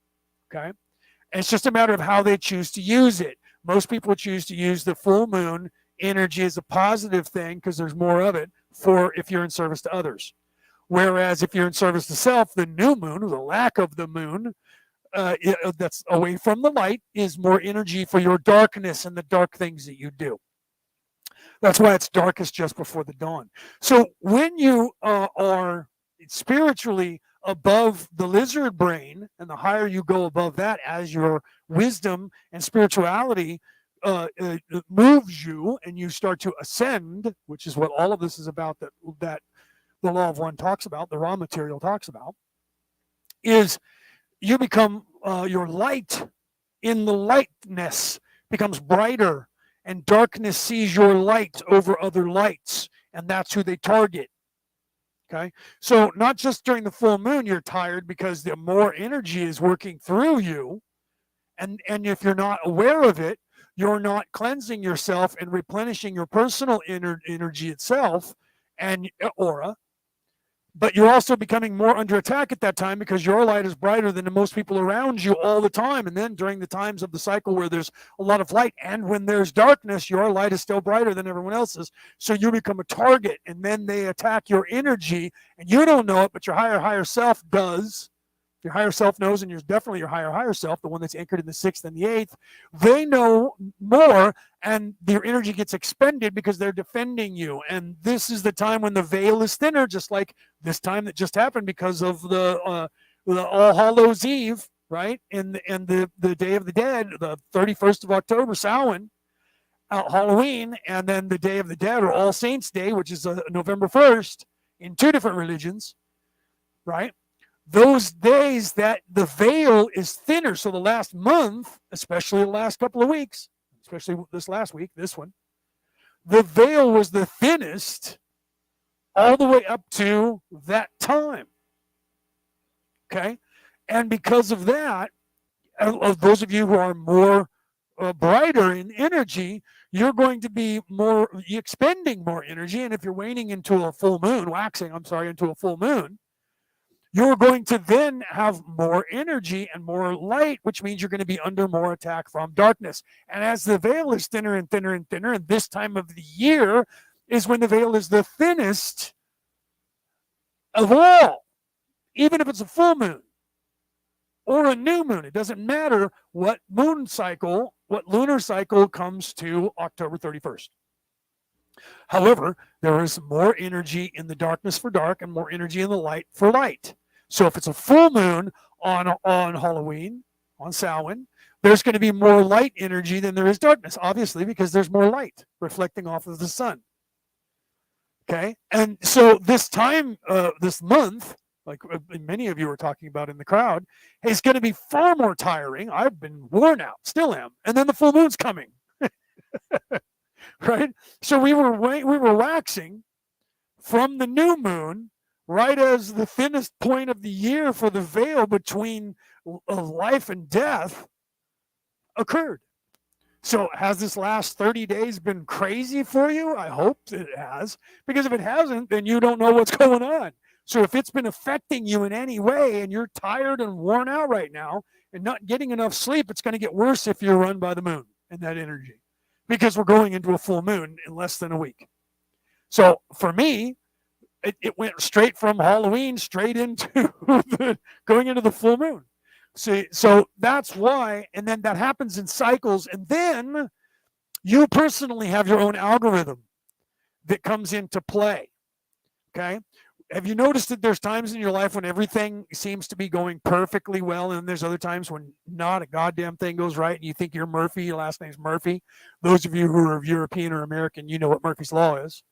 Okay? And it's just a matter of how they choose to use it. Most people choose to use the full moon energy as a positive thing because there's more of it for if you're in service to others. Whereas if you're in service to self, the new moon, or the lack of the moon, that's away from the light, is more energy for your darkness and the dark things that you do. That's why it's darkest just before the dawn. So when you are spiritually above the lizard brain, and the higher you go above that as your wisdom and spirituality moves you and you start to ascend, which is what all of this is about, that the law of one talks about, the raw material talks about, is you become your light in the lightness becomes brighter, and darkness sees your light over other lights, and that's who they target. Okay, so not just during the full moon you're tired because the more energy is working through you, and if you're not aware of it, you're not cleansing yourself and replenishing your personal energy itself and aura. But you're also becoming more under attack at that time because your light is brighter than most people around you all the time. And then during the times of the cycle where there's a lot of light and when there's darkness, your light is still brighter than everyone else's. So you become a target, and then they attack your energy, and you don't know it, but your higher self does. Your higher self knows, and you're definitely your higher self, the one that's anchored in the 6th and the 8th. They know more, and their energy gets expended because they're defending you. And this is the time when the veil is thinner, just like this time that just happened because of the All Hallows Eve, right? And the Day of the Dead, the 31st of October, Samhain, Halloween, and then the Day of the Dead, or All Saints Day, which is November 1st, in 2 different religions, right? those days that the veil is thinner. So the last month, especially the last couple of weeks, especially this last week, this one, the veil was the thinnest all the way up to that time. Okay. And because of that, of those of you who are more brighter in energy, you're going to be more expending more energy. And if you're waning into a full moon, into a full moon, you're going to then have more energy and more light, which means you're going to be under more attack from darkness. And as the veil is thinner and thinner and thinner, and this time of the year is when the veil is the thinnest of all, even if it's a full moon or a new moon. It doesn't matter what moon cycle, what lunar cycle comes to October 31st. However, there is more energy in the darkness for dark and more energy in the light for light. So if it's a full moon on Halloween, on Samhain, there's going to be more light energy than there is darkness, obviously, because there's more light reflecting off of the sun. Okay? And so this time, this month, like many of you were talking about in the crowd, is going to be far more tiring. I've been worn out, still am. And then the full moon's coming. Right? So we were waxing from the new moon right as the thinnest point of the year for the veil between life and death occurred. So has this last 30 days been crazy for you? I hope it has, because if it hasn't, then you don't know what's going on. So if it's been affecting you in any way and you're tired and worn out right now and not getting enough sleep, it's going to get worse if you're run by the moon and that energy, because we're going into a full moon in less than a week. So for me, it went straight from Halloween straight into going into the full moon. So that's why, and then that happens in cycles, and then you personally have your own algorithm that comes into play. Okay? Have you noticed that there's times in your life when everything seems to be going perfectly well, and there's other times when not a goddamn thing goes right, and you think you're Murphy, your last name's Murphy? Those of you who are European or American, you know what Murphy's Law is,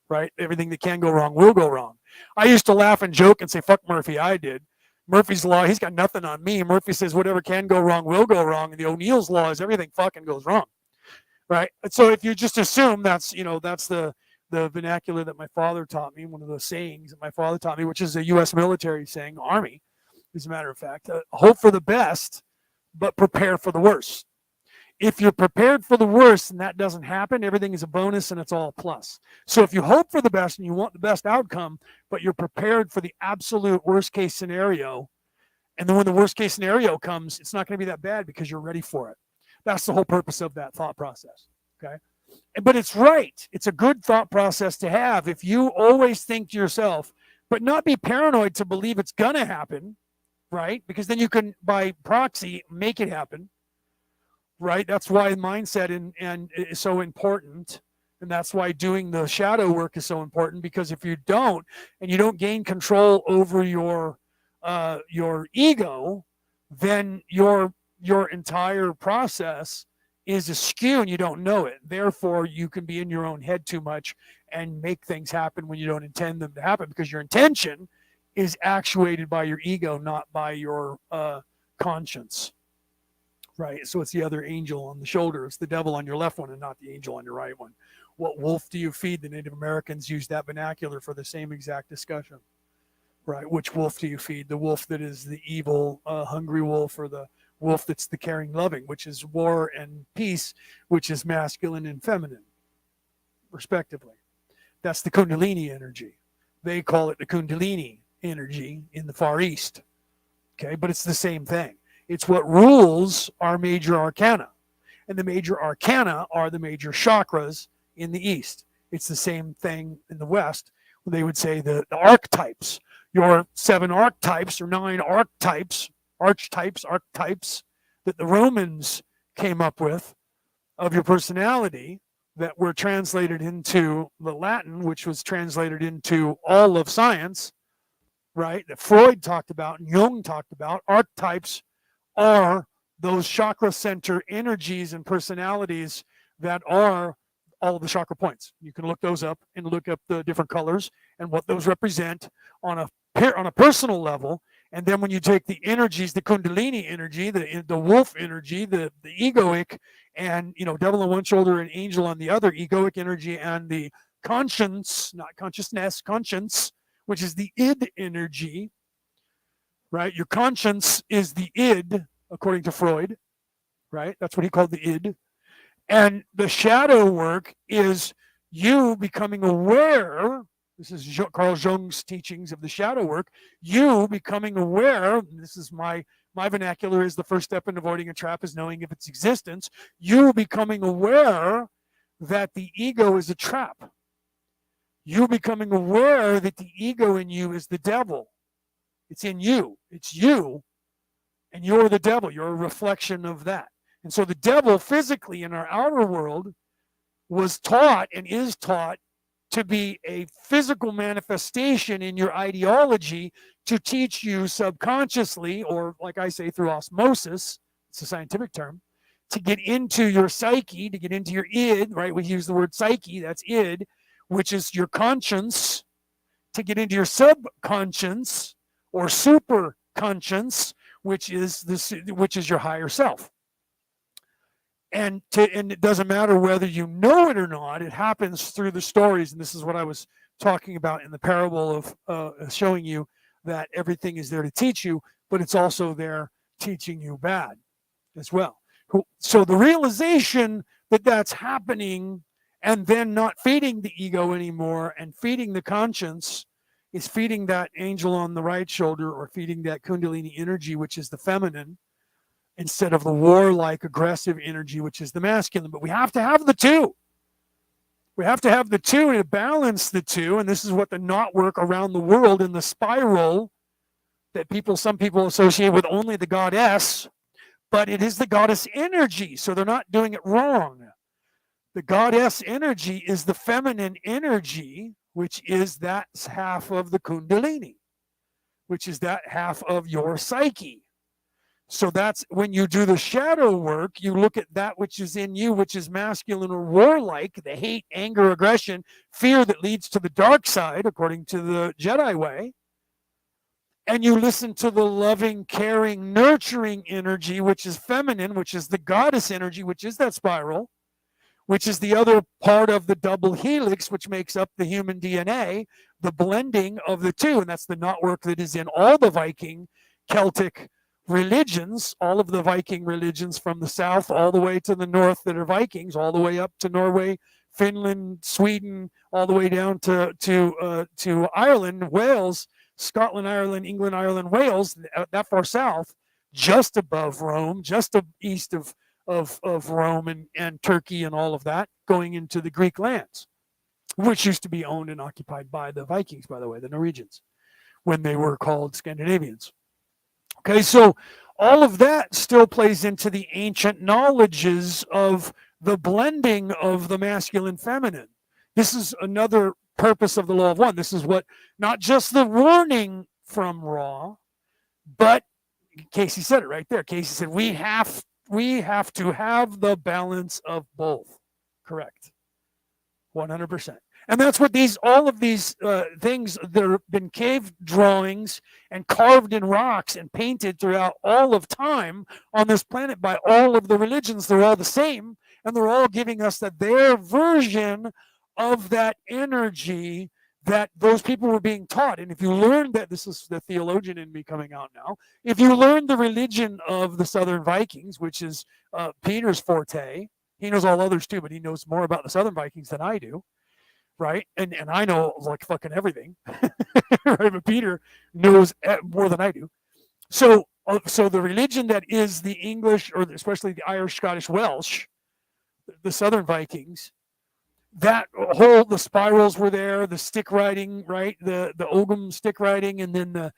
right? Everything that can go wrong will go wrong. I used to laugh and joke and say, fuck Murphy, I did. Murphy's Law, he's got nothing on me. Murphy says whatever can go wrong will go wrong, and the O'Neill's Law is everything fucking goes wrong, right? So if you just assume that's the vernacular that my father taught me, one of the sayings that my father taught me, which is a U.S. military saying, Army, as a matter of fact, hope for the best, but prepare for the worst. If you're prepared for the worst and that doesn't happen, everything is a bonus and it's all a plus. So if you hope for the best and you want the best outcome, but you're prepared for the absolute worst case scenario, and then when the worst case scenario comes, it's not going to be that bad because you're ready for it. That's the whole purpose of that thought process. Okay. But it's right. It's a good thought process to have if you always think to yourself, but not be paranoid to believe it's going to happen, right? Because then you can, by proxy, make it happen, right? That's why mindset and is so important. And that's why doing the shadow work is so important, because if you don't, and you don't gain control over your ego, then your entire process is askew and you don't know it. Therefore, you can be in your own head too much and make things happen when you don't intend them to happen, because your intention is actuated by your ego, not by your conscience. Right? So it's the other angel on the shoulder. It's the devil on your left one and not the angel on your right one. What wolf do you feed? The Native Americans use that vernacular for the same exact discussion. Right? Which wolf do you feed? The wolf that is the evil, hungry wolf, or the wolf that's the caring, loving, which is war and peace, which is masculine and feminine, respectively. That's the Kundalini energy. They call it the Kundalini energy in the Far East. Okay, but it's the same thing. It's what rules our major arcana. And the major arcana are the major chakras in the East. It's the same thing in the West. They would say the archetypes. Your 7 archetypes or 9 archetypes that the Romans came up with of your personality, that were translated into the Latin, which was translated into all of science, right? That Freud talked about and Jung talked about. Archetypes are those chakra center energies and personalities that are all of the chakra points. You can look those up and look up the different colors and what those represent on a personal level, And then when you take the energies, the Kundalini energy, the wolf energy, the egoic, and devil on one shoulder and angel on the other, egoic energy, and the conscience, not consciousness, conscience, which is the id energy, right? Your conscience is the id, according to Freud, right? That's what he called the id. And the shadow work is you becoming aware. This is Carl Jung's teachings of the shadow work. You becoming aware, this is my vernacular, is the first step in avoiding a trap is knowing of its existence. You becoming aware that the ego is a trap. You becoming aware that the ego in you is the devil. It's in you. It's you, and you're the devil. You're a reflection of that. And so the devil physically in our outer world was taught and is taught to be a physical manifestation in your ideology to teach you subconsciously, or like I say, through osmosis, it's a scientific term, to get into your psyche, to get into your id, right? We use the word psyche, that's id, which is your conscience, to get into your subconscious or super conscience, which is your higher self. And it doesn't matter whether you know it or not. It happens through the stories, and this is what I was talking about in the parable of showing you that everything is there to teach you, but it's also there teaching you bad as well. So the realization that that's happening, and then not feeding the ego anymore and feeding the conscience, is feeding that angel on the right shoulder, or feeding that Kundalini energy, which is the feminine, instead of the warlike, aggressive energy, which is the masculine. But we have to have the two. We have to have the two to balance the two. And this is what the knot work around the world in the spiral that some people associate with only the goddess, but it is the goddess energy. So they're not doing it wrong. The goddess energy is the feminine energy, which is that half of the Kundalini, which is that half of your psyche. So that's when you do the shadow work, you look at that which is in you, which is masculine or warlike, the hate, anger, aggression, fear that leads to the dark side, according to the Jedi way. And you listen to the loving, caring, nurturing energy, which is feminine, which is the goddess energy, which is that spiral, which is the other part of the double helix, which makes up the human DNA, the blending of the two. And that's the knot work that is in all the Viking, Celtic religions, all of the Viking religions from the south all the way to the north that are Vikings, all the way up to Norway, Finland, Sweden, all the way down to Ireland, Wales, Scotland, Ireland, England, Ireland, Wales, that far south, just above Rome, just east of Rome and Turkey and all of that, going into the Greek lands, which used to be owned and occupied by the Vikings, by the way, the Norwegians, when they were called Scandinavians. Okay, so all of that still plays into the ancient knowledges of the blending of the masculine feminine. This is another purpose of the law of one. This is what, not just the warning from Ra, but Casey said it right there. Casey said we have to have the balance of both. Correct. 100%. And that's what all of these things that have been cave drawings and carved in rocks and painted throughout all of time on this planet by all of the religions. They're all the same, and they're all giving us their version of that energy that those people were being taught. And if you learn that, this is the theologian in me coming out now, if you learn the religion of the Southern Vikings, which is Peter's forte, he knows all others too, but he knows more about the Southern Vikings than I do. Right, and I know like fucking everything, right? But Peter knows more than I do. So the religion that is the English, or especially the Irish, Scottish, Welsh, the Southern Vikings, that the spirals were there, the stick writing, right? The Ogham stick writing, and then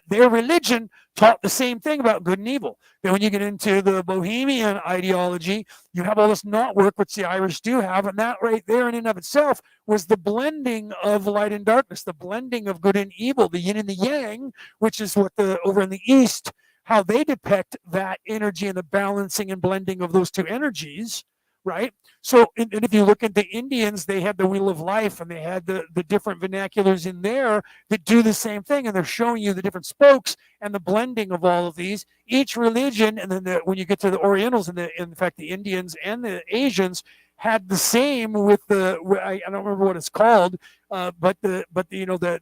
their religion taught the same thing about good and evil. Then when you get into the Bohemian ideology, you have all this knot work, which the Irish do have, and that right there in and of itself was the blending of light and darkness, the blending of good and evil, the yin and the yang, which is what over in the East, how they depict that energy and the balancing and blending of those two energies. right? So, and if you look at the Indians, they had the Wheel of Life, and they had the different vernaculars in there that do the same thing, and they're showing you the different spokes and the blending of all of these. Each religion, and then when you get to the Orientals, and in fact the Indians and the Asians had the same with I don't remember what it's called, but the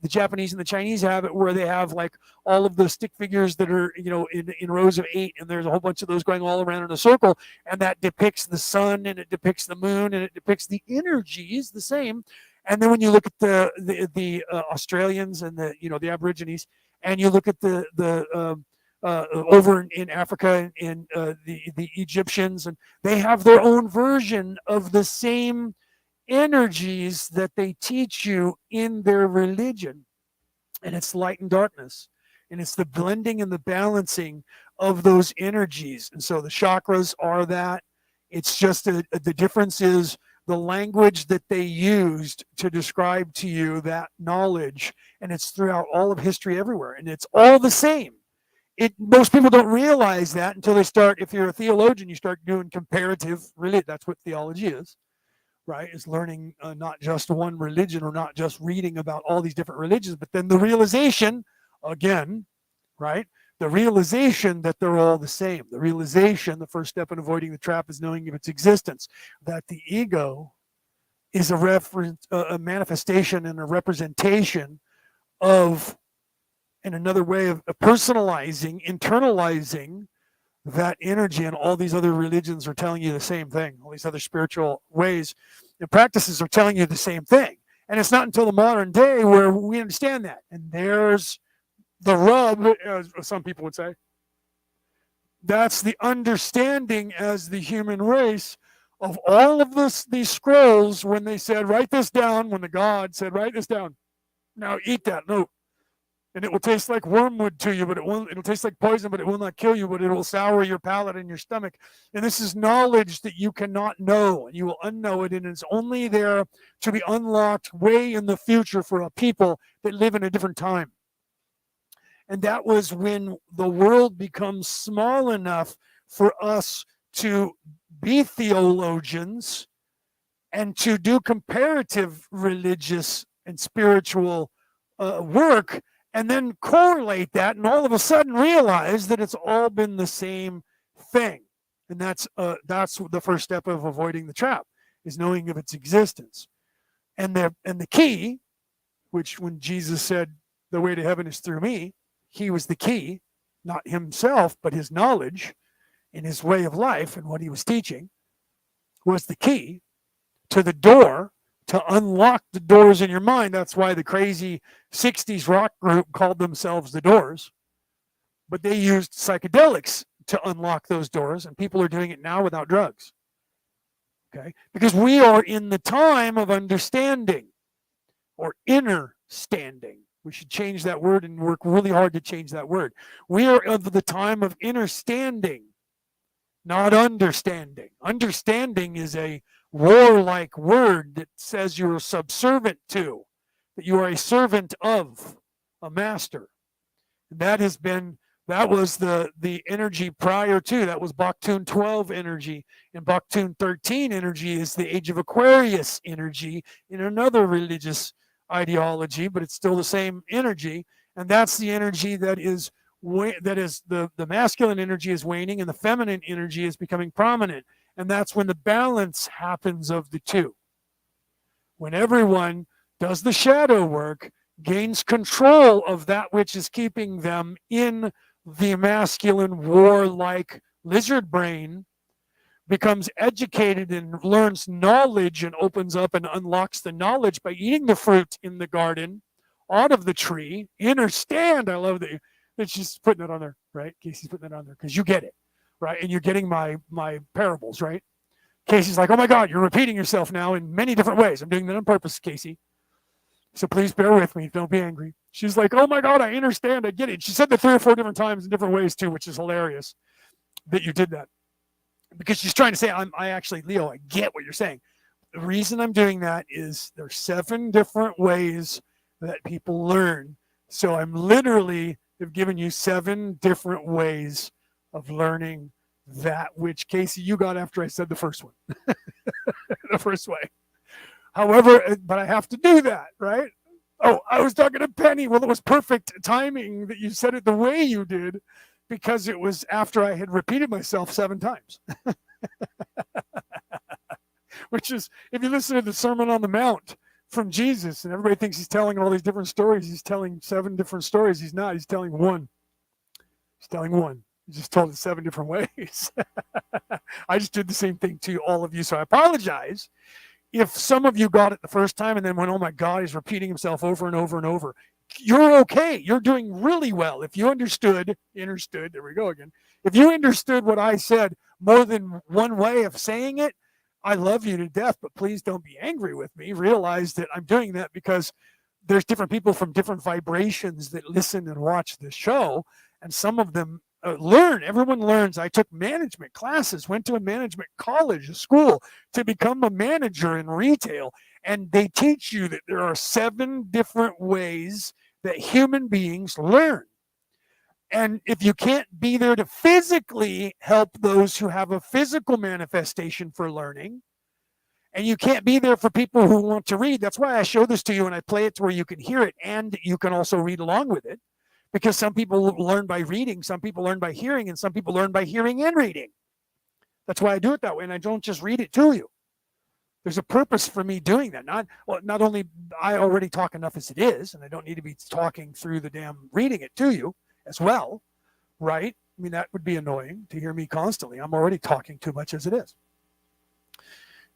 Japanese and the Chinese have it where they have like all of the stick figures that are in rows of 8, and there's a whole bunch of those going all around in a circle, and that depicts the sun, and it depicts the moon, and it depicts the energies the same. And then when you look at the Australians and the Aborigines, and you look at over in Africa and the Egyptians, and they have their own version of the same energies that they teach you in their religion, and it's light and darkness, and it's the blending and the balancing of those energies. And so the chakras are that. It's just the difference is the language that they used to describe to you that knowledge, and it's throughout all of history everywhere, and it's all the same. Most people don't realize that until they start. If you're a theologian, you start doing comparative religion. That's what theology is, right? Is learning not just one religion, or not just reading about all these different religions, but then the realization, again, right? The realization that they're all the same. The realization, the first step in avoiding the trap is knowing of its existence. That the ego is a manifestation and a representation of, and another way of personalizing, internalizing that energy. And all these other religions are telling you the same thing. All these other spiritual ways and practices are telling you the same thing. And it's not until the modern day where we understand that. And there's the rub, as some people would say. That's the understanding as the human race of all of these scrolls, when they said, write this down, when the God said, write this down. Now eat that. No. And it will taste like wormwood to you, but it'll taste like poison, but it will not kill you, but it will sour your palate and your stomach. And this is knowledge that you cannot know, and you will unknow it, and it's only there to be unlocked way in the future for a people that live in a different time. And that was when the world becomes small enough for us to be theologians and to do comparative religious and spiritual work, and then correlate that, and all of a sudden realize that it's all been the same thing. And that's the first step of avoiding the trap, is knowing of its existence. And the key, which when Jesus said, the way to heaven is through me, he was the key, not himself, but his knowledge and his way of life and what he was teaching was the key to the door to unlock the doors in your mind. That's why the crazy 60s rock group called themselves the Doors. But they used psychedelics to unlock those doors, and people are doing it now without drugs. Okay? Because we are in the time of understanding, or inner standing. We should change that word and work really hard to change that word. We are of the time of inner standing, not understanding. Understanding is a warlike word that says you're subservient to, that you are a servant of a master. That was the energy prior to. That was Baktun 12 energy. And Baktun 13 energy is the Age of Aquarius energy in another religious ideology, but it's still the same energy. And that's the energy that is the masculine energy is waning, and the feminine energy is becoming prominent. And that's when the balance happens of the two. When everyone does the shadow work, gains control of that which is keeping them in the masculine warlike lizard brain, becomes educated and learns knowledge and opens up and unlocks the knowledge by eating the fruit in the garden out of the tree. Understand, I love that she's putting it on there, right? Casey's putting it on there because you get it, right? And you're getting my parables, right? Casey's like, oh my God, you're repeating yourself now in many different ways. I'm doing that on purpose, Casey. So please bear with me. Don't be angry. She's like, oh my God, I understand. I get it. She said it 3 or 4 different times in different ways too, which is hilarious that you did that. Because she's trying to say, I actually, Leo, I get what you're saying. The reason I'm doing that is there's 7 different ways that people learn. So I'm literally have given you 7 different ways of learning that which, Casey, you got after I said the first one, the first way. However, but I have to do that, right? Oh, I was talking to Penny. Well, it was perfect timing that you said it the way you did, because it was after I had repeated myself 7 times. Which is, if you listen to the Sermon on the Mount from Jesus, and everybody thinks he's telling all these different stories, he's telling 7 different stories. He's not. He's telling one. He's telling one. He just told it 7 different ways. I just did the same thing to all of you, so I apologize if some of you got it the first time and then went, oh my God, he's repeating himself over and over and over. You're okay. You're doing really well. If you understood, there we go again. If you understood what I said more than one way of saying it, I love you to death, but please don't be angry with me. Realize that I'm doing that because there's different people from different vibrations that listen and watch this show, and some of them learn. Everyone learns. I took management classes, went to a management college, a school, to become a manager in retail, and they teach you that there are 7 different ways that human beings learn. And if you can't be there to physically help those who have a physical manifestation for learning, and you can't be there for people who want to read, that's why I show this to you and I play it to where you can hear it and you can also read along with it. Because some people learn by reading, some people learn by hearing, and some people learn by hearing and reading. That's why I do it that way, and I don't just read it to you. There's a purpose for me doing that. Not only I already talk enough as it is, and I don't need to be talking through the damn reading it to you as well, right? I mean, that would be annoying to hear me constantly. I'm already talking too much as it is.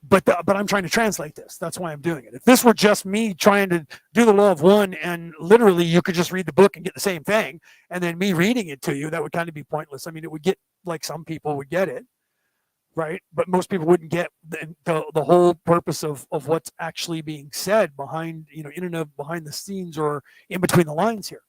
But I'm trying to translate this. That's why I'm doing it. If this were just me trying to do the law of one and literally you could just read the book and get the same thing, and then me reading it to you, that would kind of be pointless. I mean, it would get, like, some people would get it, right? But most people wouldn't get the whole purpose of what's actually being said behind, in and of behind the scenes or in between the lines here,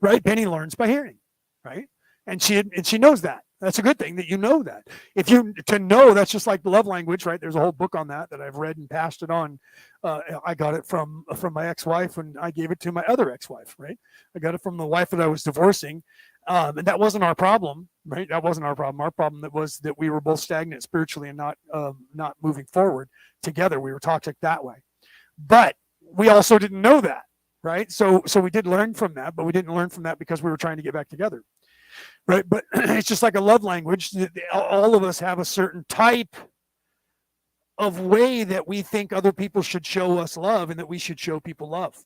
right? Penny learns by hearing, right? And she knows that. That's a good thing that you know that. If you to know, that's just like the love language, right? There's a whole book on that I've read and passed it on. I got it from my ex-wife, and I gave it to my other ex-wife, right? I got it from the wife that I was divorcing, and that wasn't our problem, right? That wasn't our problem. Our problem was that we were both stagnant spiritually and not moving forward together. We were toxic that way, but we also didn't know that, right? So we did learn from that, but we didn't learn from that because we were trying to get back together. Right, but it's just like a love language. All of us have a certain type of way that we think other people should show us love and that we should show people love.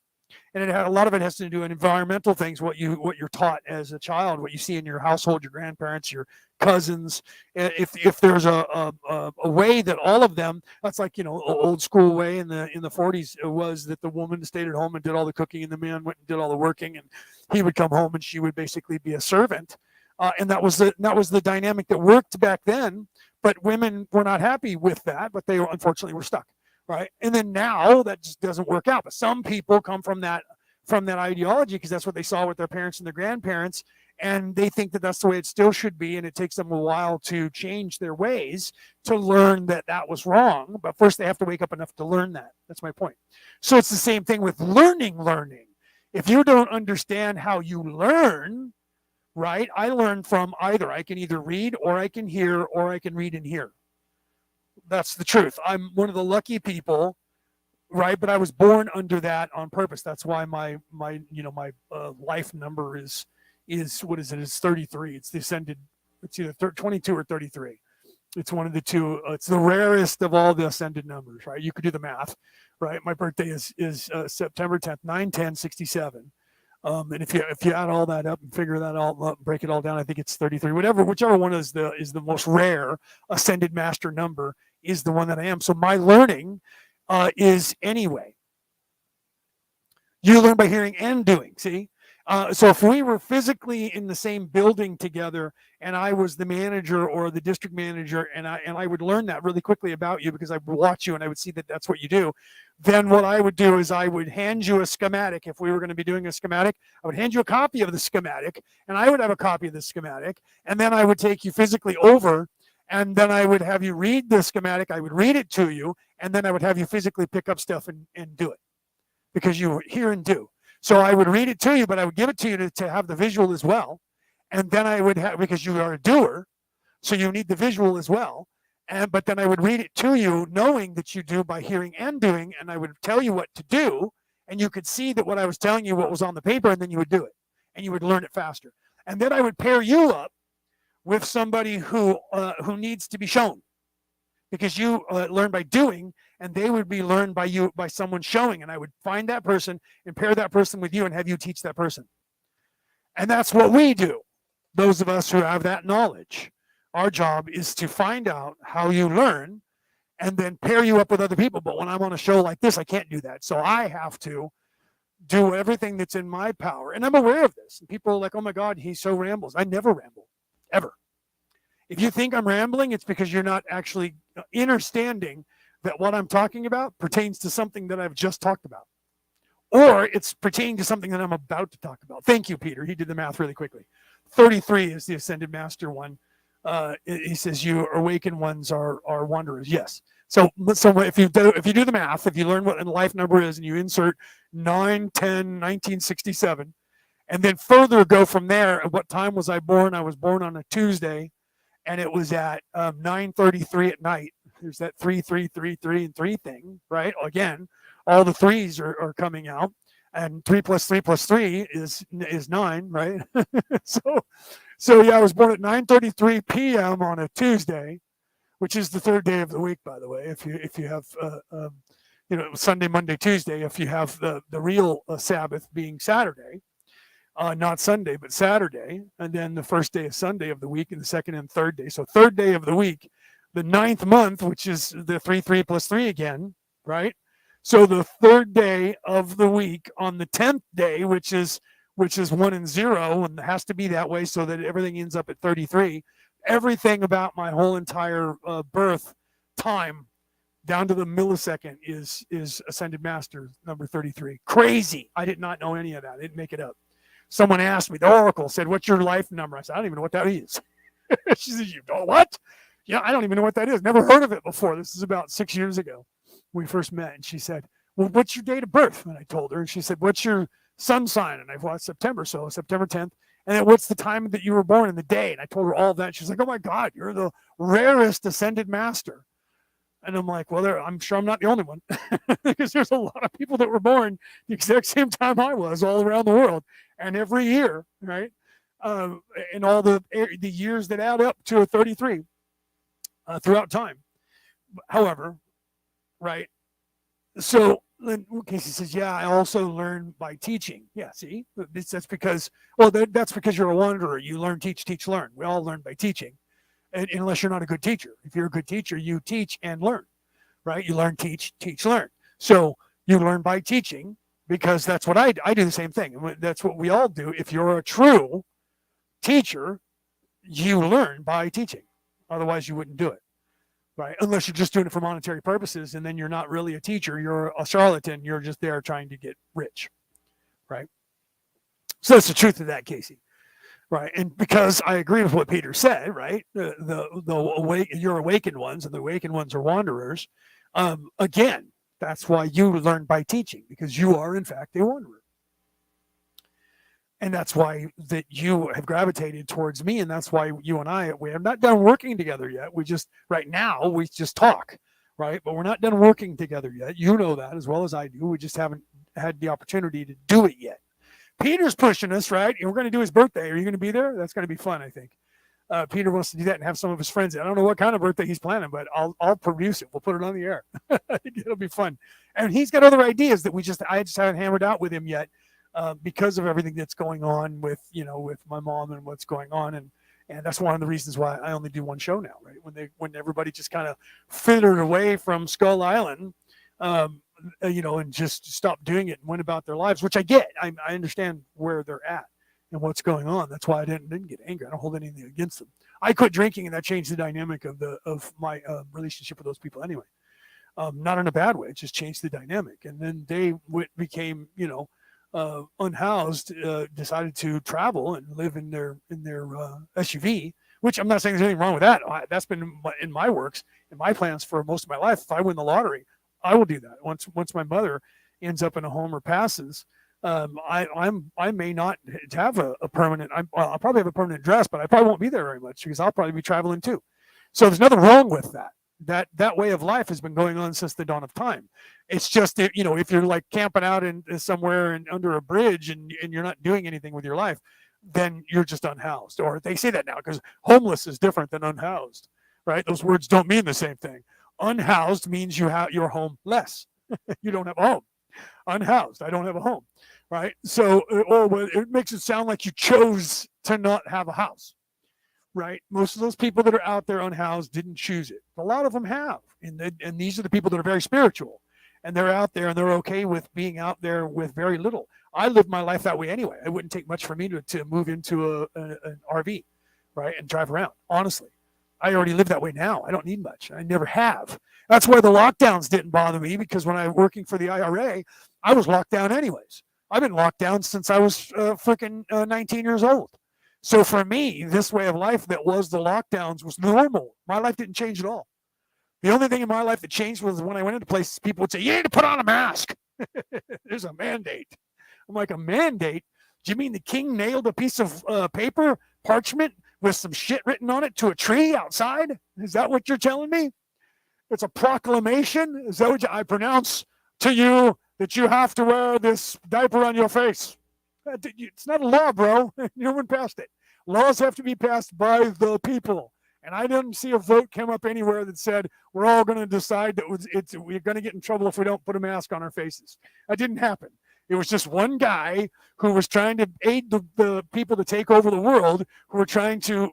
And a lot of it has to do with environmental things, what you're taught as a child, what you see in your household, your grandparents, your cousins. If there's a way that all of them, that's like, old school way in the 40s, it was that the woman stayed at home and did all the cooking and the man went and did all the working, and he would come home and she would basically be a servant. And that was the dynamic that worked back then, but women were not happy with that, but they unfortunately were stuck, right? And then now that just doesn't work out. But some people come from that ideology because that's what they saw with their parents and their grandparents, and they think that that's the way it still should be, and it takes them a while to change their ways to learn that was wrong. But first they have to wake up enough to learn that. That's my point. So it's the same thing with learning. If you don't understand how you learn, right? I learn from either. I can either read or I can hear or I can read and hear. That's the truth. I'm one of the lucky people, right? But I was born under that on purpose. That's why my life number is what is it? It's 33. It's the ascended. It's either 22 or 33. It's one of the two. It's the rarest of all the ascended numbers, right? You could do the math, right? My birthday is September 10th, 9/10/67. And if you add all that up and figure that all up, break it all down, I think it's 33. Whichever one is the most rare ascended master number is the one that I am. So my learning is anyway. You learn by hearing and doing. See, so if we were physically in the same building together, and I was the manager or the district manager, and I would learn that really quickly about you because I would watch you and I would see that that's what you do. Then what I would do is I would hand you a schematic. If we were going to be doing a schematic, I would hand you a copy of the schematic, and I would have a copy of the schematic, and then I would take you physically over, and then I would have you read the schematic. I would read it to you, and then I would have you physically pick up stuff and do it because you hear and do. So I would read it to you, but I would give it to you to have the visual as well. And then I would have, because you are a doer, so you need the visual as well. But then I would read it to you, knowing that you do by hearing and doing, and I would tell you what to do, and you could see that what I was telling you, what was on the paper, and then you would do it, and you would learn it faster. And then I would pair you up with somebody who needs to be shown, because you learn by doing, and they would be learned by you, by someone showing, and I would find that person and pair that person with you and have you teach that person. And that's what we do. Those of us who have that knowledge, our job is to find out how you learn and then pair you up with other people. But when I'm on a show like this, I can't do that. So I have to do everything that's in my power. And I'm aware of this. And people are like, oh my God, he so rambles. I never ramble, ever. If you think I'm rambling, it's because you're not actually understanding that what I'm talking about pertains to something that I've just talked about. Or it's pertaining to something that I'm about to talk about. Thank you, Peter. He did the math really quickly. 33 is the Ascended Master one. He says, you awakened ones are wanderers. Yes. So if you do the math, if you learn what a life number is and you insert 9, 10, 1967, and then further go from there, what time was I born? I was born on a Tuesday, and it was at 9:33 at night. There's that 3, 3, 3, 3, and 3 thing, right? Again, all the threes are coming out, and 3 plus 3 plus 3 is 9, right? So yeah, I was born at 9:33 p.m. on a Tuesday, which is the third day of the week, by the way. If you have Sunday, Monday, Tuesday, if you have the real Sabbath being Saturday, not Sunday but Saturday, and then the first day is Sunday of the week, and the second and third day. So third day of the week, the 9th month, which is the 3, 3 plus 3 again, right? So the third day of the week on the 10th day, which is 1 and 0, and it has to be that way so that everything ends up at 33. Everything about my whole entire birth time, down to the millisecond, is Ascended Master number 33. Crazy. I did not know any of that. I didn't make it up. Someone asked me, the Oracle said, what's your life number? I said, I don't even know what that is. She said, you know what? Yeah, I don't even know what that is. Never heard of it before. This is about 6 years ago. We first met, and she said, well, what's your date of birth? And I told her, and she said, what's your sun sign? And I thought, September, so September 10th. And then what's the time that you were born and the day? And I told her all of that. She's like, oh my God, you're the rarest Ascended Master. And I'm like, well, I'm sure I'm not the only one, because there's a lot of people that were born the exact same time I was all around the world, and every year, right? And all the years that add up to a 33 throughout time. However, right? So Casey says, yeah, I also learn by teaching. Yeah, see, that's because, well, that's because you're a wanderer. You learn, teach, learn. We all learn by teaching, unless you're not a good teacher. If you're a good teacher, you teach and learn, right? You learn, teach, learn. So you learn by teaching, because that's what I do the same thing. That's what we all do. If you're a true teacher, you learn by teaching. Otherwise, you wouldn't do it. Right? Unless you're just doing it for monetary purposes, and then you're not really a teacher, you're a charlatan, you're just there trying to get rich, right? So that's the truth of that, Casey, right? And because I agree with what Peter said, right? You're awakened ones, and the awakened ones are wanderers. Again, that's why you learn by teaching, because you are in fact a wanderer. And that's why that you have gravitated towards me, and that's why you and I, we have not done working together yet. We just, right now, we just talk, right? But we're not done working together yet. You know that as well as I do. We just haven't had the opportunity to do it yet. Peter's pushing us, right? And we're going to do his birthday. Are you going to be there? That's going to be fun, I think. Peter wants to do that and have some of his friends. I don't know what kind of birthday he's planning, but I'll produce it. We'll put it on the air. I think it'll be fun. And he's got other ideas that I just haven't hammered out with him yet. Because of everything that's going on with my mom and what's going on, and that's one of the reasons why I only do one show now, right? When everybody just kind of fittered away from Skull Island, and just stopped doing it and went about their lives, which I get. I understand where they're at and what's going on. That's why I didn't get angry. I don't hold anything against them. I quit drinking, and that changed the dynamic of my relationship with those people anyway. Not in a bad way. It just changed the dynamic, and then they became unhoused, decided to travel and live in their SUV, which I'm not saying there's anything wrong with that. That's been in my works, in my plans for most of my life. If I win the lottery, I will do that. Once my mother ends up in a home or passes, I may not have a permanent. I'll probably have a permanent address, but I probably won't be there very much because I'll probably be traveling too. So there's nothing wrong with that. That way of life has been going on since the dawn of time. It's just that, if you're like camping out in somewhere and under a bridge and you're not doing anything with your life, then you're just unhoused. Or they say that now because homeless is different than unhoused, right? Those words don't mean the same thing. Unhoused means you're homeless. You don't have a home. Unhoused, I don't have a home, right? So, it makes it sound like you chose to not have a house, right? Most of those people that are out there unhoused didn't choose it. A lot of them have, and these are the people that are very spiritual, and they're out there and they're okay with being out there with very little. I lived my life that way anyway. It wouldn't take much for me to move into an RV, right, and drive around. Honestly, I already live that way now. I don't need much. I never have. That's why the lockdowns didn't bother me, because when I was working for the IRA, I was locked down anyways. I've been locked down since I was freaking 19 years old. So for me, this way of life that was the lockdowns was normal. My life didn't change at all. The only thing in my life that changed was when I went into places, people would say, "You need to put on a mask." There's a mandate. I'm like, a mandate? Do you mean the king nailed a piece of paper, parchment, with some shit written on it to a tree outside? Is that what you're telling me? It's a proclamation? Is that what I pronounce to you that you have to wear this diaper on your face? It's not a law, bro. No one passed it. Laws have to be passed by the people. And I didn't see a vote come up anywhere that said we're all going to decide that we're going to get in trouble if we don't put a mask on our faces. That didn't happen. It was just one guy who was trying to aid the people to take over the world, who were trying to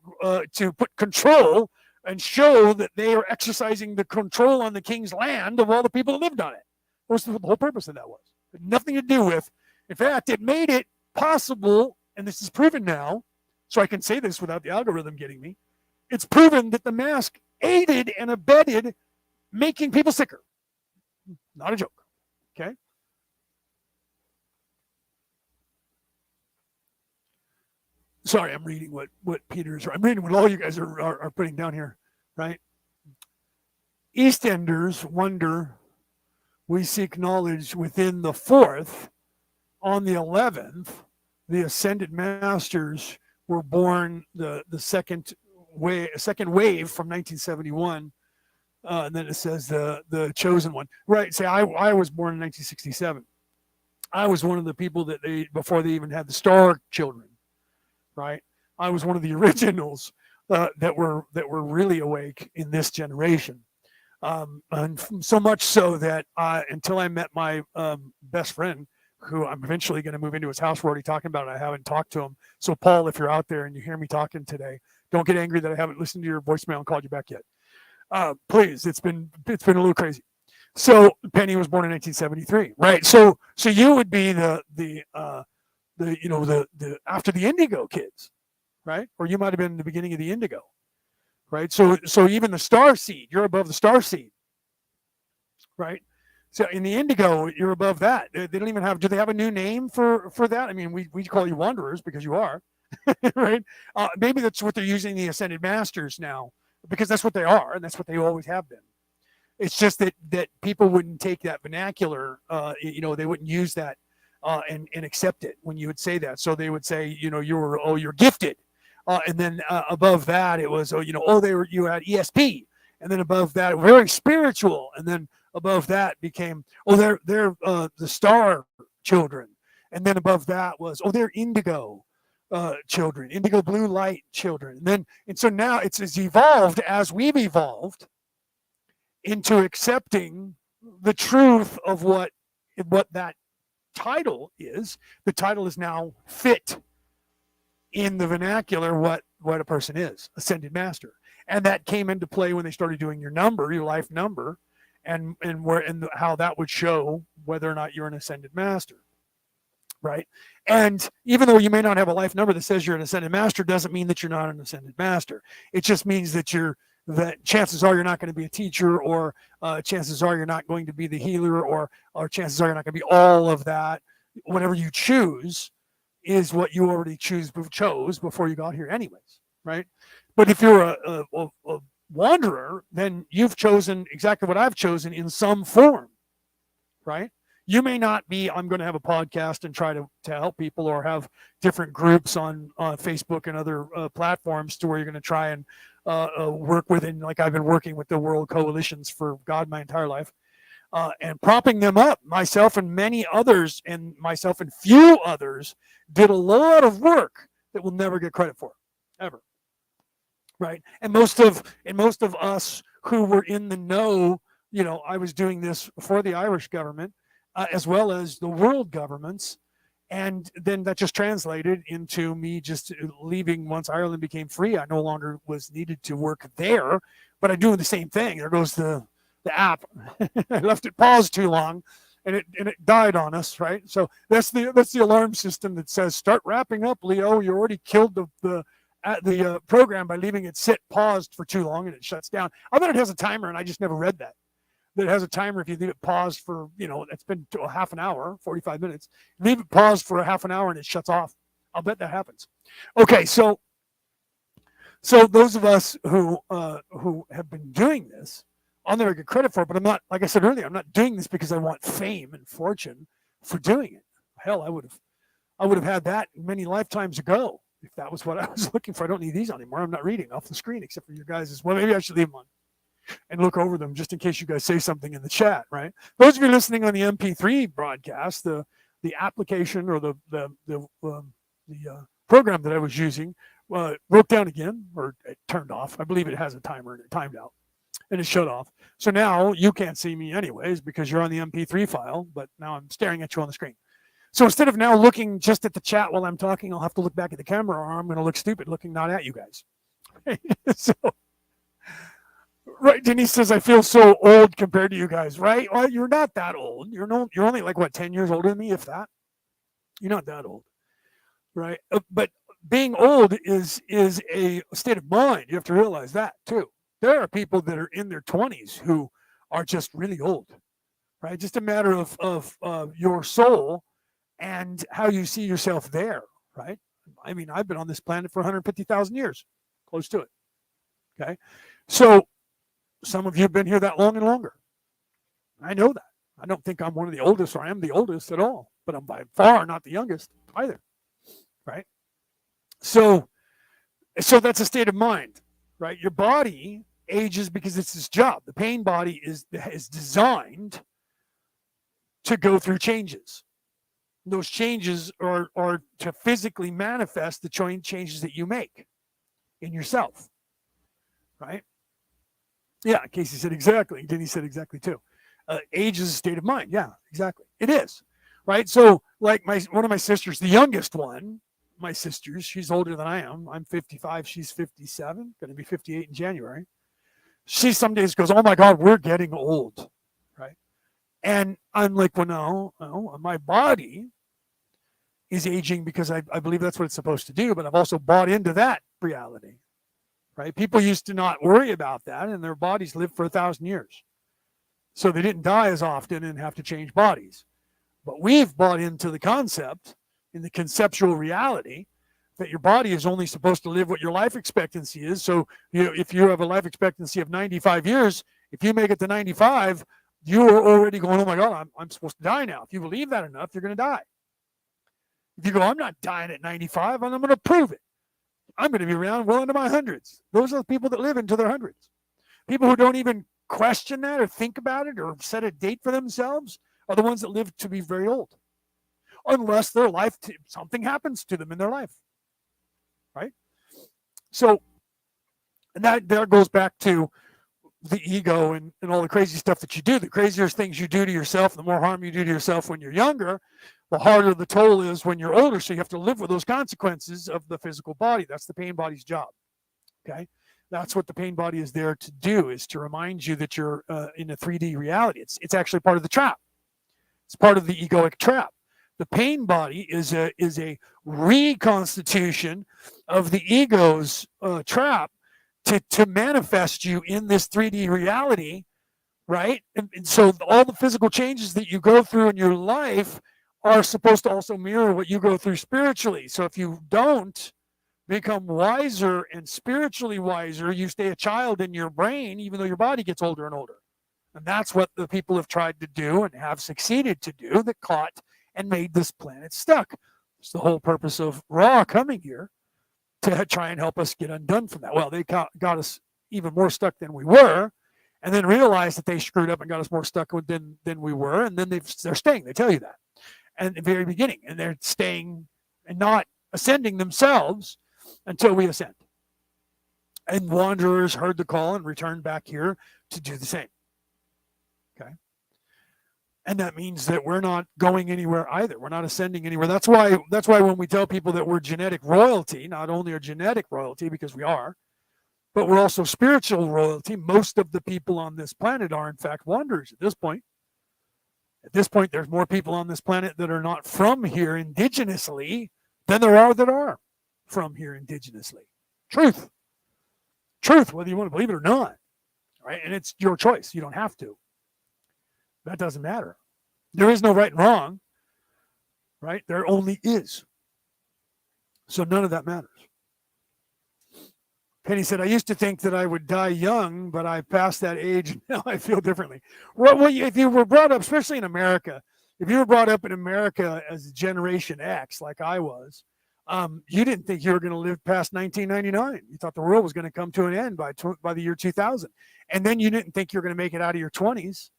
put control and show that they are exercising the control on the king's land of all the people that lived on it. That was the whole purpose of that was. It had nothing to do with, in fact, it made it possible, and this is proven now, so I can say this without the algorithm getting me, it's proven that the mask aided and abetted making people sicker. Not a joke, okay? Sorry, I'm reading what Peter's. I'm reading what all you guys are putting down here, right? Eastenders wonder. We seek knowledge within the fourth. On the 11th, the ascended masters were born. The second wave from 1971. And then it says the chosen one. Right. Say I was born in 1967. I was one of the people that before they even had the star children. Right. I was one of the originals that were really awake in this generation. And so much so that until I met my best friend, who I'm eventually going to move into his house, we're already talking about it. I haven't talked to him. So Paul, if you're out there and you hear me talking today, don't get angry that I haven't listened to your voicemail and called you back yet. Please, it's been a little crazy. So Penny was born in 1973, right? So you would be the after the Indigo kids, right? Or you might have been the beginning of the Indigo, right? So even the star seed, you're above the star seed, right? So in the Indigo, you're above that. They don't even have. Do they have a new name for that? I mean, we call you Wanderers because you are, right? Maybe that's what they're using the Ascended Masters now, because that's what they are, and that's what they always have been. It's just that people wouldn't take that vernacular. They wouldn't use that and accept it when you would say that. So they would say, you're gifted, and then above that it was, you had ESP, and then above that very spiritual, and then above that became, they're the star children, and then above that was, they're indigo children, indigo blue light children, and so now it's evolved as we've evolved into accepting the truth of what that title is. The title is now fit in the vernacular what a person is, ascended master, and that came into play when they started doing your life number, and how that would show whether or not you're an ascended master, right? And even though you may not have a life number that says you're an ascended master, doesn't mean that you're not an ascended master. It just means that chances are you're not going to be a teacher, or chances are you're not going to be the healer, or chances are you're not going to be all of that. Whatever you choose is what you already chose before you got here anyways, right? But if you're a wanderer, then you've chosen exactly what I've chosen in some form, right? You may not be, I'm going to have a podcast and try to help people, or have different groups on Facebook and other platforms to where you're going to try and work within, like I've been working with the world coalitions for God my entire life, and propping them up. Myself and many others, and myself and few others, did a lot of work that we'll never get credit for, ever. Right? And most of us who were in the know, I was doing this for the Irish government, as well as the world governments. And then that just translated into me just leaving once Ireland became free. I no longer was needed to work there, but I do the same thing. There goes the app. I left it paused too long, and it died on us, right? So that's the alarm system that says start wrapping up, Leo. You already killed the program by leaving it sit paused for too long, and it shuts down. I bet it has a timer, and I just never read that. That it has a timer if you leave it paused for, it's been a half an hour, 45 minutes. Leave it paused for a half an hour and it shuts off. I'll bet that happens. Okay, so those of us who have been doing this, I'll never get credit for it, but I'm not, like I said earlier, I'm not doing this because I want fame and fortune for doing it. Hell, I would have had that many lifetimes ago if that was what I was looking for. I don't need these anymore. I'm not reading off the screen except for your guys' well, maybe I should leave them on and look over them just in case you guys say something in the chat, right? Those of you listening on the MP3 broadcast, the application or the program that I was using broke down again, or it turned off. I believe it has a timer and it timed out and it shut off. So now you can't see me anyways because you're on the MP3 file, but now I'm staring at you on the screen. So instead of now looking just at the chat while I'm talking, I'll have to look back at the camera, or I'm going to look stupid looking not at you guys. So, right, Denise says, I feel so old compared to you guys, right? Well, you're not that old. You're only like, what, 10 years older than me, if that? You're not that old, right? But being old is a state of mind. You have to realize that, too. There are people that are in their 20s who are just really old, right? Just a matter of your soul and how you see yourself there, right? I mean, I've been on this planet for 150,000 years, close to it, okay? So some of you have been here that long and longer. I know that. I don't think I'm one of the oldest, or I am the oldest at all, but I'm by far not the youngest either, right? So that's a state of mind, right? Your body ages because it's its job. The pain body is designed to go through changes. Those changes are to physically manifest the changes that you make in yourself, right? Yeah, Casey said exactly. Denny said exactly too. Age is a state of mind. Yeah, exactly. It is, right? So, like one of my sisters, the youngest one, my sisters, she's older than I am. I'm 55. She's 57. Going to be 58 in January. She some days goes, "Oh my God, we're getting old," right? And I'm like, "Well, no, my body is aging because I believe that's what it's supposed to do, but I've also bought into that reality." Right? People used to not worry about that, and their bodies lived for 1,000 years. So they didn't die as often and have to change bodies. But we've bought into the concept, in the conceptual reality, that your body is only supposed to live what your life expectancy is. So if you have a life expectancy of 95 years, if you make it to 95, you are already going, oh my God, I'm supposed to die now. If you believe that enough, you're going to die. If you go, I'm not dying at 95, and I'm going to prove it. I'm going to be around well into my hundreds. Those are the people that live into their hundreds. People who don't even question that or think about it or set a date for themselves are the ones that live to be very old. Unless their life, something happens to them in their life. Right? So, and that there goes back to the ego and all the crazy stuff that you do. The crazier things you do to yourself, the more harm you do to yourself when you're younger, the harder the toll is when you're older. So you have to live with those consequences of the physical body. That's the pain body's job. Okay? That's what the pain body is there to do, is to remind you that you're in a 3D reality. It's actually part of the trap. It's part of the egoic trap. The pain body is a reconstitution of the ego's trap to manifest you in this 3D reality, right? And so all the physical changes that you go through in your life are supposed to also mirror what you go through spiritually. So if you don't become wiser and spiritually wiser, you stay a child in your brain, even though your body gets older and older. And that's what the people have tried to do and have succeeded to do that caught and made this planet stuck. It's the whole purpose of Ra coming here to try and help us get undone from that. Well, they got us even more stuck than we were, and then realized that they screwed up and got us more stuck than we were, and then they're staying. They tell you that at the very beginning, and they're staying and not ascending themselves until we ascend. And wanderers heard the call and returned back here to do the same. Okay. And that means that we're not going anywhere either. We're not ascending anywhere. That's why when we tell people that we're genetic royalty, not only are genetic royalty, because we are, but we're also spiritual royalty. Most of the people on this planet are, in fact, wanderers at this point. At this point, there's more people on this planet that are not from here indigenously than there are that are from here indigenously. Truth. Truth, whether you want to believe it or not. Right? And it's your choice. You don't have to. That doesn't matter. There is no right and wrong, right? There only is. So none of that matters. Penny said, I used to think that I would die young, but I passed that age and now I feel differently. Well, if you were brought up, especially in America, if you were brought up in America as Generation X, like I was, you didn't think you were going to live past 1999. You thought the world was going to come to an end by the year 2000. And then you didn't think you were going to make it out of your 20s.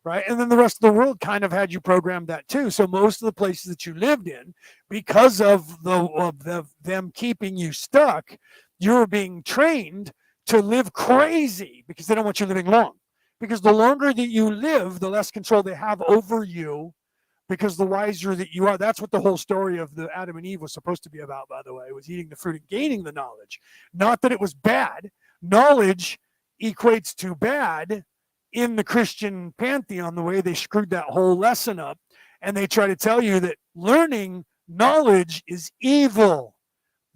Right. And then the rest of the world kind of had you programmed that too. So most of the places that you lived in, because of them keeping you stuck, you're being trained to live crazy because they don't want you living long. Because the longer that you live, the less control they have over you, because the wiser that you are. That's what the whole story of the Adam and Eve was supposed to be about, by the way. It was eating the fruit and gaining the knowledge. Not that it was bad. Knowledge equates to bad in the Christian pantheon, the way they screwed that whole lesson up. And they try to tell you that learning knowledge is evil,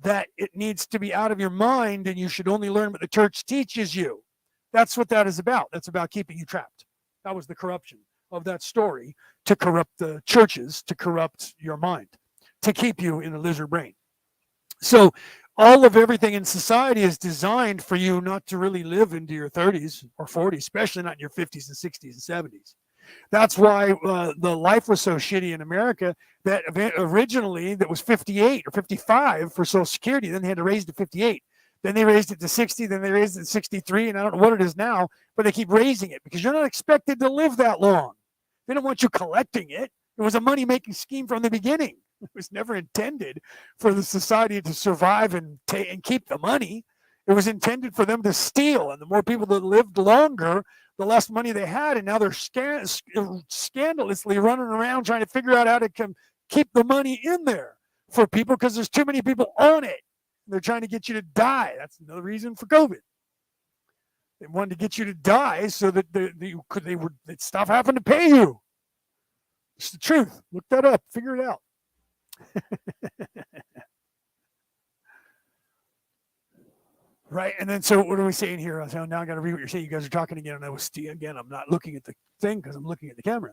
that it needs to be out of your mind and you should only learn what the church teaches you. That's what that is about. That's about keeping you trapped. That was the corruption of that story, to corrupt the churches, to corrupt your mind, to keep you in a lizard brain. So all of everything in society is designed for you not to really live into your 30s or 40s, especially not in your 50s and 60s and 70s. That's why the life was so shitty in America that originally that was 58 or 55 for Social Security. Then they had to raise it to 58. Then they raised it to 60. Then they raised it to 63. And I don't know what it is now, but they keep raising it because you're not expected to live that long. They don't want you collecting it. It was a money-making scheme from the beginning. It was never intended for the society to survive and keep the money. It was intended for them to steal. And the more people that lived longer, the less money they had. And now they're scandalously running around trying to figure out how to keep the money in there for people because there's too many people on it. They're trying to get you to die. That's another reason for COVID. They wanted to get you to die so that they would stop having to pay you. It's the truth. Look that up. Figure it out. Right. And then, so what are we saying here? So now I got to read what you're saying. You guys are talking again. And I was again, I'm not looking at the thing because I'm looking at the camera.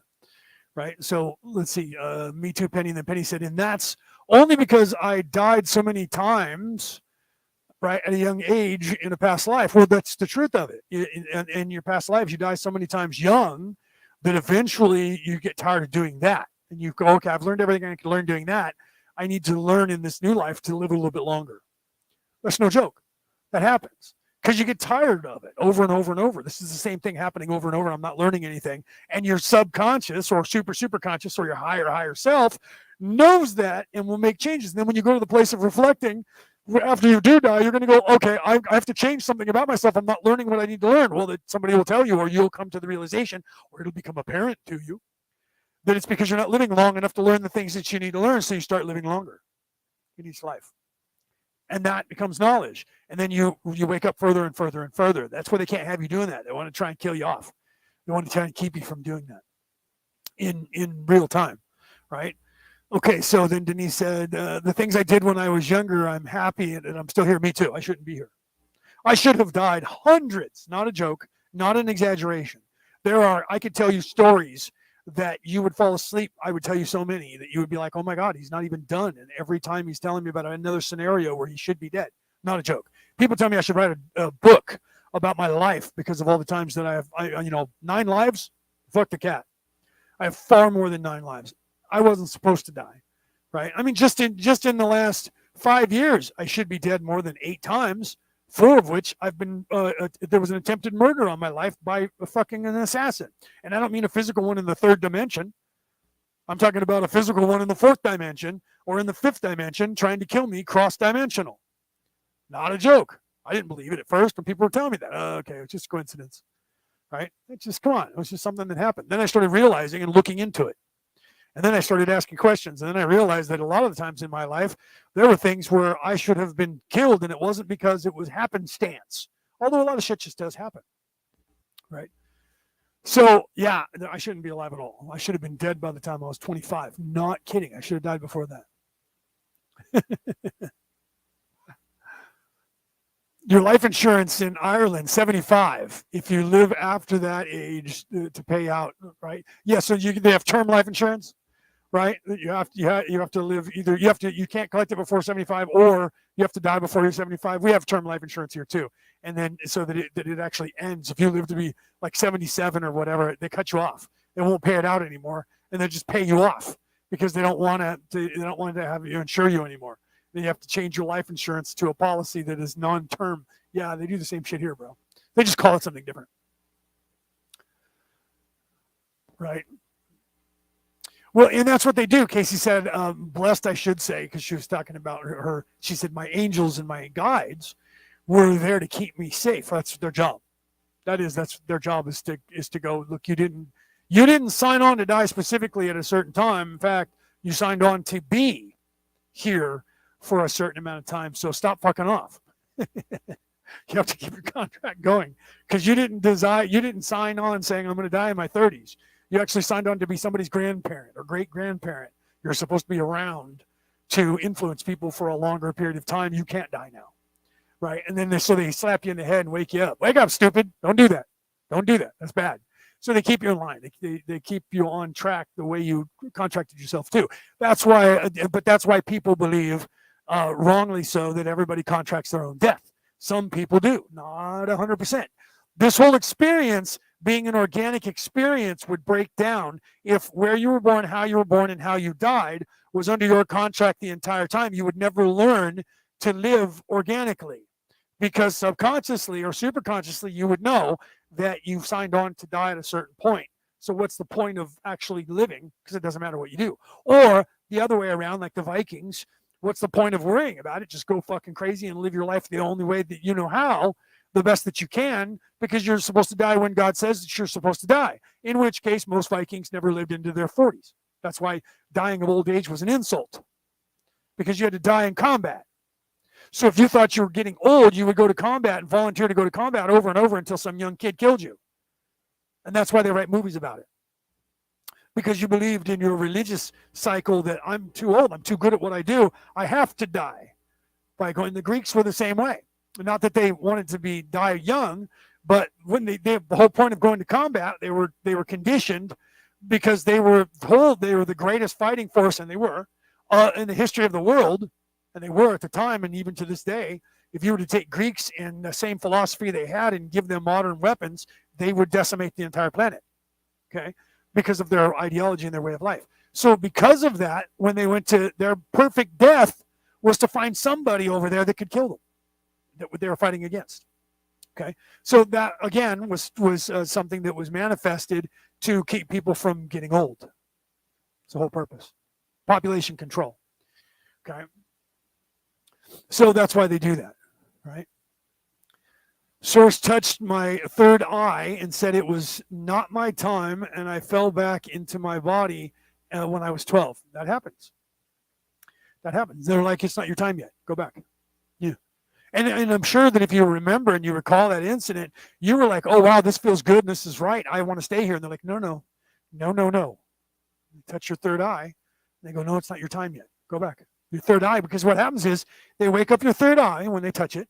Right. So let's see. Me too, Penny. And then Penny said, and that's only because I died so many times, right, at a young age in a past life. Well, that's the truth of it. In your past lives, you die so many times young that eventually you get tired of doing that. And you go, okay, I've learned everything I can learn doing that. I need to learn in this new life to live a little bit longer. That's no joke. That happens because you get tired of it over and over and over. This is the same thing happening over and over. I'm not learning anything. And your subconscious or super conscious or your higher self knows that and will make changes. And then when you go to the place of reflecting, after you do die, you're going to go, okay, I have to change something about myself. I'm not learning what I need to learn. Well, that somebody will tell you, or you'll come to the realization, or it'll become apparent to you that it's because you're not living long enough to learn the things that you need to learn. So you start living longer in each life. And that becomes knowledge. And then you wake up further and further and further. That's why they can't have you doing that. They want to try and kill you off. They want to try and keep you from doing that in real time, right? Okay, so then Denise said, the things I did when I was younger, I'm happy and I'm still here. Me too. I shouldn't be here. I should have died hundreds, not a joke, not an exaggeration. I could tell you stories that you would fall asleep. I would tell you so many that you would be like, oh my God, he's not even done. And every time he's telling me about another scenario where he should be dead. Not a joke. People tell me I should write a book about my life because of all the times that I 9 lives. Fuck the cat. I have far more than 9 lives. I wasn't supposed to die, right? I mean, just in the last 5 years, I should be dead more than 8 times. 4 of which I've been. There was an attempted murder on my life by fucking an assassin, and I don't mean a physical one in the 3rd dimension. I'm talking about a physical one in the 4th dimension or in the 5th dimension, trying to kill me cross-dimensional. Not a joke. I didn't believe it at first when people were telling me that. Oh, okay, it's just coincidence, right? It's just, come on, it was just something that happened. Then I started realizing and looking into it. And then I started asking questions. And then I realized that a lot of the times in my life, there were things where I should have been killed, and it wasn't because it was happenstance. Although a lot of shit just does happen, right? So, yeah, I shouldn't be alive at all. I should have been dead by the time I was 25. Not kidding. I should have died before that. Your life insurance in Ireland, 75. If you live after that age to pay out, right? Yeah, so they have term life insurance, right? You have to live either you can't collect it before 75, or you have to die before you're 75. We have term life insurance here too, and then so that it actually ends. If you live to be like 77 or whatever, they cut you off. They won't pay it out anymore, and they just pay you off because they don't want to have you insure you anymore. Then you have to change your life insurance to a policy that is non-term. Yeah, they do the same shit here, bro. They just call it something different, right? Well, and that's what they do. Casey said, blessed, I should say, because she was talking about her. She said, my angels and my guides were there to keep me safe. That's their job. That's their job is to go, look, you didn't sign on to die specifically at a certain time. In fact, you signed on to be here for a certain amount of time. So stop fucking off. You have to keep your contract going because you didn't sign on saying I'm going to die in my 30s. You actually signed on to be somebody's grandparent or great grandparent. You're supposed to be around to influence people for a longer period of time. You can't die now, right? And then so they slap you in the head and wake you up. Wake up, stupid! Don't do that. Don't do that. That's bad. So they keep you in line. They keep you on track the way you contracted yourself to. That's why people believe, wrongly so, that everybody contracts their own death. Some people do, not 100%. This whole experience, being an organic experience, would break down if where you were born, how you were born, and how you died was under your contract the entire time. You would never learn to live organically because subconsciously or superconsciously you would know that you've signed on to die at a certain point. So what's the point of actually living? Because it doesn't matter what you do. Or the other way around, like the Vikings, what's the point of worrying about it? Just go fucking crazy and live your life the only way that you know how, the best that you can, because you're supposed to die when God says that you're supposed to die. In which case, most Vikings never lived into their 40s. That's why dying of old age was an insult, because you had to die in combat. So if you thought you were getting old, you would go to combat and volunteer to go to combat over and over until some young kid killed you. And that's why they write movies about it. Because you believed in your religious cycle that I'm too old, I'm too good at what I do, I have to die. By going, the Greeks were the same way. Not that they wanted to die young, but when the whole point of going to combat, they were conditioned because they were told they were the greatest fighting force, and they were in the history of the world, and they were at the time, and even to this day. If you were to take Greeks and the same philosophy they had and give them modern weapons, they would decimate the entire planet, okay, because of their ideology and their way of life. So because of that, when they went to their perfect death was to find somebody over there that could kill them, that they were fighting against. Okay, so that again was something that was manifested to keep people from getting old. It's the whole purpose. Population control. Okay, so that's why they do that, right? Source touched my third eye and said it was not my time, and I fell back into my body when I was 12. That happens. That happens. They're like, it's not your time yet. Go back. Yeah. And I'm sure that if you remember and you recall that incident, you were like, oh, wow, this feels good and this is right. I want to stay here. And they're like, no. You touch your third eye. And they go, no, it's not your time yet. Go back. Your third eye, because what happens is they wake up your third eye when they touch it,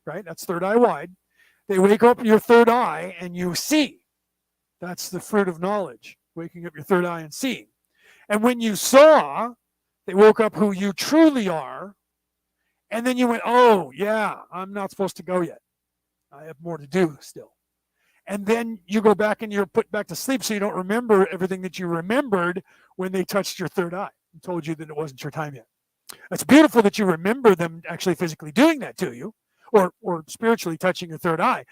right? That's third eye wide. They wake up your third eye and you see. That's the fruit of knowledge, waking up your third eye and seeing. And when you saw, they woke up who you truly are. And then you went, oh, yeah, I'm not supposed to go yet. I have more to do still. And then you go back and you're put back to sleep, so you don't remember everything that you remembered when they touched your third eye and told you that it wasn't your time yet. It's beautiful that you remember them actually physically doing that to you, or spiritually touching your third eye.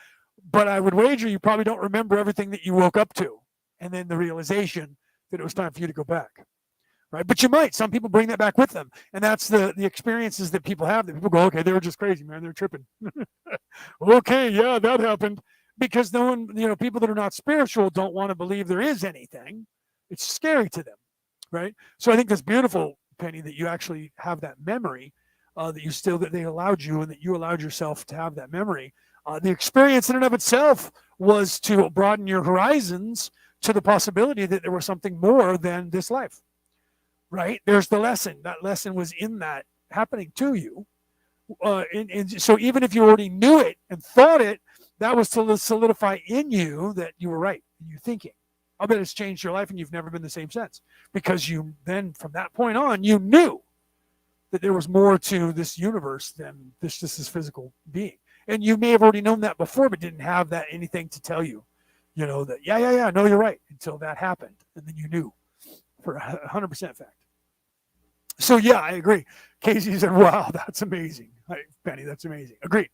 But I would wager you probably don't remember everything that you woke up to, and then the realization that it was time for you to go back. Right? But you might. Some people bring that back with them, and that's the experiences that people have. That people go, okay, they were just crazy, man. They're tripping. Okay, yeah, that happened. Because no one, people that are not spiritual don't want to believe there is anything. It's scary to them, right? So I think that's beautiful, Penny, that you actually have that memory, that they allowed you, and that you allowed yourself to have that memory. The experience in and of itself was to broaden your horizons to the possibility that there was something more than this life, right? There's the lesson. That lesson was in that happening to you. And so even if you already knew it and thought it, that was to solidify in you that you were right in your thinking. I bet it's changed your life, and you've never been the same since, because you then, from that point on, you knew that there was more to this universe than this physical being. And you may have already known that before, but didn't have that anything to tell you, that, yeah, no, you're right, until that happened. And then you knew for 100% fact. So, yeah, I agree. Casey said, wow, that's amazing. Penny, that's amazing. Agreed.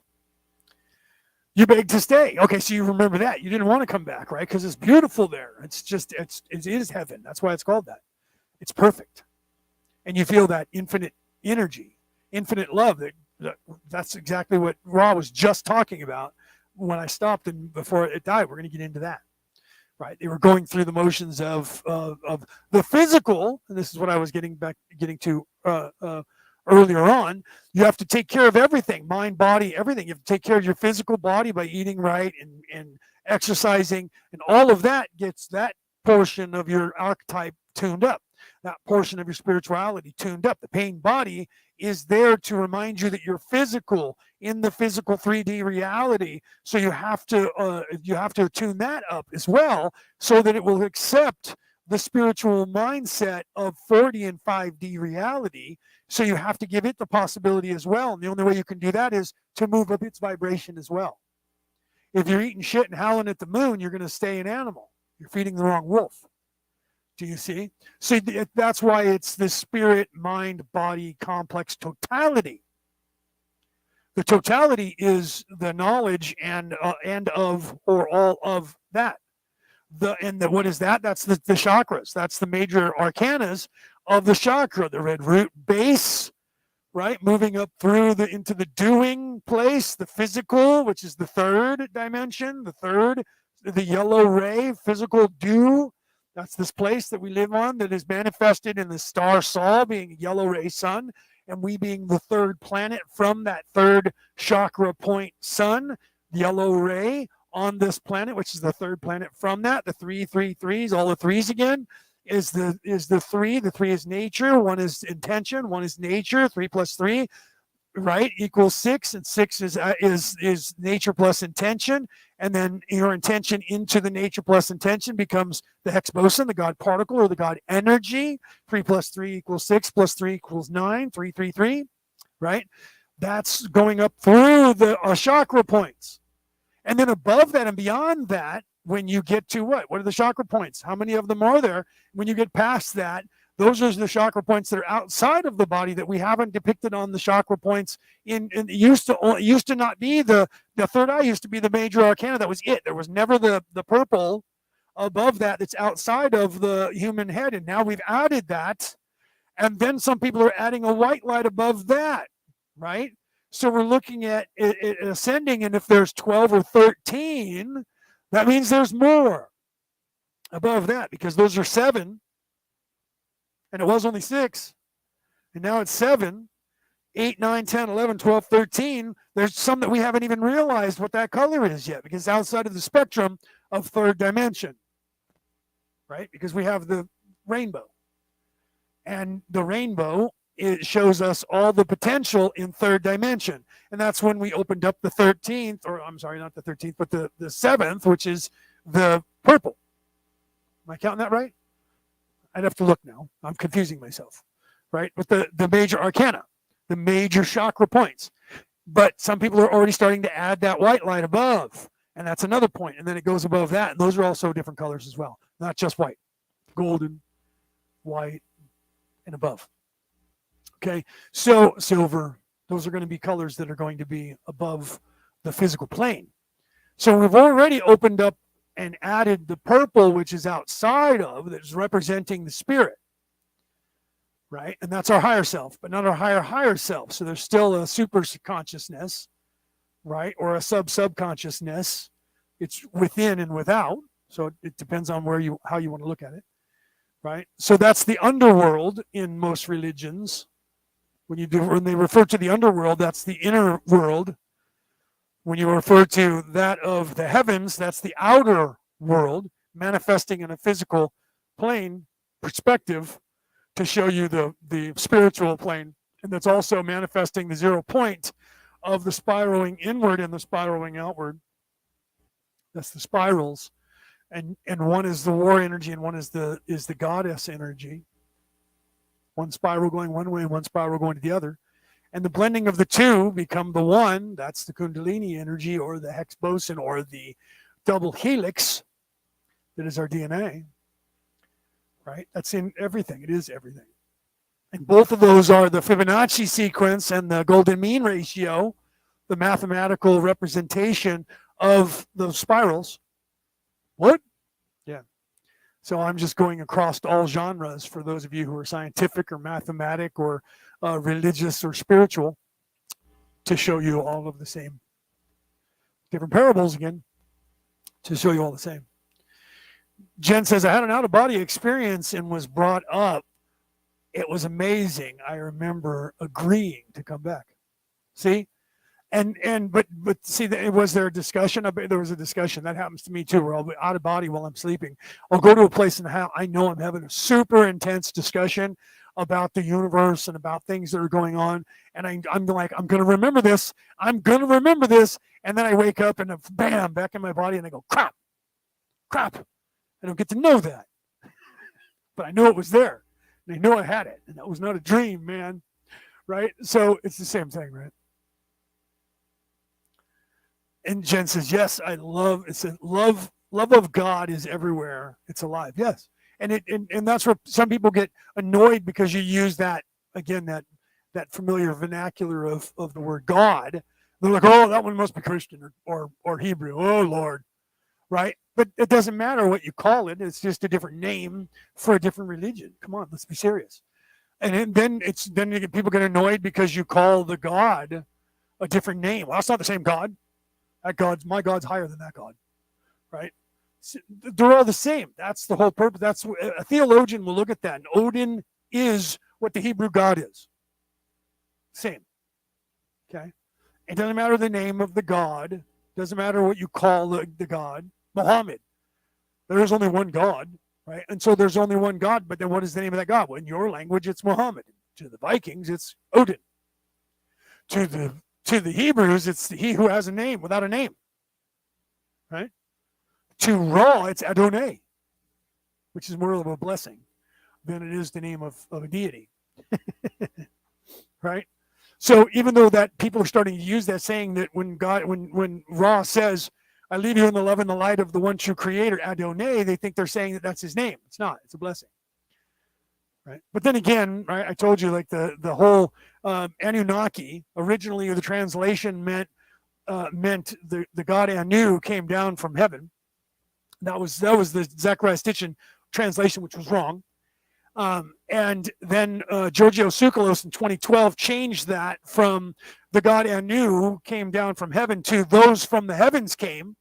You begged to stay. Okay, so you remember that. You didn't want to come back, right? Because it's beautiful there. It is heaven. That's why it's called that. It's perfect. And you feel that infinite energy, infinite love. That's exactly what Ra was just talking about when I stopped and before it died. We're going to get into that, right? They were going through the motions of the physical, and this is what I was getting to earlier on. You have to take care of everything, mind, body, everything. You have to take care of your physical body by eating right and exercising, and all of that gets that portion of your archetype tuned up, that portion of your spirituality tuned up. The pain body is there to remind you that you're physical in the physical 3D reality. So you have to tune that up as well, so that it will accept the spiritual mindset of 4D and 5D reality. So you have to give it the possibility as well. And the only way you can do that is to move up its vibration as well. If you're eating shit and howling at the moon, you're going to stay an animal. You're feeding the wrong wolf. Do you see? So that's why it's the spirit, mind, body complex totality. The totality is the knowledge and of or all of that. What is that? That's the chakras. That's the major arcanas of the chakra. The red root base, right? Moving up through into the doing place, the physical, which is the third dimension, the yellow ray, physical dew. That's this place that we live on that is manifested in the star Sol being a yellow ray sun, and we being the third planet from that third chakra point sun, yellow ray on this planet, which is the third planet from that. The 3 all the threes again is the three. The three is nature. One is intention. One is nature. 3 plus 3, right, equals 6, and 6 is nature plus intention. And then your intention into the nature plus intention becomes the Higgs boson, the God particle, or the God energy. 3 plus 3 equals 6, plus 3 equals 9. 3, 3, 3, right? That's going up through the chakra points. And then above that and beyond that, when you get to what? What are the chakra points? How many of them are there? When you get past that, those are the chakra points that are outside of the body that we haven't depicted on the chakra points. It used to not be the third eye used to be the major arcana. That was it. There was never the purple above that's outside of the human head. And now we've added that. And then some people are adding a white light above that, right? So we're looking at it ascending, and if there's 12 or 13, that means there's more above that, because those are 7, and it was only 6, and now it's 7, 8, 9, 10, 11, 12, 13. There's some that we haven't even realized what that color is yet, because it's outside of the spectrum of third dimension, right? Because we have the rainbow, and the rainbow, it shows us all the potential in third dimension. And that's when we opened up the 13th, or I'm sorry, not the 13th, but the 7th, which is the purple. Am I counting that right? I'd have to look now. I'm confusing myself, right? But the major arcana, the major chakra points. But some people are already starting to add that white light above. And that's another point. And then it goes above that. And those are also different colors as well. Not just white. Golden, white, and above. Okay. So silver, those are going to be colors that are going to be above the physical plane. So we've already opened up and added the purple, which is outside of, that is representing the spirit. Right? And that's our higher self, but not our higher self. So there's still a super consciousness, right? Or a subconsciousness. It's within and without. So it depends on how you want to look at it, right? So that's the underworld in most religions. When they refer to the underworld, that's the inner world. When you refer to that of the heavens, that's the outer world, manifesting in a physical plane perspective to show you the spiritual plane. And that's also manifesting the 0 point of the spiraling inward and the spiraling outward. That's the spirals. And one is the war energy and one is the goddess energy. One spiral going one way, one spiral going to the other. And the blending of the two become the one. That's the Kundalini energy or the hex boson or the double helix that is our DNA. Right? That's in everything. It is everything. And both of those are the Fibonacci sequence and the golden mean ratio, the mathematical representation of those spirals. What? Yeah. So I'm just going across all genres for those of you who are scientific or mathematic or religious or spiritual to show you all of the same. Different parables again to show you all the same. Jen says, I had an out-of-body experience and was brought up. It was amazing. I remember agreeing to come back. See? But see, was there a discussion? There was a discussion. That happens to me too, where I'll be out of body while I'm sleeping. I'll go to a place and I know I'm having a super intense discussion about the universe and about things that are going on. And I'm like, I'm going to remember this. I'm going to remember this. And then I wake up and bam, back in my body and I go, crap. I don't get to know that. But I know it was there. And I know I had it. And that was not a dream, man. Right? So it's the same thing, right? And Jen says, yes, love of God is everywhere. It's alive. Yes. And that's where some people get annoyed because you use that, again, that familiar vernacular of the word God. They're like, oh, that one must be Christian or Hebrew. Oh, Lord. Right? But it doesn't matter what you call it. It's just a different name for a different religion. Come on, let's be serious. And then people get annoyed because you call the God a different name. Well, it's not the same God. My God's higher than that God. Right? They're all the same. That's the whole purpose. That's a theologian will look at that. And Odin is what the Hebrew God is. Same. Okay? It doesn't matter the name of the God. Doesn't matter what you call the God. Muhammad. There is only one God, right? And so there's only one God, but then what is the name of that God? Well, in your language, it's Muhammad. To the Vikings, it's Odin. To the Hebrews, it's he who has a name without a name, right? To Ra, it's Adonai, which is more of a blessing than it is the name of a deity, right? So even though that people are starting to use that saying that when Ra says, I leave you in the love and the light of the one true creator, Adonai, they think they're saying that that's his name. It's not. It's a blessing. Right? But then again, right, I told you like the whole Anunnaki, originally the translation meant the god Anu came down from heaven. That was the Zechariah Stitchin translation, which was wrong. And then Giorgio Tsoukalos in 2012 changed that from the god Anu came down from heaven to those from the heavens came.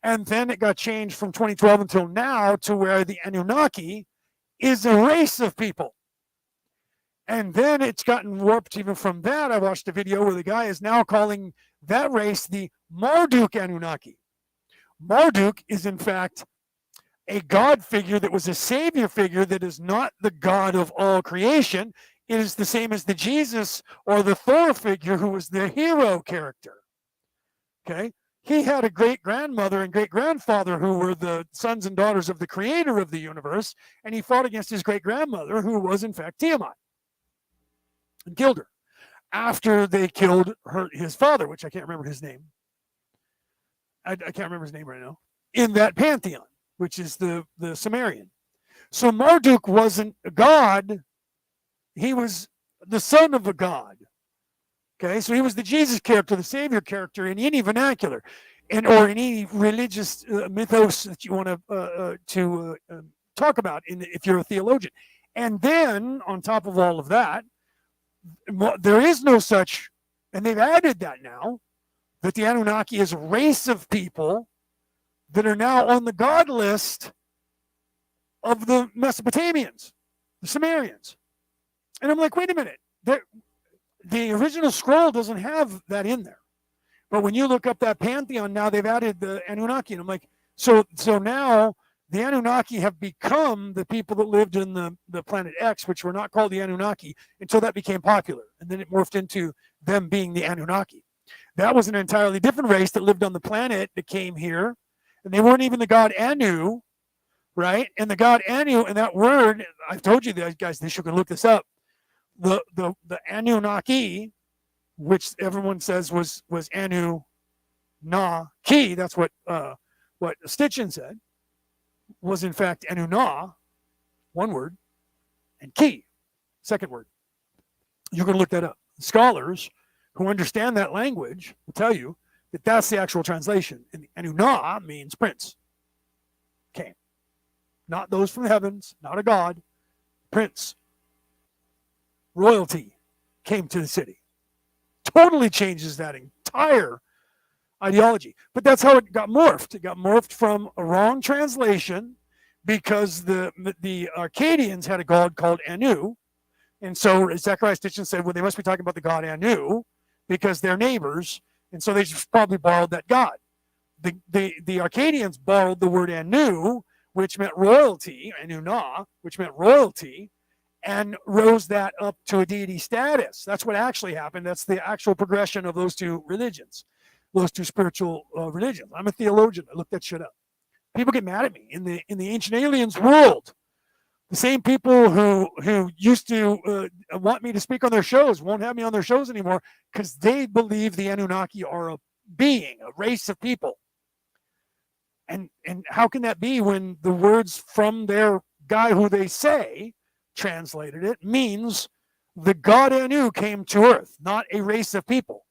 And then it got changed from 2012 until now to where the Anunnaki is a race of people. And then it's gotten warped even from that. I watched a video where the guy is now calling that race the Marduk Anunnaki. Marduk is in fact a God figure that was a savior figure that is not the God of all creation. It is the same as the Jesus or the Thor figure who was the hero character. Okay? He had a great-grandmother and great-grandfather who were the sons and daughters of the creator of the universe, and he fought against his great-grandmother who was in fact Tiamat and killed her. after they killed his father, which I can't remember his name. I can't remember his name right now. In that pantheon, which is the Sumerian. So Marduk wasn't a god; he was the son of a god. Okay, so he was the Jesus character, the Savior character in any vernacular, and or in any religious mythos that you want to talk about. If you're a theologian, and then on top of all of that, there is no such, and they've added that now, that the Anunnaki is a race of people that are now on the god list of the Mesopotamians, the Sumerians. And I'm like, wait a minute, the original scroll doesn't have that in there. But when you look up that pantheon, now they've added the Anunnaki. And I'm like, so now the Anunnaki have become the people that lived in the planet X, which were not called the Anunnaki until that became popular. And then it morphed into them being the Anunnaki. That was an entirely different race that lived on the planet that came here. And they weren't even the god Anu, right? And the god Anu, and that word, I've told you guys, you can look this up. The Anunnaki, which everyone says was Anu Na Ki, that's what Stitchin said, was in fact Anu Na, one word, and Ki, second word. You can look that up. Scholars who understand that language will tell you that that's the actual translation. And Anu Na means prince. Okay. Not those from the heavens, not a god, prince. Royalty came to the city. Totally changes that entire ideology. But that's how it got morphed. It got morphed from a wrong translation because the Akkadians had a god called Anu. And so Zechariah Stitchin said, well, they must be talking about the god Anu because they're neighbors. And so they just probably borrowed that god. The Akkadians borrowed the word Anu, which meant royalty, Anu Na, which meant royalty, and rose that up to a deity status. That's what actually happened. That's the actual progression of those two religions, those two spiritual religions. I'm a theologian. I looked that shit up. People get mad at me in the Ancient Aliens world. The same people who used to want me to speak on their shows won't have me on their shows anymore because they believe the Anunnaki are a being, a race of people. And how can that be when the words from their guy who they say translated it means the god Anu came to Earth, not a race of people.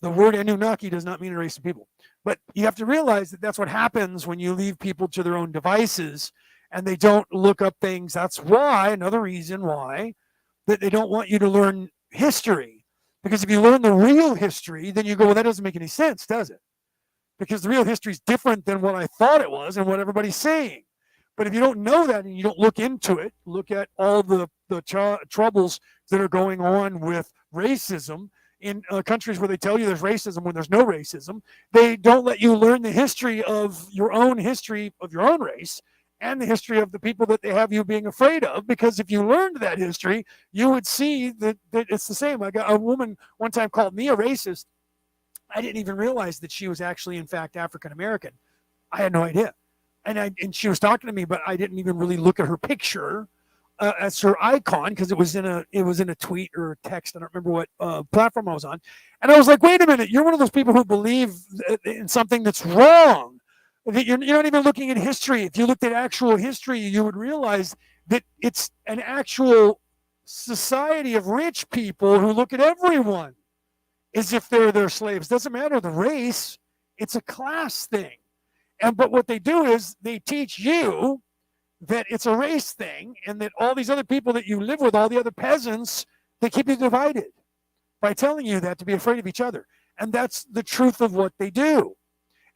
The word Anunnaki does not mean a race of people. But you have to realize that that's what happens when you leave people to their own devices and they don't look up things. That's why, another reason why, that they don't want you to learn history. Because if you learn the real history, then you go, well, that doesn't make any sense, does it? Because the real history is different than what I thought it was and what everybody's saying. But if you don't know that and you don't look into it, look at all the troubles that are going on with racism in countries where they tell you there's racism when there's no racism, they don't let you learn the history of your own race and the history of the people that they have you being afraid of. Because if you learned that history, you would see that it's the same. I got a woman one time called me a racist. I didn't even realize that she was actually, in fact, African American. I had no idea. And she was talking to me, but I didn't even really look at her picture as her icon because it was in a tweet or a text. I don't remember what platform I was on. And I was like, wait a minute, you're one of those people who believe in something that's wrong. That you're not even looking at history. If you looked at actual history, you would realize that it's an actual society of rich people who look at everyone as if they're their slaves. Doesn't matter the race. It's a class thing. But what they do is they teach you that it's a race thing and that all these other people that you live with, all the other peasants, they keep you divided by telling you that to be afraid of each other. And that's the truth of what they do.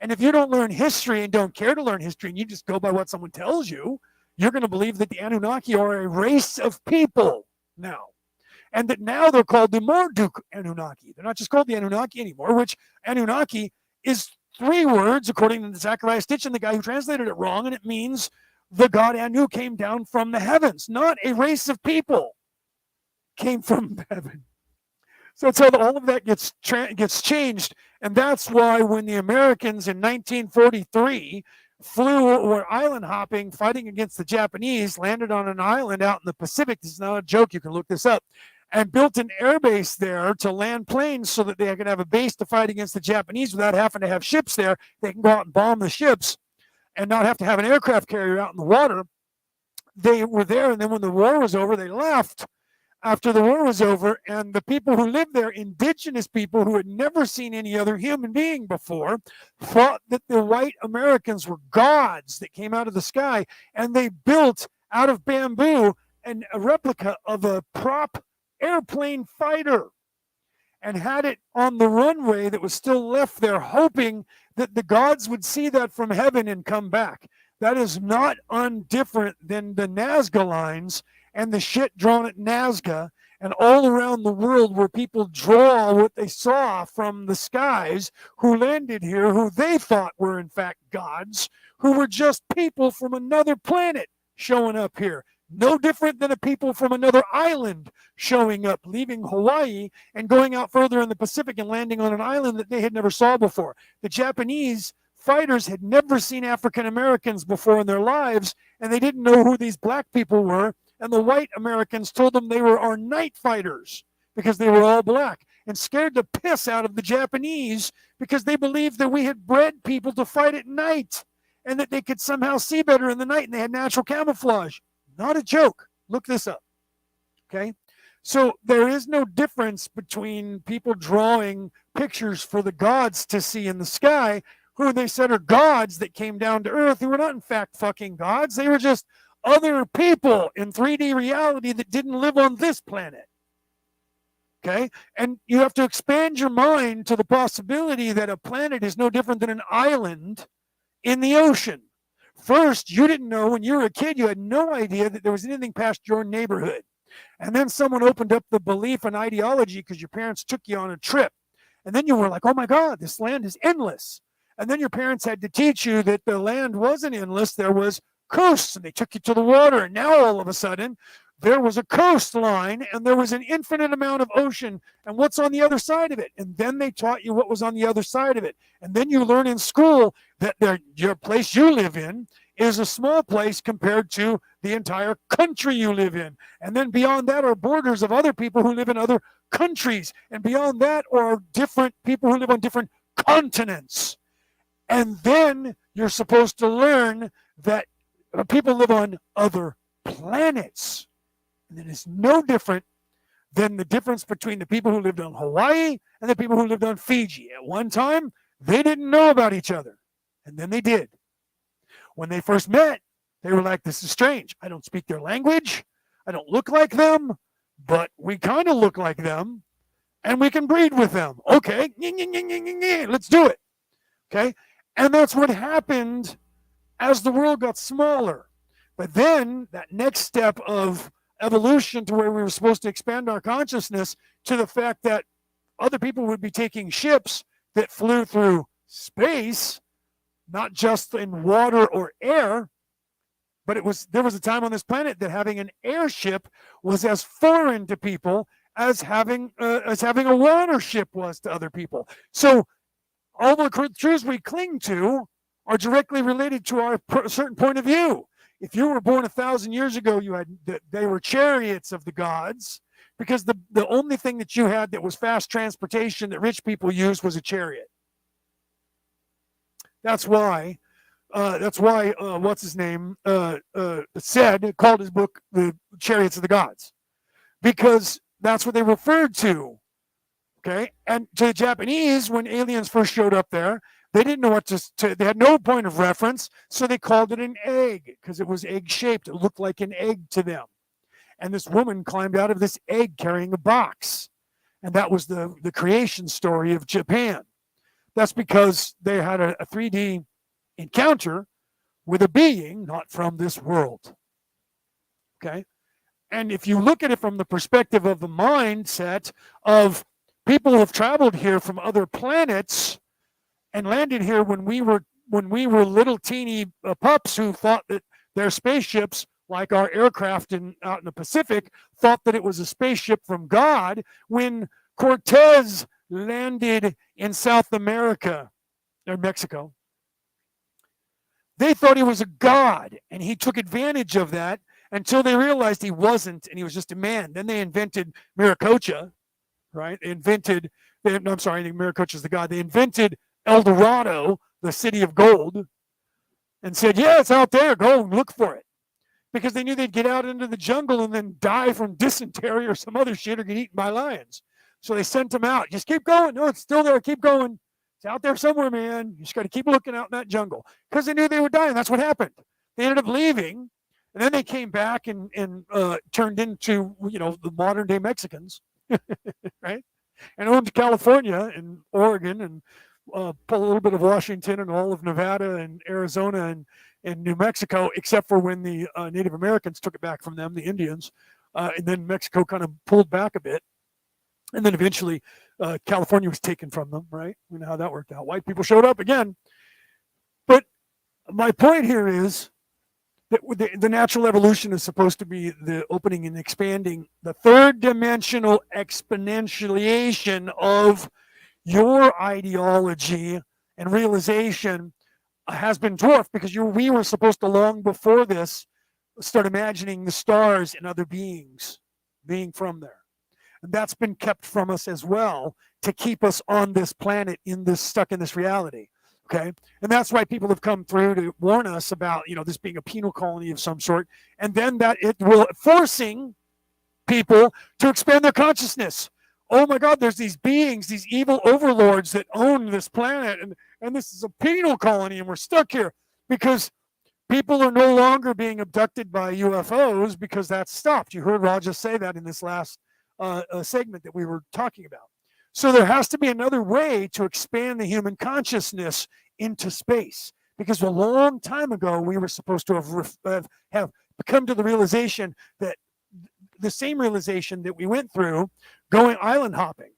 And if you don't learn history and don't care to learn history and you just go by what someone tells you, you're going to believe that the Anunnaki are a race of people now. And that now they're called the Marduk Anunnaki. They're not just called the Anunnaki anymore, which Anunnaki is 3 words, according to Zechariah Stitchin, the guy who translated it wrong, and it means the god Anu came down from the heavens, not a race of people came from heaven. So that's how all of that gets changed, and that's why when the Americans in 1943 were island hopping, fighting against the Japanese, landed on an island out in the Pacific. This is not a joke. You can look this up. and built an air base there to land planes so that they could have a base to fight against the Japanese without having to have ships there. They can go out and bomb the ships and not have to have an aircraft carrier out in the water. They were there, and then when the war was over, they left after the war was over, and the people who lived there, indigenous people who had never seen any other human being before, thought that the white Americans were gods that came out of the sky, and they built out of bamboo a replica of a prop airplane fighter and had it on the runway that was still left there, hoping that the gods would see that from heaven and come back. That is not undifferent than the Nazca lines and the shit drawn at Nazca and all around the world where people draw what they saw from the skies who landed here, who they thought were in fact gods, who were just people from another planet showing up here. No different than a people from another island showing up, leaving Hawaii and going out further in the Pacific and landing on an island that they had never saw before. The Japanese fighters had never seen African Americans before in their lives, and they didn't know who these black people were. And the white Americans told them they were our night fighters because they were all black, and scared the piss out of the Japanese because they believed that we had bred people to fight at night and that they could somehow see better in the night, and they had natural camouflage. Not a joke. Look this up. Okay? So there is no difference between people drawing pictures for the gods to see in the sky, who they said are gods that came down to Earth, who were not in fact fucking gods. They were just other people in 3D reality that didn't live on this planet. Okay? And you have to expand your mind to the possibility that a planet is no different than an island in the ocean. First, you didn't know when you were a kid, you had no idea that there was anything past your neighborhood. And then someone opened up the belief and ideology because your parents took you on a trip. And then you were like, oh my God, this land is endless. And then your parents had to teach you that the land wasn't endless. There was coasts, and they took you to the water. And now all of a sudden, there was a coastline and there was an infinite amount of ocean. And what's on the other side of it? And then they taught you what was on the other side of it. And then you learn in school that your place you live in is a small place compared to the entire country you live in. And then beyond that are borders of other people who live in other countries. And beyond that are different people who live on different continents. And then you're supposed to learn that people live on other planets. And it is no different than the difference between the people who lived on Hawaii and the people who lived on Fiji. At one time, they didn't know about each other. And then they did. When they first met, they were like, this is strange. I don't speak their language. I don't look like them, but we kind of look like them, and we can breed with them. Okay, let's do it. Okay? And that's what happened as the world got smaller. But then that next step of evolution to where we were supposed to expand our consciousness to the fact that other people would be taking ships that flew through space, not just in water or air, but there was a time on this planet that having an airship was as foreign to people as having a water ship was to other people. So all the truths we cling to are directly related to our certain point of view. If you were born 1,000 years ago, they were chariots of the gods, because the only thing that you had that was fast transportation that rich people used was a chariot. That's why what's his name called his book The Chariots of the Gods, because that's what they referred to. Okay, and to the Japanese, when aliens first showed up there, they didn't know what to they had no point of reference, so they called it an egg because it was egg-shaped. It looked like an egg to them. And this woman climbed out of this egg carrying a box. And that was the creation story of Japan. That's because they had a 3D encounter with a being not from this world. Okay? And if you look at it from the perspective of the mindset of people who have traveled here from other planets and landed here when we were little teeny pups who thought that their spaceships, like our aircraft out in the Pacific, thought that it was a spaceship from God. When Cortez landed in South America or Mexico, they thought he was a god, and he took advantage of that until they realized he wasn't and he was just a man. Then they invented Maricocha, right? I'm sorry, I think Maricocha's the god. They invented El Dorado, the city of gold, and said, yeah, it's out there. Go and look for it. Because they knew they'd get out into the jungle and then die from dysentery or some other shit or get eaten by lions. So they sent them out. Just keep going. No, it's still there. Keep going. It's out there somewhere, man. You just got to keep looking out in that jungle. Because they knew they were dying. That's what happened. They ended up leaving. And then they came back and turned into, the modern day Mexicans, right? And owned California and Oregon and a little bit of Washington and all of Nevada and Arizona and New Mexico, except for when the Native Americans took it back from them, the Indians. And then Mexico kind of pulled back a bit. And then eventually California was taken from them, right? We know how that worked out. White people showed up again. But my point here is that the natural evolution is supposed to be the opening and expanding, the third dimensional exponentiation of your ideology and realization has been dwarfed because we were supposed to, long before this, start imagining the stars and other beings being from there. And that's been kept from us as well to keep us on this planet stuck in this reality. Okay. And that's why people have come through to warn us about, this being a penal colony of some sort. And then that it will forcing people to expand their consciousness. Oh my God, there's these beings, these evil overlords that own this planet. And this is a penal colony and we're stuck here because people are no longer being abducted by UFOs because that's stopped. You heard Raja say that in this last segment that we were talking about. So there has to be another way to expand the human consciousness into space, because a long time ago we were supposed to have come to the realization that the same realization that we went through going island hopping.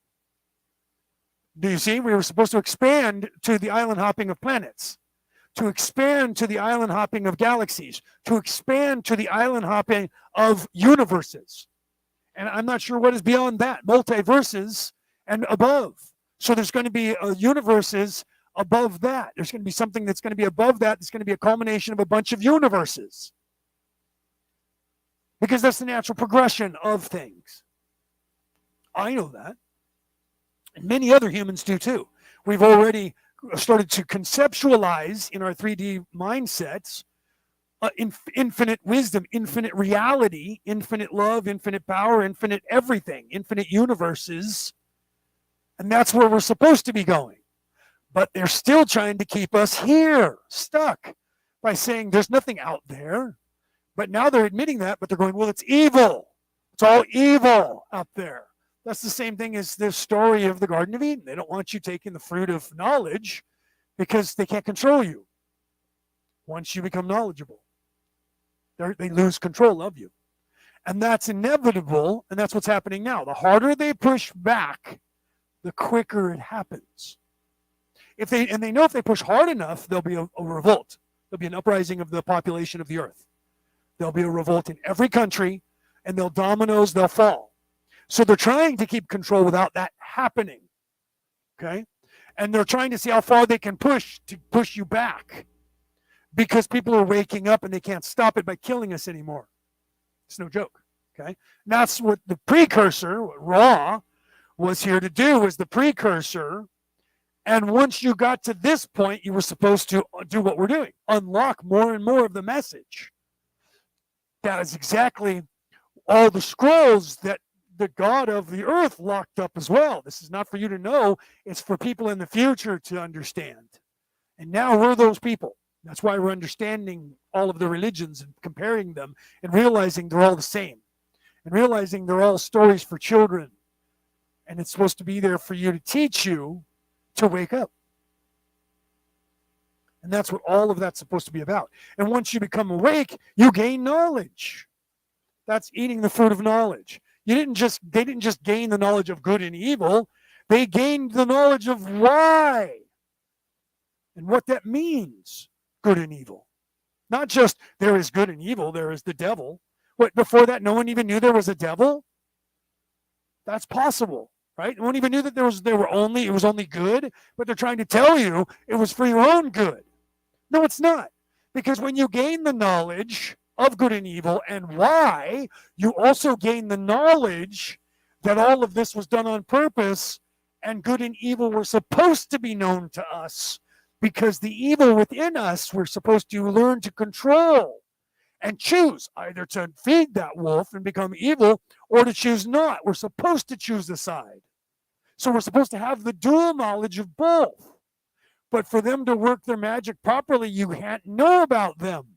Do you see? We were supposed to expand to the island hopping of planets, to expand to the island hopping of galaxies, to expand to the island hopping of universes. And I'm not sure what is beyond that, multiverses and above. So there's going to be universes above that. There's going to be something that's going to be above that. It's going to be a culmination of a bunch of universes. Because that's the natural progression of things. I know that. And many other humans do too. We've already started to conceptualize in our 3D mindsets infinite wisdom, infinite reality, infinite love, infinite power, infinite everything, infinite universes. And that's where we're supposed to be going. But they're still trying to keep us here, stuck, by saying there's nothing out there. But now they're admitting that, but they're going, well, it's evil. It's all evil out there. That's the same thing as the story of the Garden of Eden. They don't want you taking the fruit of knowledge because they can't control you. Once you become knowledgeable, they lose control of you. And that's inevitable, and that's what's happening now. The harder they push back, the quicker it happens. They know if they push hard enough, there'll be a revolt. There'll be an uprising of the population of the earth. There'll be a revolt in every country, and they'll fall. So they're trying to keep control without that happening. Okay? And they're trying to see how far they can push to push you back. Because people are waking up and they can't stop it by killing us anymore. It's no joke. Okay? And that's what the precursor, what Ra was here to do, was the precursor. And once you got to this point, you were supposed to do what we're doing. Unlock more and more of the message. That is exactly all the scrolls that the God of the earth locked up as well. This is not for you to know. It's for people in the future to understand. And now we're those people. That's why we're understanding all of the religions and comparing them and realizing they're all the same. And realizing they're all stories for children. And it's supposed to be there for you to teach you to wake up. And that's what all of that's supposed to be about. And once you become awake, you gain knowledge. That's eating the fruit of knowledge. They didn't just gain the knowledge of good and evil. They gained the knowledge of why and what that means, good and evil. Not just there is good and evil, there is the devil. What, before that, no one even knew there was a devil? That's possible, right? No one even knew that it was only good, but they're trying to tell you it was for your own good. No, it's not. Because when you gain the knowledge of good and evil, and why you also gain the knowledge that all of this was done on purpose and good and evil were supposed to be known to us, because the evil within us we're supposed to learn to control and choose either to feed that wolf and become evil or to choose not. We're supposed to choose a side. So we're supposed to have the dual knowledge of both. But for them to work their magic properly, you can't know about them,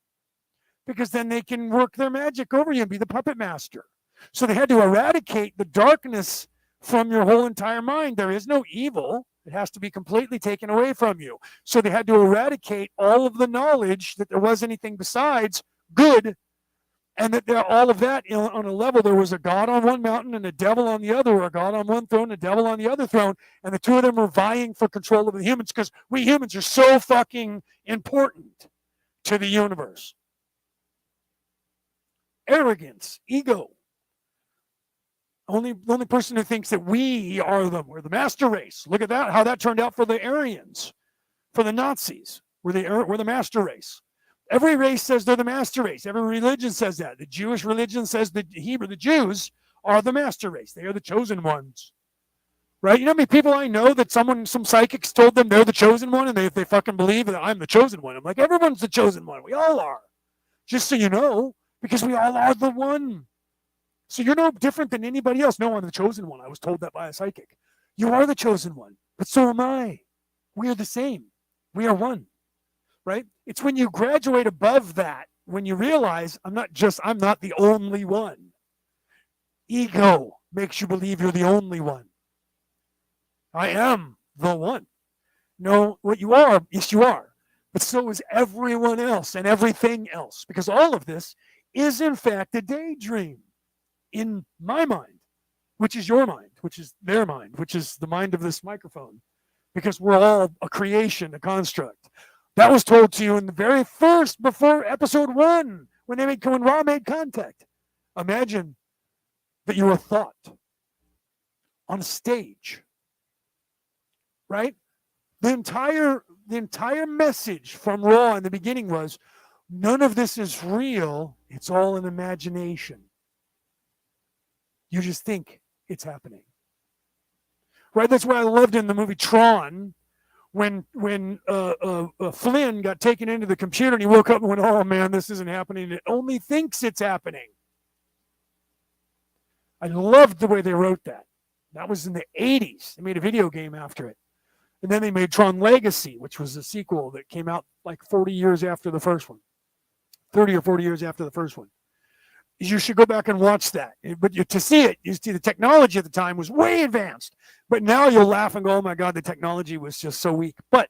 because then they can work their magic over you and be the puppet master. So they had to eradicate the darkness from your whole entire mind. There is no evil. It has to be completely taken away from you. So they had to eradicate all of the knowledge that there was anything besides good, and that there, all of that on a level, there was a God on one mountain and a devil on the other, or a God on one throne and a devil on the other throne, and the two of them were vying for control of the humans, because we humans are so fucking important to the universe. Arrogance, ego. The only person who thinks that we're the master race. Look at that, how that turned out for the Aryans, for the Nazis. We're the master race. Every race says they're the master race. Every religion says that. The Jewish religion says the Jews are the master race. They are the chosen ones. Right? You know how many people I know that some psychics told them they're the chosen one, and they fucking believe that I'm the chosen one. I'm like, everyone's the chosen one. We all are. Just so you know, because we all are the one. So you're no different than anybody else. No, I'm the chosen one. I was told that by a psychic. You are the chosen one, but so am I. We are the same. We are one, right? It's when you graduate above that, when you realize I'm not the only one. Ego makes you believe you're the only one. I am the one. No, what you are, yes, you are. But so is everyone else and everything else, because all of this is in fact a daydream in my mind, which is your mind, which is their mind, which is the mind of this microphone, because we're all a creation, a construct. That was told to you in the very first, before episode 1, when Ra made contact. Imagine that you were a thought on a stage, right? The entire message from Ra in the beginning was, none of this is real. It's all an imagination. You just think it's happening, right? That's why I loved in the movie Tron, when Flynn got taken into the computer and he woke up and went, "Oh man, this isn't happening. It only thinks it's happening." I loved the way they wrote that. That was in the 80s. They made a video game after it. And then they made Tron Legacy, which was a sequel that came out like 40 years after the first one. 30 or 40 years after the first one. You should go back and watch that. But to see it, you see the technology at the time was way advanced. But now you'll laugh and go, oh my God, the technology was just so weak. But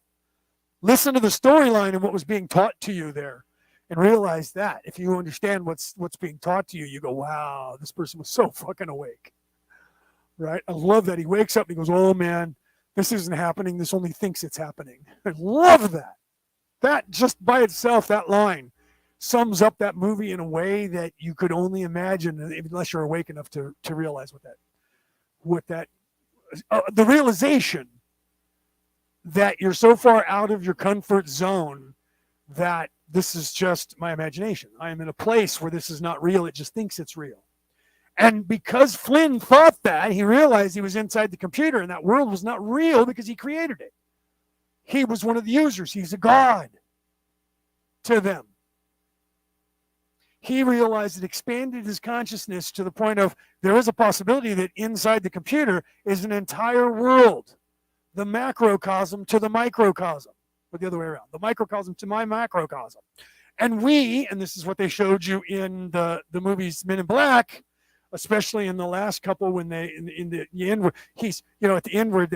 listen to the storyline and what was being taught to you there, and realize that if you understand what's being taught to you, you go, wow, this person was so fucking awake. Right? I love that. He wakes up and he goes, oh man, this isn't happening. This only thinks it's happening. I love that. That just by itself, that line, sums up that movie in a way that you could only imagine, unless you're awake enough to realize the realization that you're so far out of your comfort zone that this is just my imagination. I am in a place where this is not real. It just thinks it's real. And because Flynn thought that, he realized he was inside the computer and that world was not real because he created it. He was one of the users. He's a god to them. He realized it expanded his consciousness to the point of there is a possibility that inside the computer is an entire world, the macrocosm to the microcosm, or the other way around, the microcosm to my macrocosm. And this is what they showed you in the movies Men in Black, especially in the last couple, when they in the end where he's, at the end where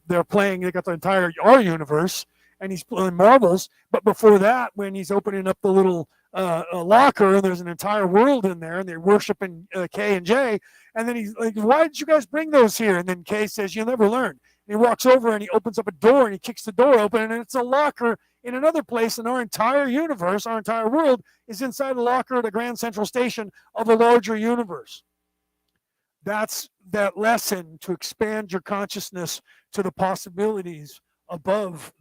they're playing, they got the entire our universe and he's playing marbles. But before that, when he's opening up the little a locker and there's an entire world in there and they're worshiping K and J, and then he's like, why did you guys bring those here? And then K says, you'll never learn. And he walks over and he opens up a door and he kicks the door open, and it's a locker in another place, and our entire universe, our entire world is inside a locker at a Grand Central Station of a larger universe. That's that lesson, to expand your consciousness to the possibilities above,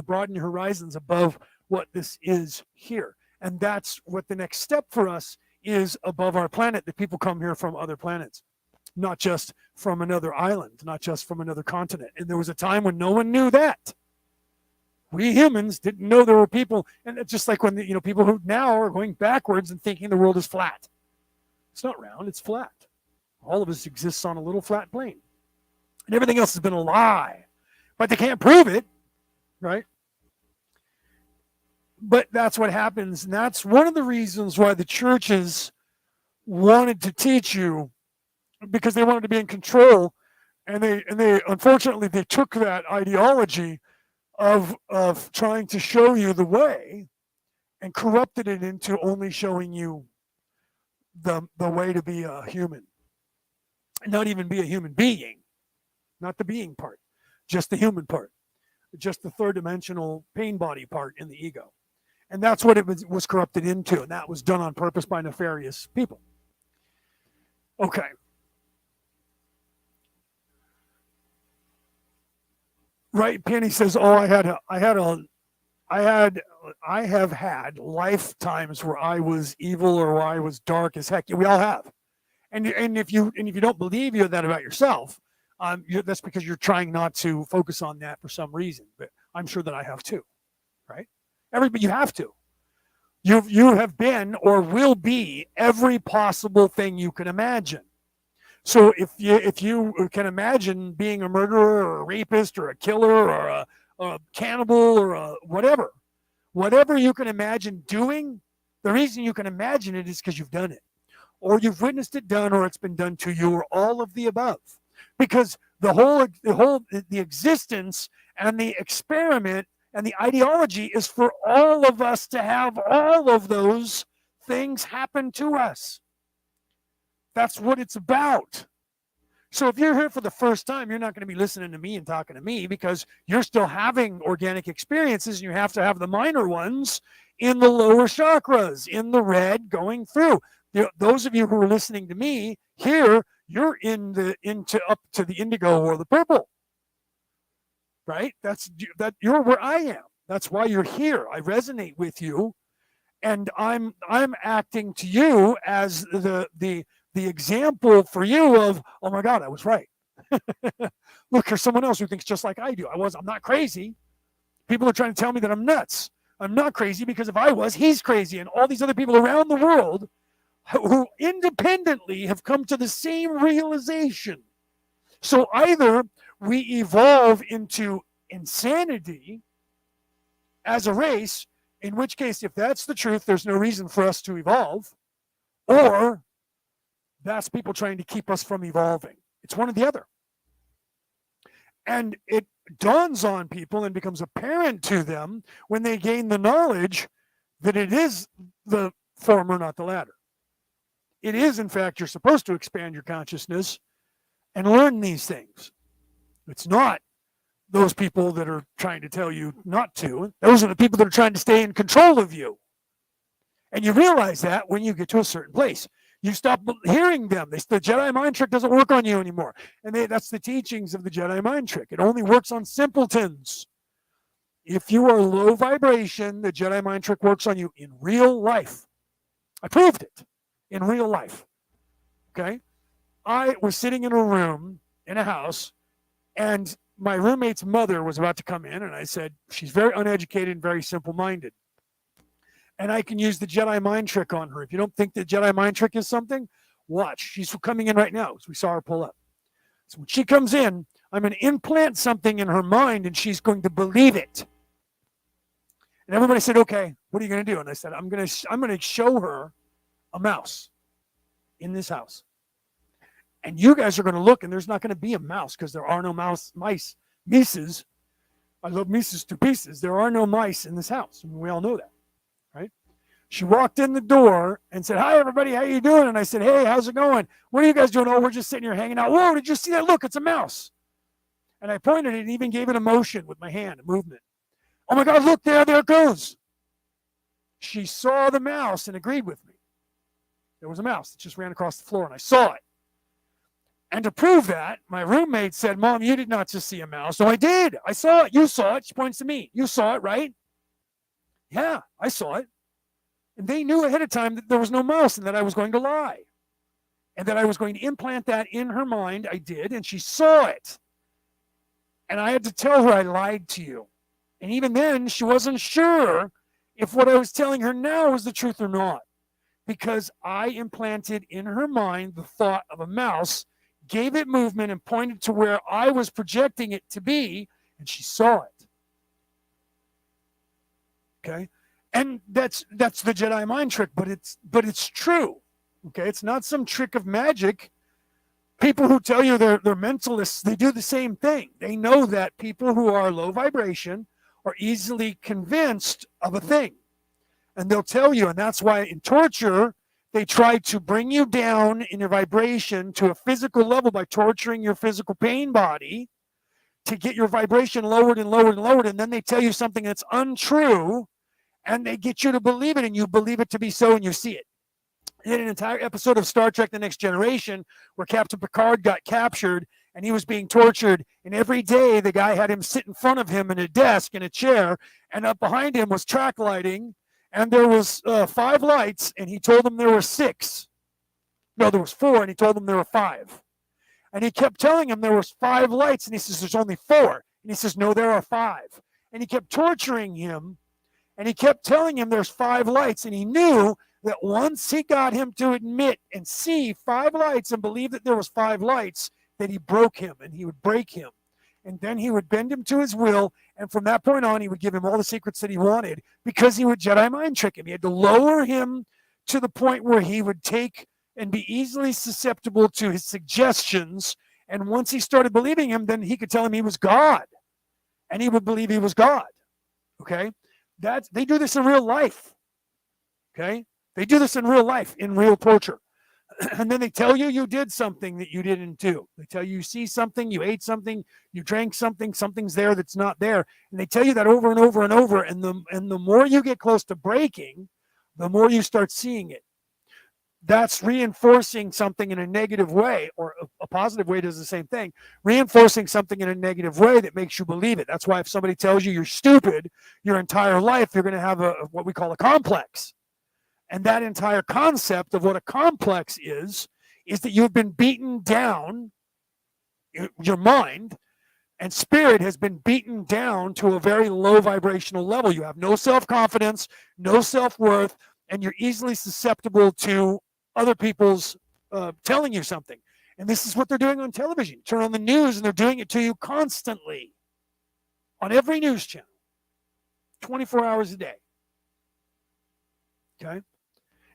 broaden your horizons above what this is here. And that's what the next step for us is above our planet, that people come here from other planets, not just from another island, not just from another continent. And there was a time when no one knew that. We humans didn't know there were people, and it's just like when people who now are going backwards and thinking the world is flat. It's not round, it's flat. All of us exists on a little flat plane. And everything else has been a lie. But they can't prove it, right? But that's what happens. And that's one of the reasons why the churches wanted to teach you, because they wanted to be in control. And they unfortunately, they took that ideology of trying to show you the way and corrupted it into only showing you the way to be a human. Not even be a human being. Not the being part. Just the human part. Just the third dimensional pain body part in the ego. And that's what it was corrupted into. And that was done on purpose by nefarious people. Okay. Right, Penny says, "Oh, I have had lifetimes where I was evil or where I was dark as heck." We all have, and if you don't believe that about yourself, that's because you're trying not to focus on that for some reason. But I'm sure that I have too, right? Everybody, you have to. You have been or will be every possible thing you can imagine. So if you can imagine being a murderer or a rapist or a killer or a cannibal or a whatever you can imagine doing, the reason you can imagine it is because you've done it, or you've witnessed it done, or it's been done to you, or all of the above. Because the existence and the experiment and the ideology is for all of us to have all of those things happen to us. That's what it's about. So if you're here for the first time, you're not going to be listening to me and talking to me, because you're still having organic experiences, and you have to have the minor ones in the lower chakras, in the red, going through. Those of you who are listening to me here, you're up to the indigo or the purple, right? You're where I am. That's why you're here. I resonate with you, and I'm acting to you as the example for you of, oh my God, I was right. Look, there's someone else who thinks just like I do. I'm not crazy. People are trying to tell me that I'm nuts. I'm not crazy, because if I was, he's crazy. And all these other people around the world who independently have come to the same realization. So either we evolve into insanity as a race, in which case, if that's the truth, there's no reason for us to evolve, or that's people trying to keep us from evolving. It's one or the other. And it dawns on people and becomes apparent to them when they gain the knowledge that it is the former, not the latter. It is, in fact, you're supposed to expand your consciousness and learn these things. It's not those people that are trying to tell you not to. Those are the people that are trying to stay in control of you. And you realize that when you get to a certain place. You stop hearing them. The Jedi mind trick doesn't work on you anymore. And that's the teachings of the Jedi mind trick. It only works on simpletons. If you are low vibration, the Jedi mind trick works on you in real life. I proved it in real life. Okay? I was sitting in a room in a house, and my roommate's mother was about to come in, and I said, she's very uneducated and very simple-minded. And I can use the Jedi mind trick on her. If you don't think the Jedi mind trick is something, watch. She's coming in right now. So we saw her pull up. So when she comes in, I'm going to implant something in her mind, and she's going to believe it. And everybody said, okay, what are you going to do? And I said, I'm going to show her a mouse in this house. And you guys are going to look, and there's not going to be a mouse, because there are no mices. I love mices to pieces. There are no mice in this house. I mean, we all know that. Right? She walked in the door and said, hi, everybody, how you doing? And I said, hey, how's it going? What are you guys doing? Oh, we're just sitting here hanging out. Whoa, did you see that? Look, it's a mouse. And I pointed it and even gave it a motion with my hand, a movement. Oh, my God, look, there it goes. She saw the mouse and agreed with me. There was a mouse that just ran across the floor, and I saw it. And to prove that, my roommate said, Mom, you did not just see a mouse. No, I did. I saw it. You saw it. She points to me. You saw it, right? Yeah, I saw it. And they knew ahead of time that there was no mouse and that I was going to lie. And that I was going to implant that in her mind. I did, and she saw it. And I had to tell her I lied to you. And even then, she wasn't sure if what I was telling her now was the truth or not. Because I implanted in her mind the thought of a mouse, gave it movement, and pointed to where I was projecting it to be, and she saw it. Okay? And that's the Jedi mind trick, but it's true. Okay? It's not some trick of magic. People who tell you they're mentalists, they do the same thing. They know that people who are low vibration are easily convinced of a thing. And they'll tell you, and that's why in torture, they try to bring you down in your vibration to a physical level by torturing your physical pain body to get your vibration lowered and lowered and lowered. And then they tell you something that's untrue, and they get you to believe it, and you believe it to be so, and you see it. In an entire episode of Star Trek The Next Generation where Captain Picard got captured and he was being tortured, and every day the guy had him sit in front of him in a desk, in a chair, and up behind him was track lighting, and there was 5 lights, and he told them there were 6. No, there was 4, and he told them there were 5. And he kept telling him there was 5 lights, and he says, there's only 4. And he says, no, there are 5. And he kept torturing him, and he kept telling him there's 5 lights, and he knew that once he got him to admit and see 5 lights and believe that there was 5 lights, that he broke him, and he would break him. And then he would bend him to his will, and from that point on, he would give him all the secrets that he wanted because he would Jedi mind trick him. He had to lower him to the point where he would take and be easily susceptible to his suggestions. And once he started believing him, then he could tell him he was God, and he would believe he was God. Okay? They do this in real life. Okay? They do this in real life, in real torture. And then they tell you did something that you didn't do. They tell you see something, you ate something, you drank something, something's there that's not there. And they tell you that over and over and over. And the more you get close to breaking, the more you start seeing it. That's reinforcing something in a negative way, or a positive way does the same thing. Reinforcing something in a negative way that makes you believe it. That's why if somebody tells you you're stupid your entire life, you're going to have what we call a complex. And that entire concept of what a complex is that you've been beaten down, your mind and spirit has been beaten down to a very low vibrational level. You have no self-confidence, no self-worth, and you're easily susceptible to other people's telling you something. And this is what they're doing on television. Turn on the news, and they're doing it to you constantly on every news channel, 24 hours a day. Okay?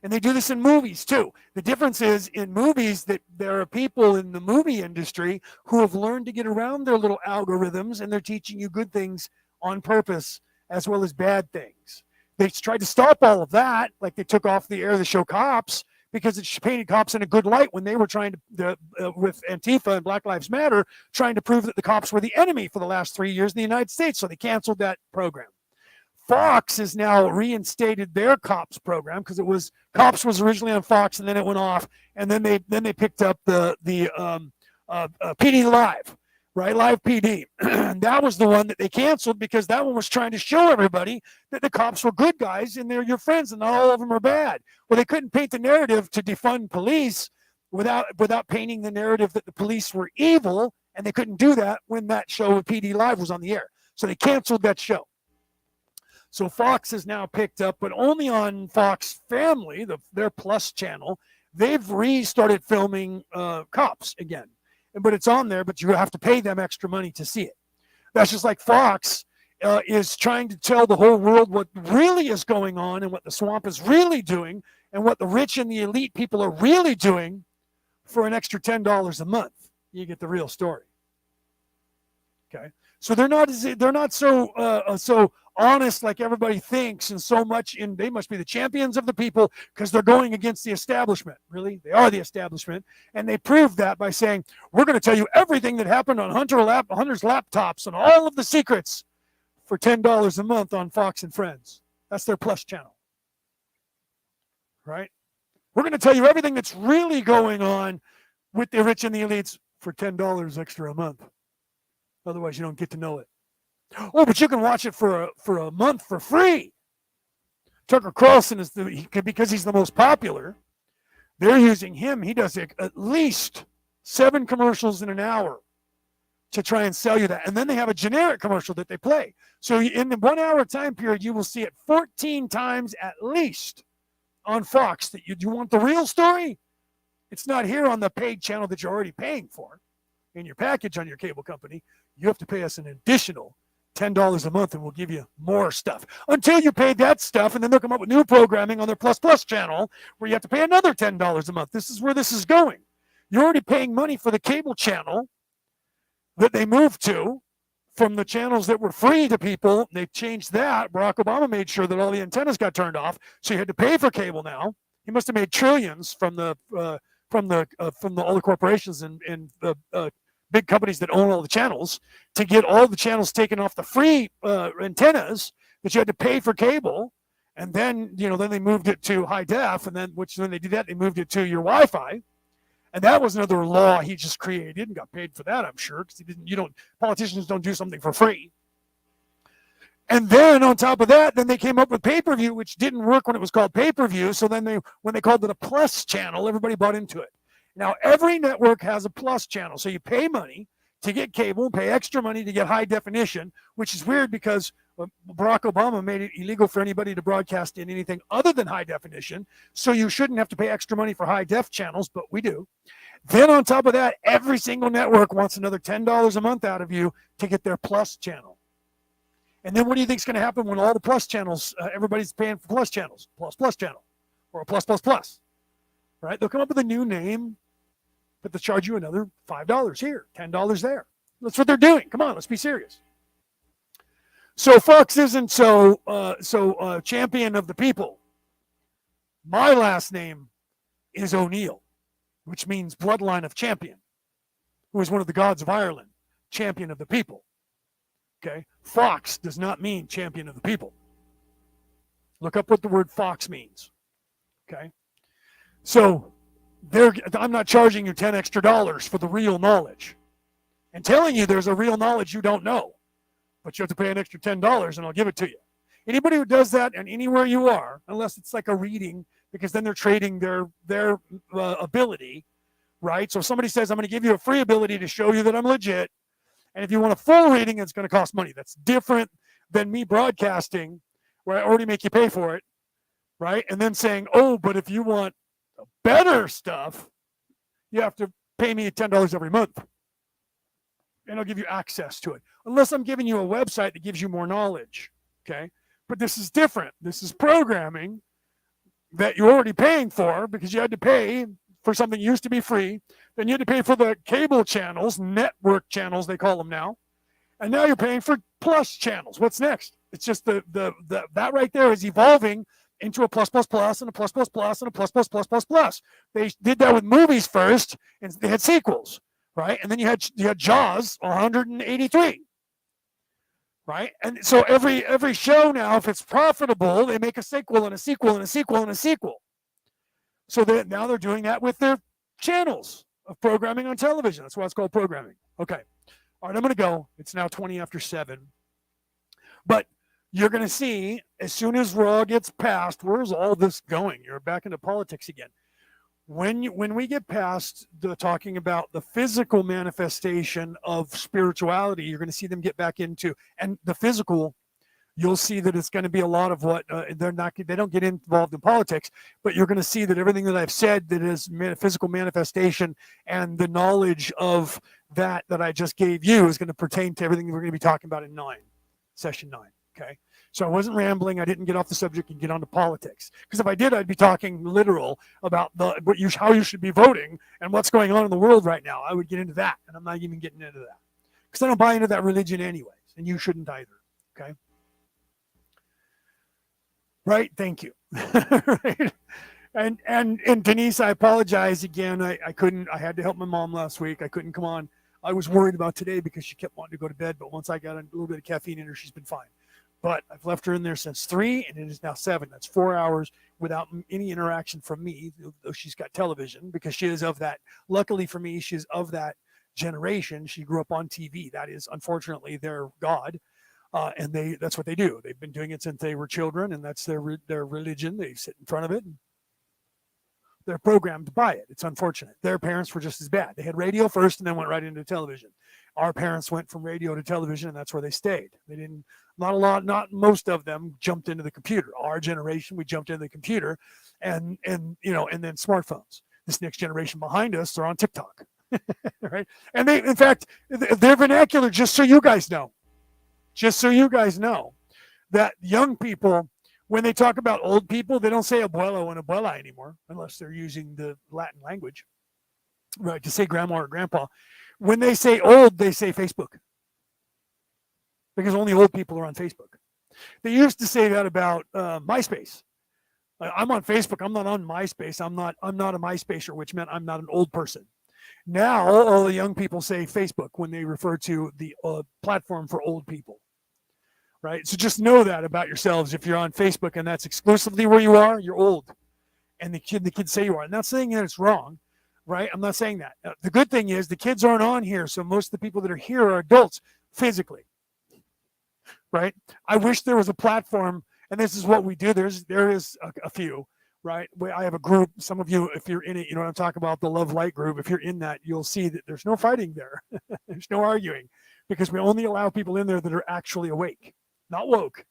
And they do this in movies too. The difference is in movies that there are people in the movie industry who have learned to get around their little algorithms, and they're teaching you good things on purpose as well as bad things. They tried to stop all of that, like they took off the air the show Cops because it painted cops in a good light when they were trying to, with Antifa and Black Lives Matter, trying to prove that the cops were the enemy for the last 3 years in the United States. So they canceled that program. Fox has now reinstated their Cops program because Cops was originally on Fox, and then it went off, and then they picked up the PD Live, right? Live PD. And that was the one that they canceled because that one was trying to show everybody that the cops were good guys and they're your friends and not all of them are bad. Well, they couldn't paint the narrative to defund police without painting the narrative that the police were evil, and they couldn't do that when that show with PD Live was on the air. So they canceled that show. So Fox has now picked up, but only on Fox Family, their Plus channel, they've restarted filming Cops again. But it's on there, but you have to pay them extra money to see it. That's just like Fox is trying to tell the whole world what really is going on and what the swamp is really doing and what the rich and the elite people are really doing for an extra $10 a month. You get the real story. Okay, so they're not so honest like everybody thinks, and so much in they must be the champions of the people because they're going against the establishment. Really, they are the establishment, and they proved that by saying we're going to tell you everything that happened on Hunter's laptops and all of the secrets for $10 a month on Fox and Friends. That's their Plus channel, right? We're going to tell you everything that's really going on with the rich and the elites for $10 extra a month. Otherwise, you don't get to know it. Oh, but you can watch it for a month for free. Tucker Carlson is because he's the most popular. They're using him. He does at least 7 commercials in an hour to try and sell you that. And then they have a generic commercial that they play. So in the 1 hour time period, you will see it 14 times at least on Fox. That you want the real story? It's not here on the paid channel that you're already paying for in your package on your cable company. You have to pay us an additional $10 a month and we'll give you more stuff until you pay that stuff. And then they'll come up with new programming on their Plus Plus channel where you have to pay another $10 a month. This is where this is going. You're already paying money for the cable channel that they moved to from the channels that were free to people. They've changed that. Barack Obama made sure that all the antennas got turned off. So you had to pay for cable now. He must have made trillions from all the corporations and the big companies that own all the channels to get all the channels taken off the free antennas that you had to pay for cable. And then, then they moved it to high def. And then, when they did that, they moved it to your Wi-Fi. And that was another law he just created and got paid for that, I'm sure, because politicians don't do something for free. And then on top of that, then they came up with pay-per-view, which didn't work when it was called pay-per-view. So then when they called it a plus channel, everybody bought into it. Now, every network has a plus channel. So you pay money to get cable, pay extra money to get high definition, which is weird because Barack Obama made it illegal for anybody to broadcast in anything other than high definition. So you shouldn't have to pay extra money for high def channels, but we do. Then on top of that, every single network wants another $10 a month out of you to get their plus channel. And then what do you think is going to happen when all the plus channels, everybody's paying for plus channels, plus channel, or a plus, right? They'll come up with a new name, but they'll charge you another $5 here, $10 there. That's what they're doing. Come on, let's be serious. So Fox isn't so champion of the people. My last name is O'Neill, which means bloodline of champion, who is one of the gods of Ireland, champion of the people. Okay, Fox does not mean champion of the people. Look up what the word Fox means. Okay, so I'm not charging you $10 extra for the real knowledge and telling you there's a real knowledge you don't know, but you have to pay an extra $10 and I'll give it to you. Anybody who does that and anywhere you are, unless it's like a reading, because then they're trading their ability, right? So if somebody says, I'm going to give you a free ability to show you that I'm legit, and if you want a full reading, it's going to cost money. That's different than me broadcasting where I already make you pay for it, right? And then saying, oh, but if you want better stuff, you have to pay me $10 every month. And I'll give you access to it. Unless I'm giving you a website that gives you more knowledge, okay? But this is different. This is programming that you're already paying for because you had to pay for something that used to be free. Then you had to pay for the cable channels, network channels, they call them now. And now you're paying for plus channels. What's next? It's just that right there is evolving into a plus and a plus and a plus. They did that with movies first, and they had sequels, right? And then you had Jaws 183, right? And so every show now, if it's profitable, they make a sequel and a sequel and a sequel and a sequel. So now they're doing that with their channels of programming on television. That's why it's called programming. Okay. All right, I'm going to go. It's now 20 after 7. But you're going to see, as soon as Raw gets passed, where's all this going? You're back into politics again. When we get past the talking about the physical manifestation of spirituality, you're going to see them get back into, and the physical, you'll see that it's going to be a lot of what they don't get involved in politics, but you're going to see that everything that I've said that is physical manifestation and the knowledge of that I just gave you is going to pertain to everything we're going to be talking about in session 9. Okay. So I wasn't rambling. I didn't get off the subject and get onto politics, because if I did, I'd be talking literal about how you should be voting and what's going on in the world right now. I would get into that, and I'm not even getting into that because I don't buy into that religion anyways, and you shouldn't either. Okay. Right. Thank you. Right. And Denise, I apologize again. I couldn't. I had to help my mom last week. I couldn't come on. I was worried about today because she kept wanting to go to bed, but once I got a little bit of caffeine in her, she's been fine. But I've left her in there since 3, and it is now 7. That's 4 hours without any interaction from me, though she's got television, because she is of that. Luckily for me, she's of that generation. She grew up on TV. That is, unfortunately, their God. And that's what they do. They've been doing it since they were children, and that's their religion. They sit in front of it, and they're programmed by it. It's unfortunate. Their parents were just as bad. They had radio first and then went right into television. Our parents went from radio to television, and that's where they stayed. They didn't, not most of them jumped into the computer. Our generation, we jumped into the computer, and then smartphones. This next generation behind us, they're on TikTok, right? And they, in fact, their vernacular, just so you guys know, that young people, when they talk about old people, they don't say abuelo and abuela anymore, unless they're using the Latin language, right, to say grandma or grandpa. When they say old, they say Facebook, because only old people are on Facebook. They used to say that about MySpace. I'm on Facebook. I'm not on MySpace. I'm not a MySpacer, which meant I'm not an old person. Now, all the young people say Facebook when they refer to the platform for old people. Right? So just know that about yourselves. If you're on Facebook and that's exclusively where you are, you're old. And the kids say you are. I'm not saying that it's wrong, right? I'm not saying that. The good thing is the kids aren't on here, so most of the people that are here are adults physically, right? I wish there was a platform, and this is what we do. There is a few, right? I have a group. Some of you, if you're in it, you know what I'm talking about, the Love Light group. If you're in that, you'll see that there's no fighting there. There's no arguing, because we only allow people in there that are actually awake. Not woke,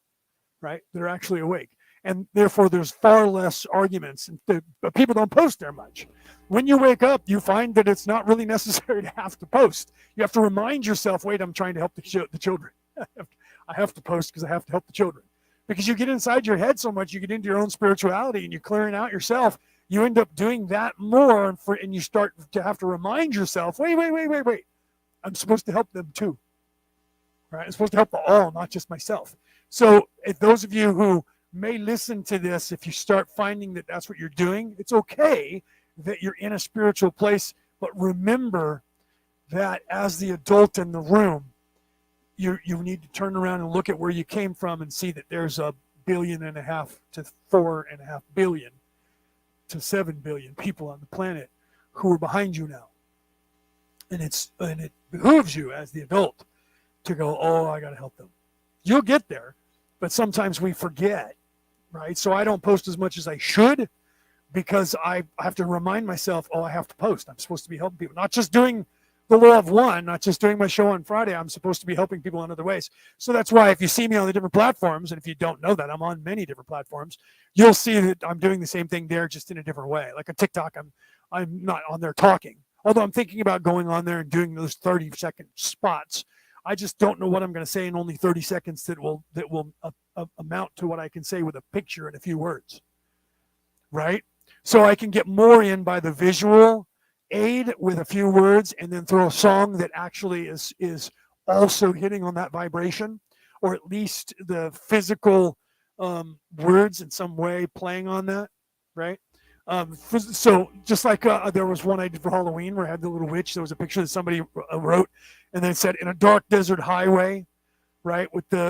right? They're actually awake. And therefore, there's far less arguments. But people don't post there much. When you wake up, you find that it's not really necessary to have to post. You have to remind yourself, wait, I'm trying to help the children. I have to post because I have to help the children. Because you get inside your head so much, you get into your own spirituality and you're clearing out yourself. You end up doing that more, and you start to have to remind yourself, wait. I'm supposed to help them too. Right? I'm supposed to help all, not just myself. So if those of you who may listen to this, if you start finding that that's what you're doing, it's okay that you're in a spiritual place, but remember that as the adult in the room, you need to turn around and look at where you came from and see that there's 1.5 billion to 4.5 billion to 7 billion people on the planet who are behind you now. And it behooves you as the adult to go, oh, I got to help them. You'll get there, but sometimes we forget, right? So I don't post as much as I should, because I have to remind myself, oh, I have to post. I'm supposed to be helping people, not just doing the law of one, not just doing my show on Friday. I'm supposed to be helping people in other ways. So that's why if you see me on the different platforms, and if you don't know that, I'm on many different platforms, you'll see that I'm doing the same thing there, just in a different way. Like on TikTok, I'm not on there talking, although I'm thinking about going on there and doing those 30-second spots. I just don't know what I'm going to say in only 30 seconds that will amount to what I can say with a picture and a few words, right? So I can get more in by the visual aid with a few words, and then throw a song that actually is also hitting on that vibration, or at least the physical words in some way playing on that, right? So just like there was one I did for Halloween where I had the little witch. There was a picture that somebody wrote, and then said, "In a dark desert highway," right? With I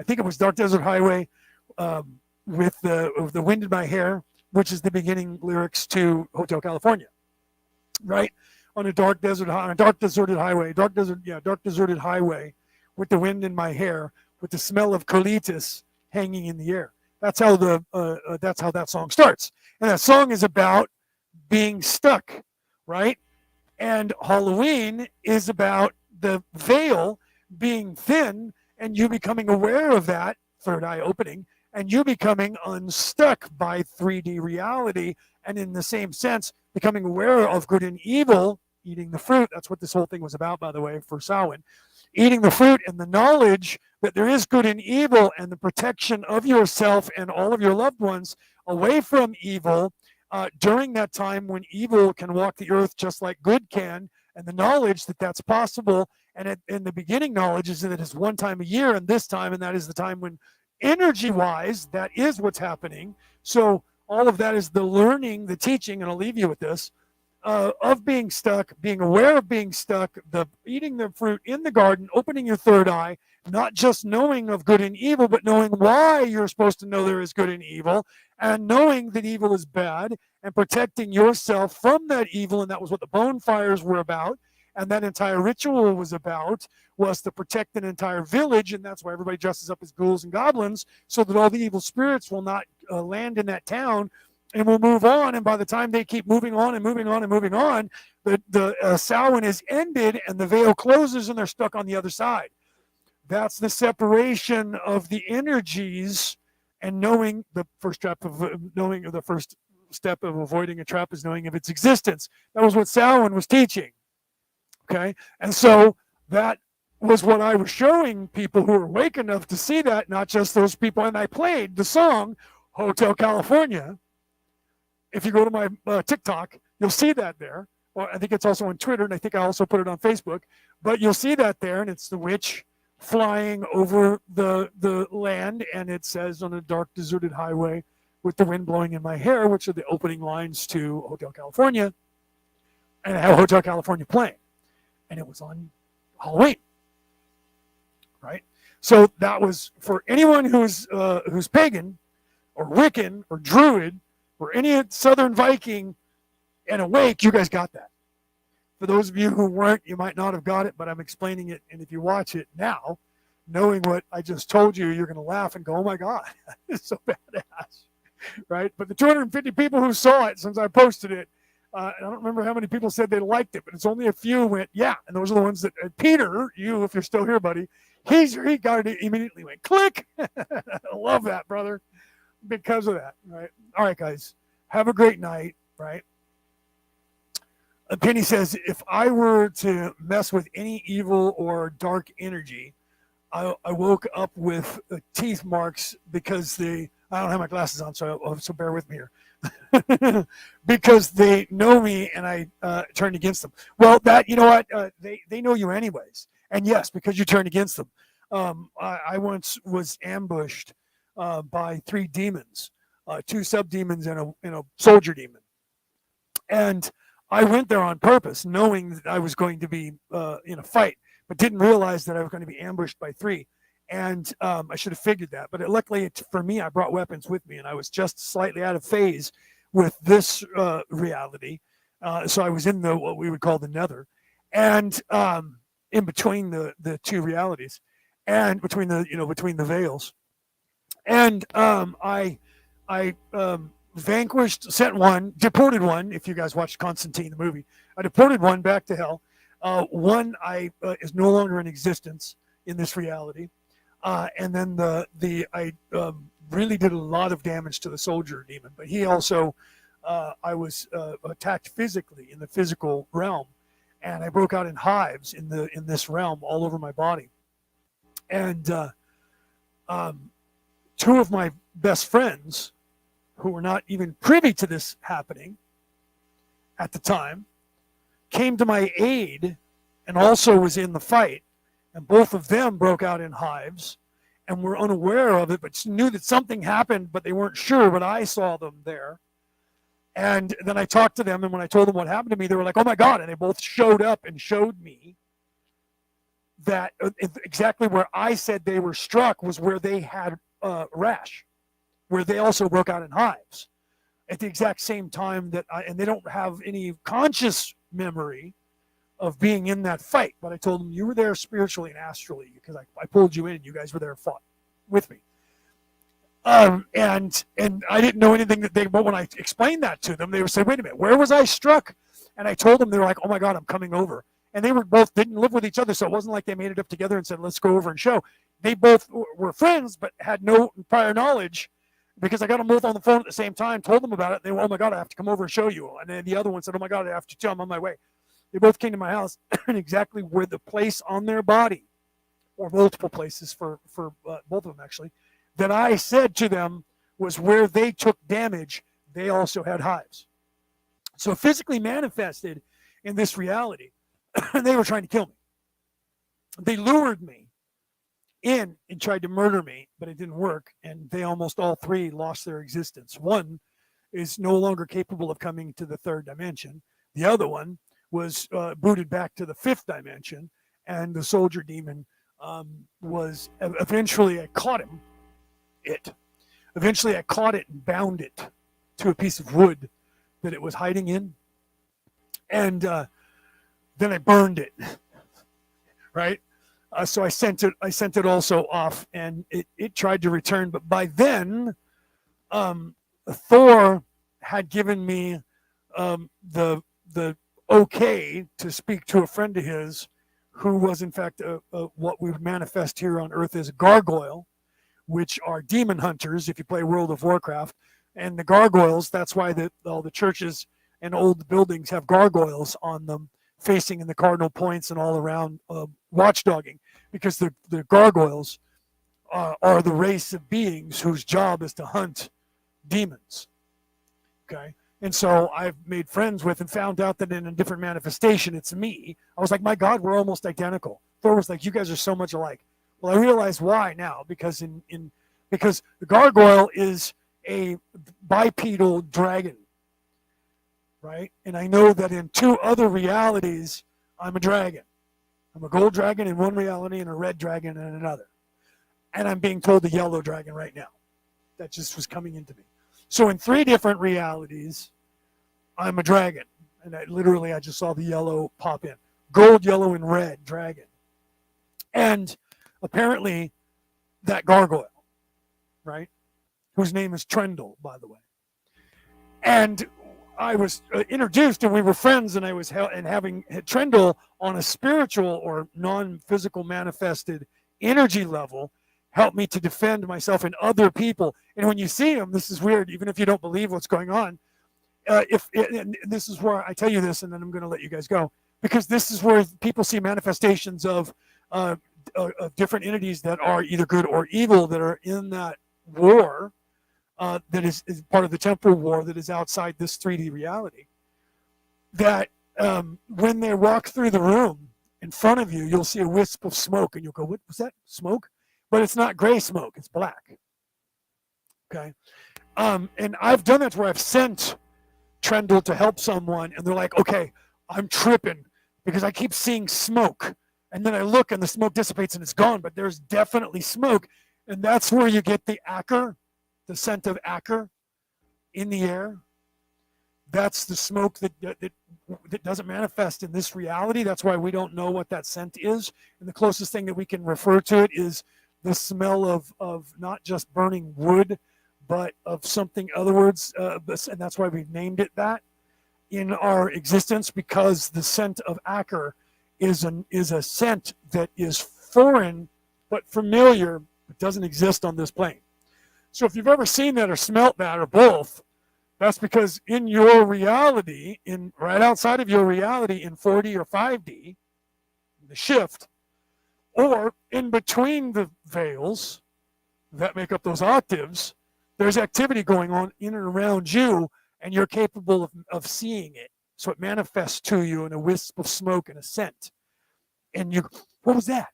think it was Dark Desert Highway, with the wind in my hair, which is the beginning lyrics to Hotel California, right? On a dark deserted highway, dark deserted highway, with the wind in my hair, with the smell of colitis hanging in the air. That's how that song starts, and that song is about being stuck, right? And Halloween is about the veil being thin, and you becoming aware of that, third eye opening, and you becoming unstuck by 3D reality, and in the same sense, becoming aware of good and evil, eating the fruit. That's what this whole thing was about, by the way, for Samhain. Eating the fruit and the knowledge that there is good and evil, and the protection of yourself and all of your loved ones away from evil during that time when evil can walk the earth just like good can, and the knowledge that that's possible. And in the beginning knowledge is that it's one time a year, and this time, and that is the time when energy-wise, that is what's happening. So all of that is the learning, the teaching, and I'll leave you with this, of being stuck, being aware of being stuck, the eating the fruit in the garden, opening your third eye, not just knowing of good and evil, but knowing why you're supposed to know there is good and evil, and knowing that evil is bad, and protecting yourself from that evil. And that was what the bonfires were about. And that entire ritual was to protect an entire village, and that's why everybody dresses up as ghouls and goblins, so that all the evil spirits will not land in that town and will move on. And by the time they keep moving on and moving on and moving on, the Samhain is ended and the veil closes and they're stuck on the other side. That's the separation of the energies, and knowing the first step of avoiding a trap is knowing of its existence. That was what Samhain was teaching. Okay, and so that was what I was showing people who were awake enough to see that, not just those people. And I played the song Hotel California. If you go to my TikTok, you'll see that there. Or I think it's also on Twitter, and I think I also put it on Facebook. But you'll see that there, and it's the witch flying over the land, and it says, on a dark, deserted highway with the wind blowing in my hair, which are the opening lines to Hotel California. And I have Hotel California playing. And it was on Halloween, right? So that was for anyone who's pagan or Wiccan or Druid or any Southern Viking and awake, you guys got that. For those of you who weren't, you might not have got it, but I'm explaining it. And if you watch it now, knowing what I just told you, you're going to laugh and go, oh my God, it's so badass, right? But the 250 people who saw it since I posted it, I don't remember how many people said they liked it, but it's only a few who went, yeah. And those are the ones that, Peter, you, if you're still here, buddy, he got it immediately, went click. I love that, brother, because of that, right? All right, guys, have a great night, right? Penny says, if I were to mess with any evil or dark energy, I woke up with teeth marks because I don't have my glasses on, so bear with me here. Because they know me and I turned against them. Well, you know what? They know you anyways. And yes, because you turned against them. I once was ambushed by 3 demons, 2 sub-demons and a soldier demon. And I went there on purpose, knowing that I was going to be in a fight, but didn't realize that I was going to be ambushed by 3. And I should have figured that. But luckily for me, I brought weapons with me, and I was just slightly out of phase with this reality. So I was in what we would call the nether, and in between the 2 realities, and between the veils. And I vanquished, sent one, deported one. If you guys watched Constantine, the movie, I deported one back to hell. One is no longer in existence in this reality. And then I really did a lot of damage to the soldier demon, but he also, I was attacked physically in the physical realm, and I broke out in hives in this realm all over my body. And 2 of my best friends, who were not even privy to this happening at the time, came to my aid and also was in the fight. And both of them broke out in hives and were unaware of it, but knew that something happened, but they weren't sure, but I saw them there. And then I talked to them, and when I told them what happened to me, they were like, oh my God. And they both showed up and showed me that exactly where I said they were struck was where they had rash, where they also broke out in hives at the exact same time and they don't have any conscious memory of being in that fight. But I told them, you were there spiritually and astrally, because I pulled you in. You guys were there and fought with me. And I didn't know anything but when I explained that to them, they would say, wait a minute, where was I struck? And I told them, they were like, oh my God, I'm coming over. And they didn't live with each other, so it wasn't like they made it up together and said, let's go over and show. They both were friends, but had no prior knowledge, because I got them both on the phone at the same time, told them about it. They were, oh my God, I have to come over and show you. And then the other one said, oh my God, I have to tell them on my way. They both came to my house, and exactly where the place on their body, or multiple places for both of them actually, that I said to them was where they took damage, they also had hives. So physically manifested in this reality, they were trying to kill me. They lured me in and tried to murder me, but it didn't work, and they almost all 3 lost their existence. One is no longer capable of coming to the 3rd dimension. The other one was booted back to the 5th dimension, and the soldier demon was eventually, I caught it. Eventually I caught it and bound it to a piece of wood that it was hiding in. And then I burned it, right? So I sent it also off, and it tried to return, but by then, Thor had given me the okay to speak to a friend of his, who was in fact what we manifest here on Earth as a gargoyle, which are demon hunters. If you play World of Warcraft, and the gargoyles, that's why all the churches and old buildings have gargoyles on them, facing in the cardinal points and all around, watchdogging, because the gargoyles are the race of beings whose job is to hunt demons. Okay. And so I've made friends with and found out that in a different manifestation, it's me. I was like, my God, we're almost identical. Thor was like, you guys are so much alike. Well, I realize why now, because because the gargoyle is a bipedal dragon, right? And I know that in 2 other realities, I'm a dragon. I'm a gold dragon in one reality and a red dragon in another. And I'm being told the yellow dragon right now. That just was coming into me. So in 3 different realities, I'm a dragon. And I just saw the yellow pop in. Gold, yellow, and red dragon. And apparently that gargoyle, right? Whose name is Trendle, by the way. And I was introduced, and we were friends, and I was having Trendle on a spiritual or non-physical manifested energy level help me to defend myself and other people. And when you see him, this is weird, even if you don't believe what's going on. And this is where I tell you this, and then I'm going to let you guys go, because this is where people see manifestations of different entities that are either good or evil, that are in that war, that is part of the temporal war that is outside this 3D reality. That when they walk through the room in front of you, you'll see a wisp of smoke, and you'll go, "What was that smoke?" But it's not gray smoke; it's black. Okay, and I've done that where I've sent Trendle to help someone, and they're like, "Okay, I'm tripping because I keep seeing smoke." And then I look, and the smoke dissipates, and it's gone. But there's definitely smoke, and that's where you get the acre, the scent of acre in the air. That's the smoke that doesn't manifest in this reality. That's why we don't know what that scent is. And the closest thing that we can refer to it is the smell of not just burning wood, but of something, other words, and that's why we've named it that in our existence, because the scent of acre is a scent that is foreign but familiar, but doesn't exist on this plane. So if you've ever seen that or smelt that or both, that's because in your reality, right outside of your reality in 4D or 5D, the shift, or in between the veils that make up those octaves, there's activity going on in and around you, and you're capable of seeing it. So it manifests to you in a wisp of smoke and a scent. And you, what was that?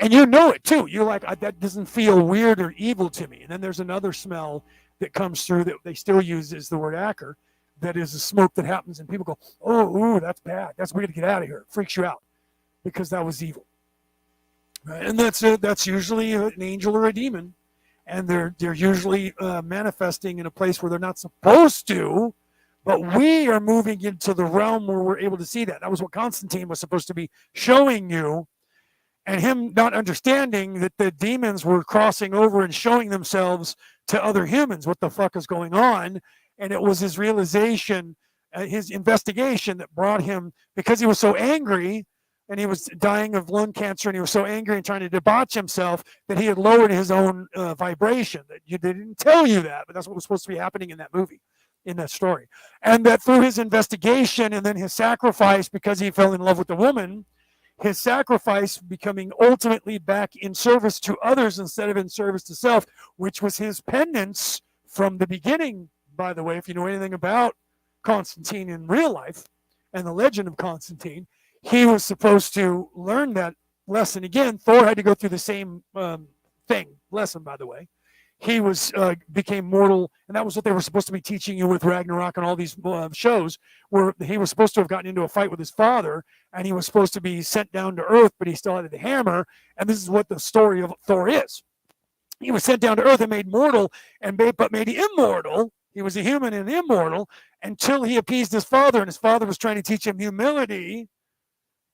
And you know it too. You're like, that doesn't feel weird or evil to me. And then there's another smell that comes through that they still use is the word acre. That is a smoke that happens, and people go, "Oh, ooh, that's bad. We got to get out of here." It freaks you out because that was evil. Right? And that's usually an angel or a demon, and they're usually manifesting in a place where they're not supposed to. But we are moving into the realm where we're able to see that. That was what Constantine was supposed to be showing you, and him not understanding that the demons were crossing over and showing themselves to other humans. What the fuck is going on? And it was his realization, his investigation that brought him, because he was so angry and he was dying of lung cancer, and he was so angry and trying to debauch himself that he had lowered his own vibration. They didn't tell you that, but that's what was supposed to be happening in that movie, in that story. And that through his investigation and then his sacrifice, because he fell in love with the woman, his sacrifice becoming ultimately back in service to others instead of in service to self, which was his penance from the beginning, by the way. If you know anything about Constantine in real life and the legend of Constantine, he was supposed to learn that lesson again. Thor had to go through the same lesson, by the way. He became mortal, and that was what they were supposed to be teaching you with Ragnarok and all these shows, where he was supposed to have gotten into a fight with his father, and he was supposed to be sent down to Earth, but he still had the hammer. And this is what the story of Thor is. He was sent down to Earth and made mortal, but made immortal. He was a human and immortal until he appeased his father, and his father was trying to teach him humility,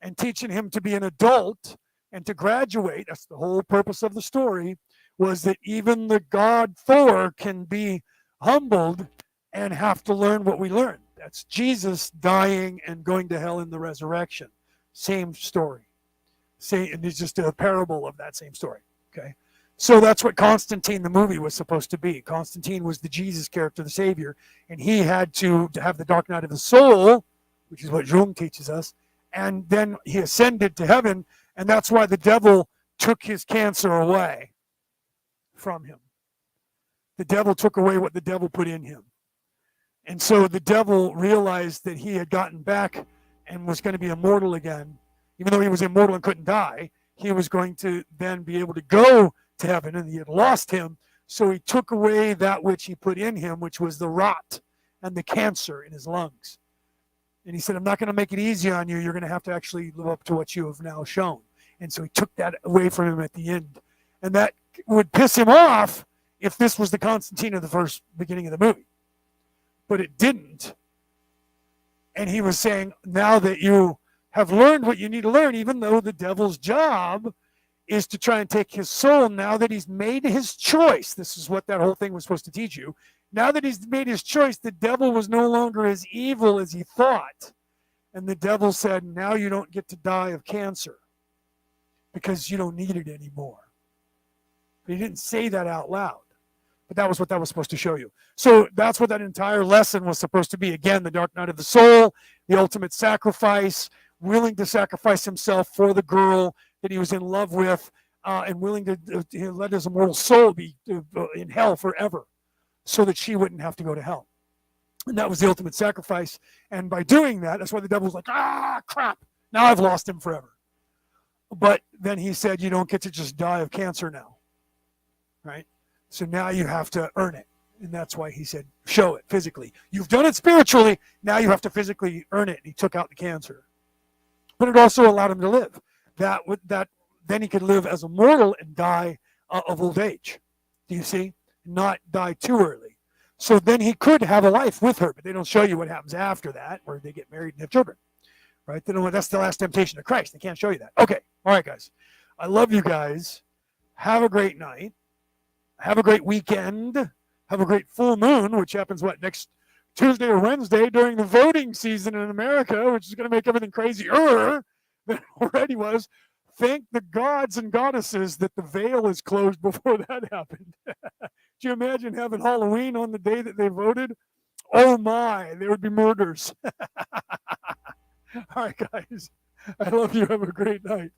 and teaching him to be an adult and to graduate. That's the whole purpose of the story, was that even the god Thor can be humbled and have to learn what we learned. That's Jesus dying and going to hell in the resurrection. Same story. And it's just a parable of that same story. Okay. So that's what Constantine, the movie, was supposed to be. Constantine was the Jesus character, the Savior, and he had to have the dark night of the soul, which is what Jung teaches us, and then he ascended to heaven, and that's why the devil took his cancer away from him. The devil took away what the devil put in him. And so the devil realized that he had gotten back and was going to be immortal again. Even though he was immortal and couldn't die, he was going to then be able to go to heaven, and he had lost him. So he took away that which he put in him, which was the rot and the cancer in his lungs. And he said, I'm not going to make it easy on you. You're going to have to actually live up to what you have now shown. And so he took that away from him at the end. And that would piss him off if this was the Constantine of the first beginning of the movie. But it didn't. And he was saying, now that you have learned what you need to learn, even though the devil's job is to try and take his soul, now that he's made his choice, this is what that whole thing was supposed to teach you. Now that he's made his choice, the devil was no longer as evil as he thought. And the devil said, now you don't get to die of cancer because you don't need it anymore. But he didn't say that out loud. But that was what that was supposed to show you. So that's what that entire lesson was supposed to be. Again, the dark night of the soul, the ultimate sacrifice, willing to sacrifice himself for the girl that he was in love with, and willing to let his immortal soul be in hell forever so that she wouldn't have to go to hell. And that was the ultimate sacrifice. And by doing that, that's why the devil was like, crap, now I've lost him forever. But then he said, you don't get to just die of cancer now, right? So now you have to earn it. And that's why he said, show it physically. You've done it spiritually, now you have to physically earn it. And he took out the cancer. But it also allowed him to live. Then he could live as a mortal and die of old age. Do you see? Not die too early. So then he could have a life with her, but they don't show you what happens after that, where they get married and have children. Right? They don't, that's the last temptation of Christ. They can't show you that. Okay. All right, guys. I love you guys. Have a great night. Have a great weekend. Have a great full moon, which happens, next Tuesday or Wednesday during the voting season in America, which is going to make everything crazier than it already was. Thank the gods and goddesses that the veil is closed before that happened. Do you imagine having Halloween on the day that they voted? Oh my, there would be murders. All right, guys. I love you. Have a great night.